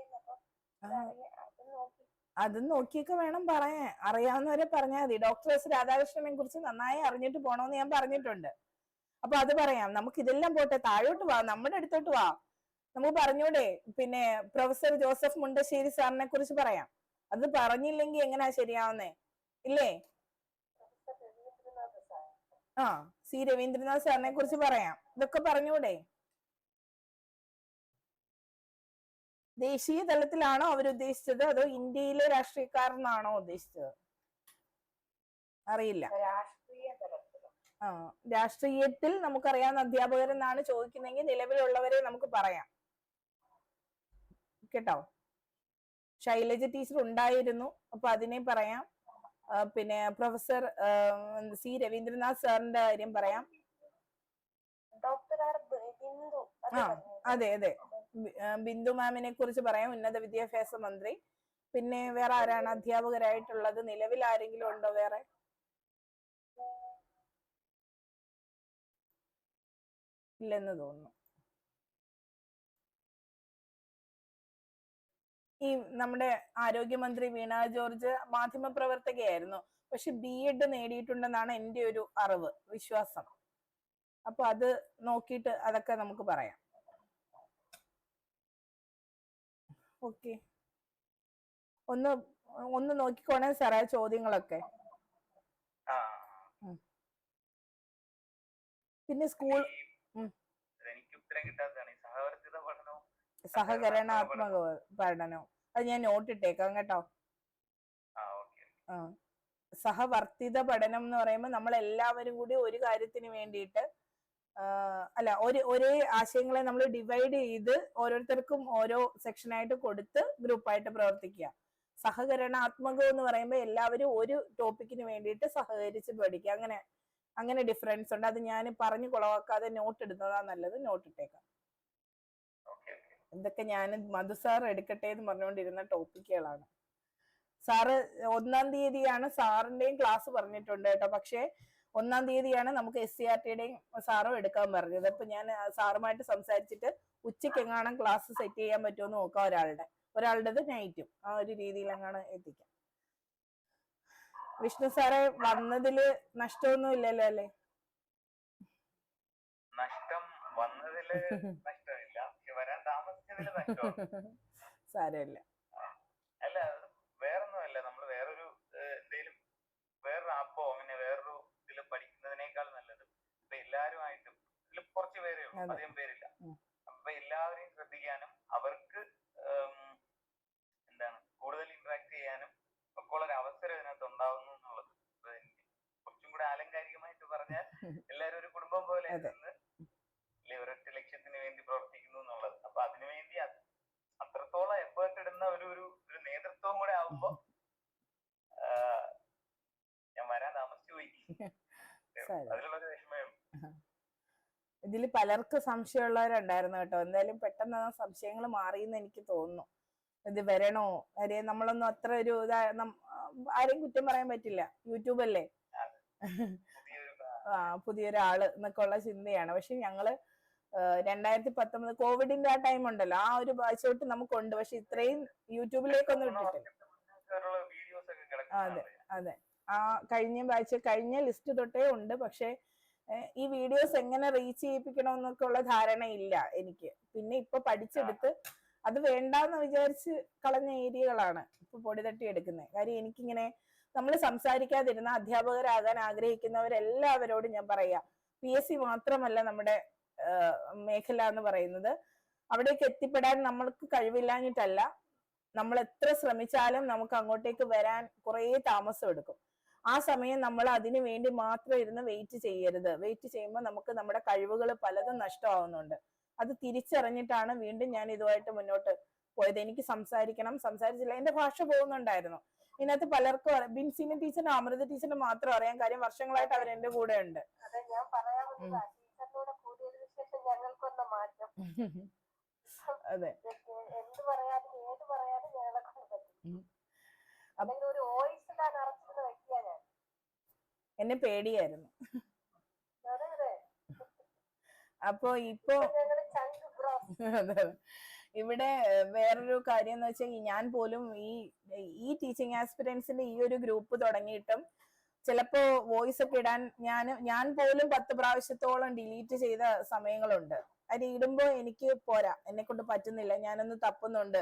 അതും നോക്കിയൊക്കെ വേണം പറയാൻ. അറിയാവുന്നവരെ പറഞ്ഞാൽ മതി. ഡോക്ടർ S രാധാകൃഷ്ണനെ കുറിച്ച് നന്നായി അറിഞ്ഞിട്ട് പോണോന്ന് ഞാൻ പറഞ്ഞിട്ടുണ്ട്. അപ്പൊ അത് പറയാം. നമുക്ക് ഇതെല്ലാം പോട്ടെ, താഴോട്ട് വാ, നമ്മുടെ അടുത്തോട്ട് വാ. നമുക്ക് പറഞ്ഞൂടെ? പിന്നെ പ്രൊഫസർ ജോസഫ് മുണ്ടശ്ശേരി സാറിനെ കുറിച്ച് പറയാം. അത് പറഞ്ഞില്ലെങ്കിൽ എങ്ങനെയാ ശരിയാവുന്നേ? ഇല്ലേ? സി രവീന്ദ്രനാഥ് സാറിനെ കുറിച്ച് പറയാം. ഇതൊക്കെ പറഞ്ഞൂടെ? ദേശീയ തലത്തിലാണോ അവരുദ്ദേശിച്ചത് അതോ ഇന്ത്യയിലെ രാഷ്ട്രീയക്കാരനാണോ ഉദ്ദേശിച്ചത്? അറിയില്ല.
രാഷ്ട്രീയ തലത്തിൽ.
ആ, രാഷ്ട്രീയത്തിൽ നമുക്കറിയാവുന്ന അധ്യാപകരെന്നാണ് ചോദിക്കുന്നെങ്കിൽ നിലവിലുള്ളവരെ നമുക്ക് പറയാം കേട്ടോ. ശൈലജ ടീച്ചർ ഉണ്ടായിരുന്നു, അപ്പൊ അതിനെ പറയാം. പിന്നെ പ്രൊഫസർ സി രവീന്ദ്രനാഥ് സാറിന്റെ കാര്യം പറയാം.
Doctor R Bindu.
ആ അതെ അതെ, ബിന്ദു മാമിനെ കുറിച്ച് പറയാം, ഉന്നത വിദ്യാഭ്യാസ മന്ത്രി. പിന്നെ വേറെ ആരാണ് അധ്യാപകരായിട്ടുള്ളത്? നിലവിൽ ആരെങ്കിലും ഉണ്ടോ വേറെ? ഇല്ലെന്ന് തോന്നുന്നു. ഈ നമ്മുടെ ആരോഗ്യമന്ത്രി വീണ ജോർജ് മാധ്യമപ്രവർത്തകയായിരുന്നു, പക്ഷെ BEd നേടിയിട്ടുണ്ടെന്നാണ് എൻ്റെ ഒരു അറിവ്, വിശ്വാസം. അപ്പൊ അത് നോക്കിയിട്ട് അതൊക്കെ നമുക്ക് പറയാം. ഓക്കെ, ഒന്ന് നോക്കിക്കോണേ സാറേ ചോദ്യങ്ങളൊക്കെ. പിന്നെ സ്കൂൾ
എനിക്ക് ഉത്തരം കിട്ടാത്തതാണ് ഈ സഹവർത്തിത പഠനവും
സഹകരണാത്മക പഠനവും. അത് ഞാൻ നോട്ട് ഇട്ടേക്കാം കേട്ടോ. സഹവർത്തിത പഠനം എന്ന് പറയുമ്പോൾ നമ്മൾ എല്ലാവരും കൂടി ഒരു കാര്യത്തിന് വേണ്ടിയിട്ട് അല്ല, ഒരേ ആശയങ്ങളെ നമ്മൾ ഡിവൈഡ് ചെയ്ത് ഓരോരുത്തർക്കും ഓരോ സെക്ഷനായിട്ട് കൊടുത്ത് ഗ്രൂപ്പായിട്ട് പ്രവർത്തിക്കുക. സഹകരണാത്മകം എന്ന് പറയുമ്പോൾ എല്ലാവരും ഒരു ടോപ്പിക്കിന് വേണ്ടിയിട്ട് സഹകരിച്ച് പഠിക്കുക. അങ്ങനെ ഡിഫറൻസ് ഉണ്ട്. അത് ഞാൻ പറഞ്ഞു കുളവാക്കാതെ നോട്ട് ഇടുന്നതാ നല്ലത്. നോട്ട് ഇട്ടേക്കാം. ഇതൊക്കെ ഞാൻ മധു സാർ എടുക്കട്ടെ എന്ന് പറഞ്ഞുകൊണ്ടിരുന്ന ടോപ്പിക്കുകളാണ്. സാറ് 1-ാം തീയതിയാണ് സാറിന്റെയും ക്ലാസ് പറഞ്ഞിട്ടുണ്ട് കേട്ടോ. പക്ഷെ 1-ാം തീയതിയാണ് നമുക്ക് SCRTയുടെയും സാറും എടുക്കാൻ പറഞ്ഞത്. അപ്പൊ ഞാൻ സാറുമായിട്ട് സംസാരിച്ചിട്ട് ഉച്ചയ്ക്ക് എങ്ങാനും ക്ലാസ് സെറ്റ് ചെയ്യാൻ പറ്റുമെന്ന് നോക്കാം. ഒരാളുടേത് നൈറ്റും ആ ഒരു രീതിയിൽ എങ്ങാനും എത്തിക്കാം. വിഷ്ണു സാറെ വന്നതില് നഷ്ടമൊന്നും ഇല്ലല്ലോ അല്ലേ?
നഷ്ടം വന്നതില് നഷ്ടമില്ല, വരാൻ താമസിച്ചതില് നഷ്ടം
സാരമില്ല.
അല്ല, വേറൊന്നുമല്ല. നമ്മൾ വേറൊരു എന്തെങ്കിലും വേറൊരു ആപ്പോ അങ്ങനെ വേറൊരു ഇതില് പഠിക്കുന്നതിനേക്കാൾ നല്ലത് ഇപ്പൊ എല്ലാവരുമായിട്ടും ഇതിൽ കുറച്ച് പേരേ ഉള്ളൂ, അധികം പേരില്ല. അപ്പൊ എല്ലാവരെയും ശ്രദ്ധിക്കാനും അവർക്ക് എന്താണ് കൂടുതൽ ഇന്ററാക്ട് ചെയ്യാനും ഒക്കെ ഉള്ള ഒരു അവസരം ഇതിനകത്ത് ഉണ്ടാവുന്നു എന്നുള്ളത് കുറച്ചും കൂടെ ആലങ്കാരികമായിട്ട് പറഞ്ഞാൽ എല്ലാവരും ഒരു കുടുംബം പോലെ നിന്ന് ഒരൊറ്റ ലക്ഷ്യത്തിന് വേണ്ടി പ്രവർത്തിക്കുന്നു എന്നുള്ളത്. അപ്പൊ അതിനുവേണ്ടി അത്രത്തോളം എഫേർട്ട് ഇടുന്ന ഒരു നേതൃത്വം കൂടെ ആവുമ്പോ ഞാൻ വരാൻ താമസിച്ചു പോയി, അതിലുള്ളൊരു വിഷമേ ഉള്ളൂ.
ഇതിൽ പലർക്ക് സംശയമുള്ളവരുണ്ടായിരുന്നു കേട്ടോ. എന്തായാലും പെട്ടെന്ന് ആ സംശയങ്ങൾ മാറിയെന്ന് എനിക്ക് തോന്നുന്നു. ഇത് വരണോ കാര്യം നമ്മളൊന്നും അത്ര ഒരു ആരെയും കുറ്റം പറയാൻ പറ്റില്ല, യൂട്യൂബ് അല്ലേ. പുതിയൊരാള് എന്നൊക്കെ ഉള്ള ചിന്തയാണ്. പക്ഷെ ഞങ്ങള് 2019 കോവിഡിന്റെ ആ ടൈം ഉണ്ടല്ലോ, ആ ഒരു ബാച്ച് തൊട്ട് നമുക്കുണ്ട്. പക്ഷെ ഇത്രയും യൂട്യൂബിലേക്കൊന്നും ഇട്ടിട്ടില്ല. അതെ, ആ കഴിഞ്ഞ ലിസ്റ്റ് തൊട്ടേ ഉണ്ട്. പക്ഷെ ഈ വീഡിയോസ് എങ്ങനെ റീച്ച് ചെയ്യിപ്പിക്കണമെന്നൊക്കെ ഉള്ള ധാരണയില്ല എനിക്ക്. പിന്നെ ഇപ്പൊ പഠിച്ചെടുത്ത് അത് വേണ്ടാന്ന് വിചാരിച്ച് കളഞ്ഞ ഏരിയകളാണ് ഇപ്പൊ പൊടി തട്ടി എടുക്കുന്നത്. കാര്യം എനിക്കിങ്ങനെ നമ്മൾ സംസാരിക്കാതിരുന്ന അധ്യാപകരാകാൻ ആഗ്രഹിക്കുന്നവരെല്ലാവരോടും ഞാൻ പറയാ, PSC മാത്രമല്ല നമ്മുടെ മേഖല എന്ന് പറയുന്നത്. അവിടേക്ക് എത്തിപ്പെടാൻ നമ്മൾക്ക് കഴിവില്ലാഞ്ഞിട്ടല്ല, നമ്മൾ എത്ര ശ്രമിച്ചാലും നമുക്ക് അങ്ങോട്ടേക്ക് വരാൻ കുറേ താമസം എടുക്കും. ആ സമയം നമ്മൾ അതിനു വേണ്ടി മാത്രം ഇരുന്ന് വെയിറ്റ് ചെയ്യരുത്. വെയിറ്റ് ചെയ്യുമ്പോൾ നമുക്ക് നമ്മുടെ കഴിവുകൾ പലതും നഷ്ടമാവുന്നുണ്ട്. അത് തിരിച്ചറിഞ്ഞിട്ടാണ് വീണ്ടും ഞാൻ ഇതുമായിട്ട് മുന്നോട്ട് പോയത്. എനിക്ക് സംസാരിച്ചില്ല, എന്റെ ഭാഷ പോകുന്നുണ്ടായിരുന്നു. ഇതിനകത്ത് പലർക്കും ബിൻസിന്റെ ടീച്ചറിനും അമൃത ടീച്ചറിനും മാത്രം അറിയാൻ. കാര്യം വർഷങ്ങളായിട്ട് അവർ എന്റെ കൂടെ ഉണ്ട്. അതെ, എന്നെ പേടിയായിരുന്നു. അപ്പൊ ഇപ്പൊ ഇവിടെ വേറൊരു കാര്യം എന്ന് വെച്ചാൽ ഞാൻ പോലും ഈ ടീച്ചിങ് ആസ്പിരൻസിന്റെ ഈ ഒരു ഗ്രൂപ്പ് തുടങ്ങിയിട്ടും ചിലപ്പോ വോയിസ് ഒക്കെ ഇടാൻ ഞാൻ പോലും 10 പ്രാവശ്യത്തോളം ഡിലീറ്റ് ചെയ്ത സമയങ്ങളുണ്ട്. അത് ഇടുമ്പോ എനിക്ക് പോരാ, എന്നെ കൊണ്ട് പറ്റുന്നില്ല, ഞാനൊന്ന് തപ്പുന്നുണ്ട്.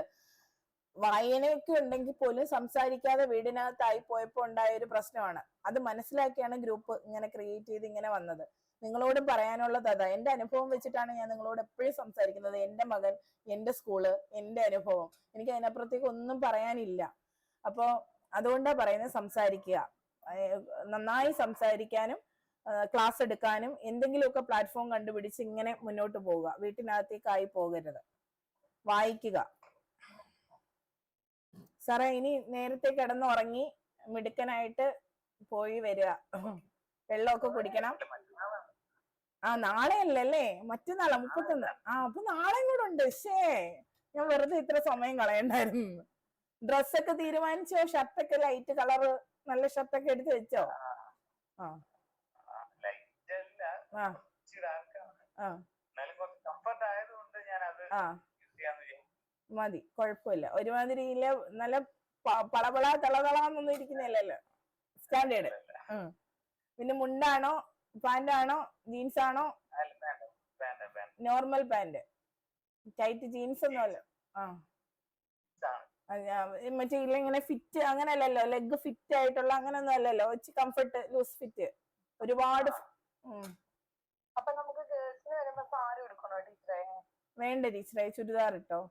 വായനയൊക്കെ ഉണ്ടെങ്കിൽ പോലും സംസാരിക്കാതെ വീടിനകത്തായി പോയപ്പോ ഉണ്ടായ ഒരു പ്രശ്നമാണ്. അത് മനസ്സിലാക്കിയാണ് ഗ്രൂപ്പ് ഇങ്ങനെ ക്രിയേറ്റ് ചെയ്ത് ഇങ്ങനെ വന്നത്. നിങ്ങളോടും പറയാനുള്ളത് അതാ. എന്റെ അനുഭവം വെച്ചിട്ടാണ് ഞാൻ നിങ്ങളോട് എപ്പോഴും സംസാരിക്കുന്നത്. എന്റെ മകൻ, എന്റെ സ്കൂള്, എന്റെ അനുഭവം. എനിക്ക് അതിനപ്പുറത്തേക്ക് ഒന്നും പറയാനില്ല. അപ്പോ അതുകൊണ്ടാ പറയുന്നത്, സംസാരിക്കുക. നന്നായി സംസാരിക്കാനും ക്ലാസ് എടുക്കാനും എന്തെങ്കിലുമൊക്കെ പ്ലാറ്റ്ഫോം കണ്ടുപിടിച്ച് ഇങ്ങനെ മുന്നോട്ട് പോവുക. വീട്ടിനകത്തേക്കായി പോകരുത്. വായിക്കുക. സാറേ ഇനി നേരത്തെ കിടന്നുറങ്ങി മിടുക്കനായിട്ട് പോയി വരിക. വെള്ളമൊക്കെ കുടിക്കണം. നാളെ അല്ലല്ലേ, മറ്റന്നാളാ 31. അപ്പൊ നാളെയും കൂടെ ഉണ്ട്. ഞാൻ വെറുതെ ഇത്ര സമയം കളയണ്ടായിരുന്നു. ഡ്രസ്സൊക്കെ തീരുമാനിച്ചോ? ഷർട്ടൊക്കെ ലൈറ്റ് കളറ് നല്ല ഷർട്ടൊക്കെ എടുത്ത് വെച്ചോ? മതി, കുഴപ്പമില്ല. ഒരുമാതിരിയില്ല, നല്ല പളപള തളതളന്നൊന്നും ഇരിക്കുന്നില്ലല്ലോ. സ്റ്റാൻഡേർഡ്. പിന്നെ മുണ്ടാണോ, പാന്റാണോ, ജീൻസ് ആണോ? നോർമൽ പാന്റ്, ടൈറ്റ് ജീൻസ് ഒന്നും അല്ല. മറ്റേ ഇങ്ങനെ ഫിറ്റ് അങ്ങനെയല്ലല്ലോ, ലെഗ് ഫിറ്റ് ആയിട്ടുള്ള അങ്ങനെയൊന്നും അല്ലല്ലോ. കംഫർട്ട്, ലൂസ് ഫിറ്റ് ഒരുപാട്.
അപ്പൊ നമുക്ക് ഗേൾസിന് വരുമ്പോ സാരി എടുക്കണോ ടീച്ചറെ?
വേണ്ട ടീച്ചറെ, ചുരിദാർ ഇട്ടോ.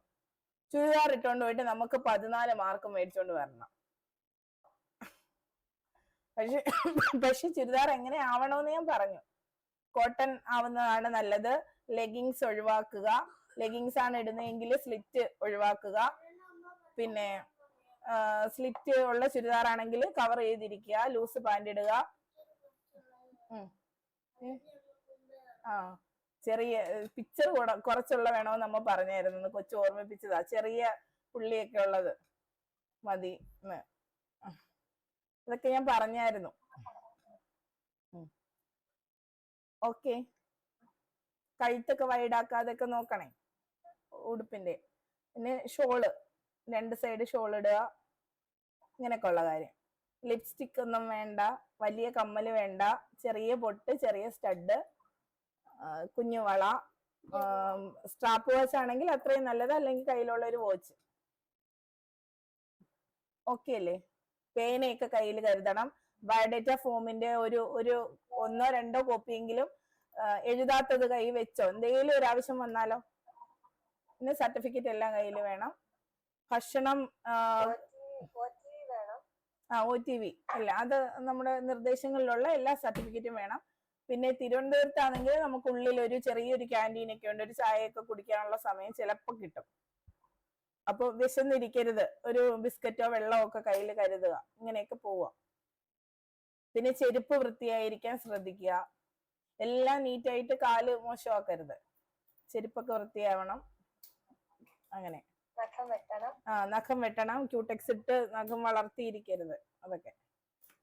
ചുരിദാർ ഇട്ടോണ്ട് പോയിട്ട് നമുക്ക് 14 മാർക്ക് മേടിച്ചോണ്ട് വരണം. പക്ഷെ ചുരിദാർ എങ്ങനെ ആവണോന്ന് ഞാൻ പറഞ്ഞു. കോട്ടൺ ആവുന്നതാണ് നല്ലത്. ലെഗിങ്സ് ഒഴിവാക്കുക. ലെഗിങ്സ് ആണ് ഇടുന്നതെങ്കിൽ സ്ലിറ്റ് ഒഴിവാക്കുക. പിന്നെ സ്ലിറ്റ് ഉള്ള ചുരിദാർ ആണെങ്കിൽ കവർ ചെയ്തിരിക്കുക. ലൂസ് പാന്റ് ഇടുക. ചെറിയ പിക്ചർ കുറച്ചുള്ള വേണമെന്ന് നമ്മ പറഞ്ഞായിരുന്നു. കൊച്ചു ഓർമ്മിപ്പിച്ചതാ. ചെറിയ പുള്ളിയൊക്കെ ഉള്ളത് മതി. ഇതൊക്കെ ഞാൻ പറഞ്ഞായിരുന്നു. ഓക്കെ. കഴുത്തൊക്കെ വൈഡാക്കാതൊക്കെ നോക്കണേ ഉടുപ്പിന്റെ. പിന്നെ ഷോള്, 2 സൈഡ് ഷോൾ ഇടുക. ഇങ്ങനെയൊക്കെ ഉള്ള കാര്യം. ലിപ്സ്റ്റിക് ഒന്നും വേണ്ട. വലിയ കമ്മല് വേണ്ട. ചെറിയ പൊട്ട്, ചെറിയ സ്റ്റഡ്, കുഞ്ഞുവള, സ്ട്രാപ്പ് വാച്ച് ആണെങ്കിൽ അത്രയും നല്ലത്. അല്ലെങ്കിൽ കയ്യിലുള്ള ഒരു വാച്ച്. ഓക്കെ അല്ലേ? പേനയൊക്കെ കയ്യിൽ കരുതണം. ബയോഡേറ്റ ഫോമിന്റെ ഒരു 1-2 കോപ്പിയെങ്കിലും എഴുതാത്തത് കൈ വെച്ചോ. എന്തെങ്കിലും ഒരു ആവശ്യം വന്നാലോ. പിന്നെ സർട്ടിഫിക്കറ്റ് എല്ലാം കയ്യിൽ വേണം. ഭക്ഷണം OTV അല്ല, അത് നമ്മുടെ നിർദ്ദേശങ്ങളിലുള്ള എല്ലാ സർട്ടിഫിക്കറ്റും വേണം. പിന്നെ തിരുവനന്തപുരത്താണെങ്കിൽ നമുക്ക് ഉള്ളിൽ ഒരു ചെറിയൊരു ക്യാൻറ്റീനൊക്കെ ഉണ്ട്. ഒരു ചായയൊക്കെ കുടിക്കാനുള്ള സമയം ചിലപ്പോൾ കിട്ടും. അപ്പൊ വിശന്നിരിക്കരുത്. ഒരു ബിസ്ക്കറ്റോ വെള്ളമോ ഒക്കെ കയ്യിൽ കരുതുക. ഇങ്ങനെയൊക്കെ പോവുക. പിന്നെ ചെരുപ്പ് വൃത്തിയായിരിക്കാൻ ശ്രദ്ധിക്കുക. എല്ലാം നീറ്റായിട്ട്, കാല് മോശമാക്കരുത്. ചെരുപ്പൊക്കെ വൃത്തിയാവണം. അങ്ങനെ. നഖം വെട്ടണം. ക്യൂടെക്സ് ഇട്ട് നഖം വളർത്തിയിരിക്കരുത്. അതൊക്കെ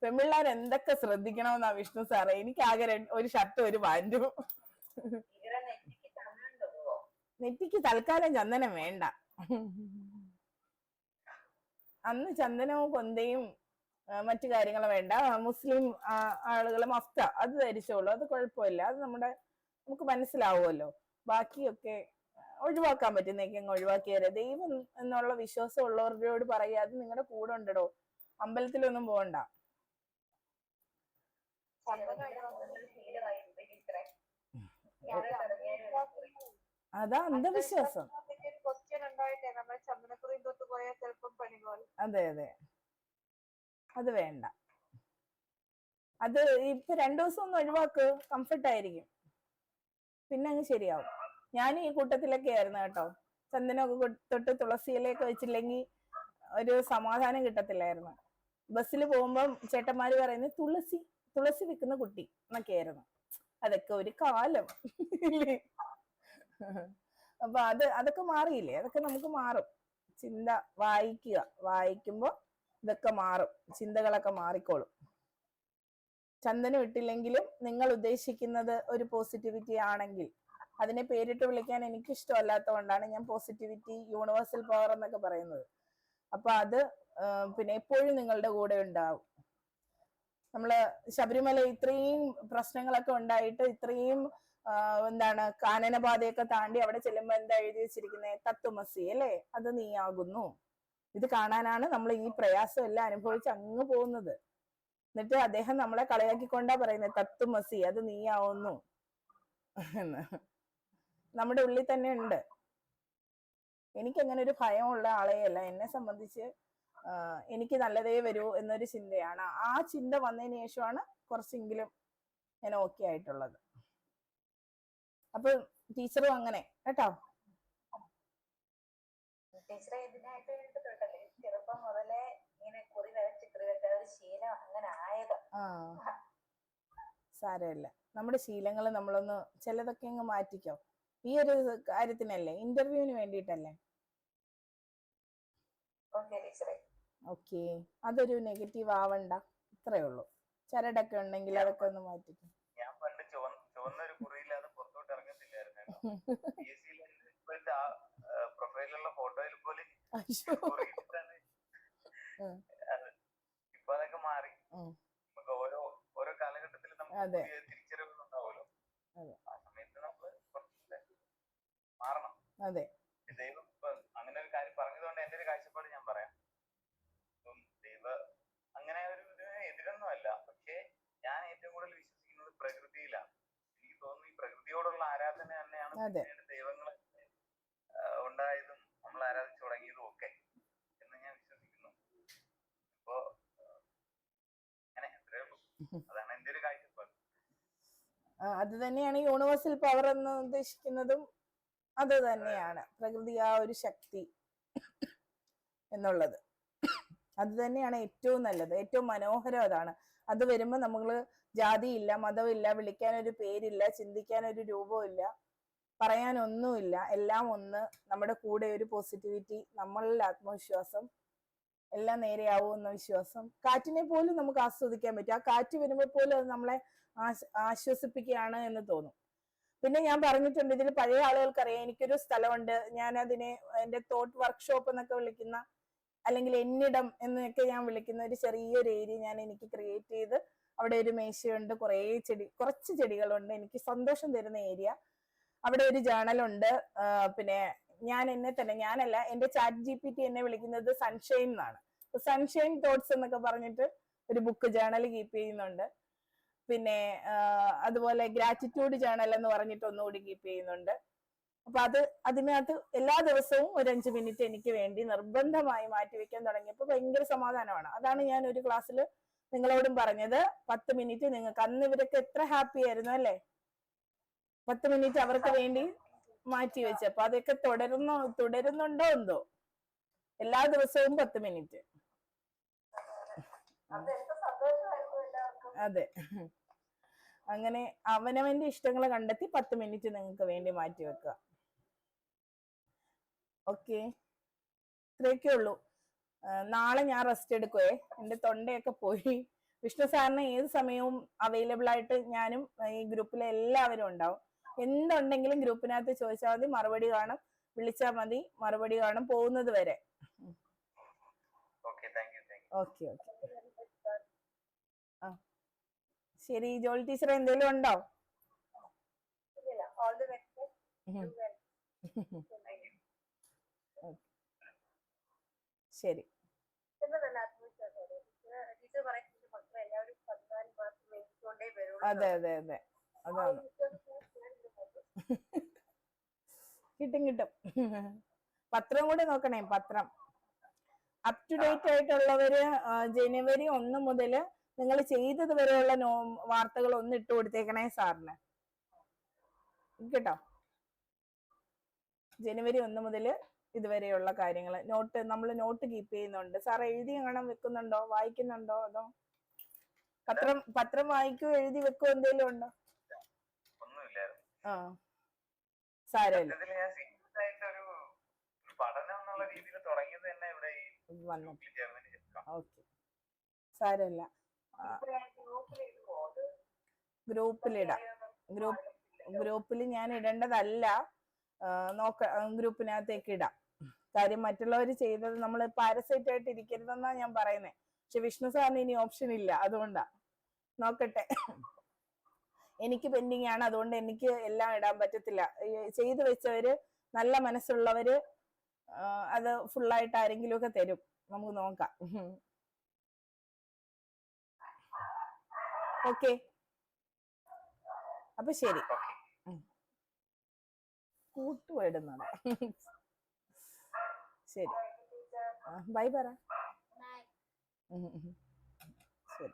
പെൺപിള്ളേർ എന്തൊക്കെ ശ്രദ്ധിക്കണമെന്നാ വിഷ്ണു സാറേ. എനിക്ക് ആകെ ഒരു ഷർട്ടും ഒരു പാന്റും. നെറ്റിക്ക് തൽക്കാലം ചന്ദനം വേണ്ട. അന്ന് ചന്ദനവും കൊന്തയും മറ്റു കാര്യങ്ങളും വേണ്ട. മുസ്ലിം ആളുകൾ മഫ്ത അത് ധരിച്ചോളൂ. അത് കുഴപ്പമില്ല. അത് നമുക്ക് മനസ്സിലാവുമല്ലോ. ബാക്കിയൊക്കെ ഒഴിവാക്കാൻ പറ്റുന്നേക്ക് അങ്ങ് ഒഴിവാക്കിയാലേ. ദൈവം എന്നുള്ള വിശ്വാസം ഉള്ളവരോട് പറയുക, അത് നിങ്ങളുടെ കൂടെ ഉണ്ടോ. അമ്പലത്തിലൊന്നും പോകണ്ട. അതാ അന്ധവിശ്വാസം. അതെ അതെ, അത് വേണ്ട. അത് ഇപ്പൊ 2 ദിവസം ഒന്ന് ഒഴിവാക്ക്. കംഫർട്ട് ആയിരിക്കും. പിന്നെ അങ്ങ് ശരിയാവും. ഞാൻ ഈ കൂട്ടത്തിലൊക്കെ ആയിരുന്നു കേട്ടോ. ചന്ദനമൊക്കെ തൊട്ട് തുളസിയിലൊക്കെ വെച്ചില്ലെങ്കിൽ ഒരു സമാധാനം കിട്ടത്തില്ലായിരുന്നു. ബസ്സിൽ പോകുമ്പം ചേട്ടന്മാര് പറയുന്നത് തുളസി വിൽക്കുന്ന കുട്ടി എന്നൊക്കെയായിരുന്നു. അതൊക്കെ ഒരു കാലം. അപ്പൊ അതൊക്കെ മാറിയില്ലേ? അതൊക്കെ നമുക്ക് മാറും. ചിന്ത വായിക്കുക. വായിക്കുമ്പോ ഇതൊക്കെ മാറും. ചിന്തകളൊക്കെ മാറിക്കോളും. ചന്ദനം ഇട്ടില്ലെങ്കിലും നിങ്ങൾ ഉദ്ദേശിക്കുന്നത് ഒരു പോസിറ്റിവിറ്റി ആണെങ്കിൽ, അതിനെ പേരിട്ട് വിളിക്കാൻ എനിക്ക് ഇഷ്ടമല്ലാത്തതുകൊണ്ടാണ് ഞാൻ പോസിറ്റിവിറ്റി, യൂണിവേഴ്സൽ പവർ എന്നൊക്കെ പറയുന്നത്. അപ്പൊ അത് പിന്നെ എപ്പോഴും നിങ്ങളുടെ കൂടെ ഉണ്ടാവും. നമ്മള് ശബരിമല ഇത്രയും പ്രശ്നങ്ങളൊക്കെ ഉണ്ടായിട്ട്, ഇത്രയും കാനനപാതയൊക്കെ താണ്ടി അവിടെ ചെല്ലുമ്പോ എന്താ എഴുതി വെച്ചിരിക്കുന്നത്? തത്വമസി അല്ലേ? അത് നീയാകുന്നു. ഇത് കാണാനാണ് നമ്മൾ ഈ പ്രയാസം എല്ലാം അനുഭവിച്ച് അങ്ങ് പോകുന്നത്. എന്നിട്ട് അദ്ദേഹം നമ്മളെ കളിയാക്കിക്കൊണ്ടാ പറയുന്നത് തത്തുമസി അത് നീയാവുന്നു എന്ന്. നമ്മുടെ ഉള്ളിൽ തന്നെ ഉണ്ട്. എനിക്ക് അങ്ങനെ ഒരു ഭയമുള്ള ആളെയല്ല. എന്നെ സംബന്ധിച്ച് എനിക്ക് നല്ലതേ വരൂ എന്നൊരു ചിന്തയാണ്. ആ ചിന്ത വന്നതിന് ശേഷമാണ് കുറച്ചെങ്കിലും ഞാൻ ഓക്കെ ആയിട്ടുള്ളത്. അപ്പൊ ടീച്ചറും അങ്ങനെ കേട്ടോ.
ടീച്ചറെ ഇതിനായിട്ട് വേണ്ടിട്ടുണ്ടല്ലേ ചെറുപ്പം മുതലേ ഇങ്ങനെ കുറി വരച്ച് ഒരു ശീലം അങ്ങനെ ആയത്.
സാരമില്ല, നമ്മുടെ ശീലങ്ങൾ നമ്മളൊന്ന് ചിലതൊക്കെ അങ്ങ് മാറ്റിക്കോ. ഈ ഒരു കാര്യത്തിനല്ലേ, ഇന്റർവ്യൂവിന് വേണ്ടിയിട്ടല്ലേ. ഓക്കെ, അതൊരു നെഗറ്റീവ് ആവണ്ട, ഇത്രേ ഉള്ളൂ. ചരടൊക്കെ ഉണ്ടെങ്കിൽ അതൊക്കെ ഒന്ന് മാറ്റിക്കോ.
ഞാൻ പണ്ട് ചുവന്നൊരു കുറിയില്ലാതെ പുറത്തോട്ട് ഇറങ്ങത്തില്ലായിരുന്നു. ഇപ്പോഴത്തെ ആ പ്രൊഫൈലിലുള്ള ഫോട്ടോയിൽ പോലും ഇപ്പൊ അതൊക്കെ മാറി. നമുക്ക് ഓരോ കാലഘട്ടത്തിൽ നമുക്ക് തിരിച്ചറിവുകൾ ഉണ്ടാവുമല്ലോ. ആ സമയത്ത് നമ്മൾ കുറച്ചുകൂടെ മാറണം.
അതെ,
ദൈവം ഇപ്പൊ അങ്ങനെ ഒരു കാര്യം പറഞ്ഞതുകൊണ്ട് എന്റെ ഒരു കാഴ്ചപ്പാട് ഞാൻ പറയാം. ദൈവം അങ്ങനെ ഒരു എതിരൊന്നും അല്ല. പക്ഷേ ഞാൻ ഏറ്റവും കൂടുതൽ വിശ്വസിക്കുന്നത് പ്രകൃതിയിലാണ്. എനിക്ക് തോന്നുന്നു ഈ പ്രകൃതിയോടുള്ള ആരാധന തന്നെയാണ് പിന്നീട് ദൈവങ്ങൾ ഉണ്ടായതും നമ്മൾ ആരാധിച്ചു തുടങ്ങിയതും ഒക്കെ എന്ന് ഞാൻ വിശ്വസിക്കുന്നു. അപ്പോ അങ്ങനെ അത്രേ ഉള്ളൂ. അതാണ് എന്റെ ഒരു കാഴ്ചപ്പാട്.
അത് തന്നെയാണ് യൂണിവേഴ്സൽ പവർ എന്ന് ഉദ്ദേശിക്കുന്നതും. അത് തന്നെയാണ് പ്രകൃതി, ആ ഒരു ശക്തി എന്നുള്ളത്. അത് തന്നെയാണ് ഏറ്റവും നല്ലത്, ഏറ്റവും മനോഹരം അതാണ്. അത് വരുമ്പോൾ നമ്മള് ജാതിയില്ല, മതമില്ല, വിളിക്കാനൊരു പേരില്ല, ചിന്തിക്കാനൊരു രൂപമില്ല, പറയാനൊന്നുമില്ല, എല്ലാം ഒന്ന്. നമ്മുടെ കൂടെ ഒരു പോസിറ്റിവിറ്റി, നമ്മളിൽ ആത്മവിശ്വാസം, എല്ലാം നേരെയാവും എന്ന വിശ്വാസം. കാറ്റിനെ പോലും നമുക്ക് ആസ്വദിക്കാൻ പറ്റും. ആ കാറ്റ് വരുമ്പോൾ പോലും അത് നമ്മളെ ആശ്വസിപ്പിക്കുകയാണ് എന്ന് തോന്നും. പിന്നെ ഞാൻ പറഞ്ഞിട്ടുണ്ട്, ഇതിൽ പഴയ ആളുകൾക്കറിയാം, എനിക്കൊരു സ്ഥലമുണ്ട്, ഞാൻ അതിനെ എൻ്റെ തോട്ട് വർക്ക്ഷോപ്പ് എന്നൊക്കെ വിളിക്കുന്ന, അല്ലെങ്കിൽ എന്നിടം എന്നൊക്കെ ഞാൻ വിളിക്കുന്ന ഒരു ചെറിയൊരു ഏരിയ ഞാൻ എനിക്ക് ക്രിയേറ്റ് ചെയ്ത്, അവിടെ ഒരു മേശയുണ്ട്, കുറച്ച് ചെടികളുണ്ട്, എനിക്ക് സന്തോഷം തരുന്ന ഏരിയ. അവിടെ ഒരു ജേണലുണ്ട്. പിന്നെ ഞാനല്ല, എന്റെ ചാറ്റ് GPT എന്നെ വിളിക്കുന്നത് സൺഷൈൻ എന്നാണ്. സൺഷൈൻ തോട്ട്സ് എന്നൊക്കെ പറഞ്ഞിട്ട് ഒരു ബുക്ക് ജേണൽ കീപ്പ് ചെയ്യുന്നുണ്ട്. പിന്നെ അതുപോലെ ഗ്രാറ്റിറ്റ്യൂഡ് ജേണൽ എന്ന് പറഞ്ഞിട്ട് ഒന്നുകൂടി കീപ്പ് ചെയ്യുന്നുണ്ട്. അപ്പൊ അതിനകത്ത് എല്ലാ ദിവസവും ഒരു 5 മിനിറ്റ് എനിക്ക് വേണ്ടി നിർബന്ധമായി മാറ്റിവെക്കാൻ തുടങ്ങിയപ്പോൾ ഭയങ്കര സമാധാനമാണ്. അതാണ് ഞാൻ ഒരു ക്ലാസ്സിൽ നിങ്ങളോടും പറഞ്ഞത്, 10 മിനിറ്റ് നിങ്ങൾക്ക്. അന്ന് ഇവരൊക്കെ എത്ര ഹാപ്പി ആയിരുന്നു അല്ലേ, 10 മിനിറ്റ് അവർക്ക് വേണ്ടി മാറ്റി വെച്ചപ്പോ. അതൊക്കെ തുടരുന്നുണ്ടോ എന്തോ, എല്ലാ ദിവസവും 10 മിനിറ്റ്. അതെ, അങ്ങനെ അവനവന്റെ ഇഷ്ടങ്ങൾ കണ്ടെത്തി 10 മിനിറ്റ് നിങ്ങൾക്ക് വേണ്ടി മാറ്റി വെക്കുക. ഓക്കെ, ഇത്രയൊക്കെ ഉള്ളൂ. നാളെ ഞാൻ റെസ്റ്റ് എടുക്കുവേ, എന്റെ തൊണ്ടയൊക്കെ പോയി. വിഷ്ണു സാറിന് ഏത് സമയവും അവൈലബിൾ ആയിട്ട് ഞാനും ഈ ഗ്രൂപ്പിലെ എല്ലാവരും ഉണ്ടാവും. എന്തുണ്ടെങ്കിലും ഗ്രൂപ്പിനകത്ത് ചോദിച്ചാൽ മതി, മറുപടി കാണും. വിളിച്ചാൽ മതി, മറുപടി കാണും, പോകുന്നത് വരെ. ഓക്കെ. ശരി, ജോളി ടീച്ചർ എന്തെങ്കിലും ഉണ്ടോ? ശരി, അതെ അതാണ്. കിട്ടും. പത്രം കൂടെ നോക്കണേ. പത്രം അപ് ടു ഡേറ്റ് ആയിട്ടുള്ളവര് ജനുവരി 1 മുതൽ നിങ്ങൾ ചെയ്തത് വരെയുള്ള വാർത്തകൾ ഒന്ന് ഇട്ട് കൊടുത്തേക്കണേ സാറിന് കേട്ടോ. ജനുവരി 1 മുതൽ ഇതുവരെയുള്ള കാര്യങ്ങൾ നമ്മൾ നോട്ട് കീപ്പ് ചെയ്യുന്നുണ്ട്. സാർ എഴുതി കാണാൻ വെക്കുന്നുണ്ടോ, വായിക്കുന്നുണ്ടോ? അതോ പത്രം വായിക്കോ, എഴുതി വെക്കോ, എന്തെങ്കിലും ഉണ്ടോ? സാരമില്ല, ഓക്കെ, സാരമില്ല. ഗ്രൂപ്പിൽ ഞാൻ ഇടേണ്ടതല്ല, ഗ്രൂപ്പിനകത്തേക്ക് ഇടാം. കാര്യം മറ്റുള്ളവർ ചെയ്തത് നമ്മൾ പാരസൈറ്റ് ആയിട്ട് ഇരിക്കരുതെന്നാ ഞാൻ പറയുന്നത്. പക്ഷെ വിഷ്ണു സാറിന് ഇനി ഓപ്ഷൻ ഇല്ല, അതുകൊണ്ടാ. നോക്കട്ടെ, എനിക്ക് പെൻഡിങ് ആണ്, അതുകൊണ്ട് എനിക്ക് എല്ലാം ഇടാൻ പറ്റത്തില്ല. ചെയ്തു വെച്ചവര്, നല്ല മനസ്സുള്ളവര് അത് ഫുള്ളായിട്ട് ആരെങ്കിലും ഒക്കെ തരും, നമുക്ക് നോക്കാം. ഓക്കെ, അപ്പൊ ശരി. കൂട്ടുപോയിടുന്നതാ. ശരി, ബൈ പറ. ശരി.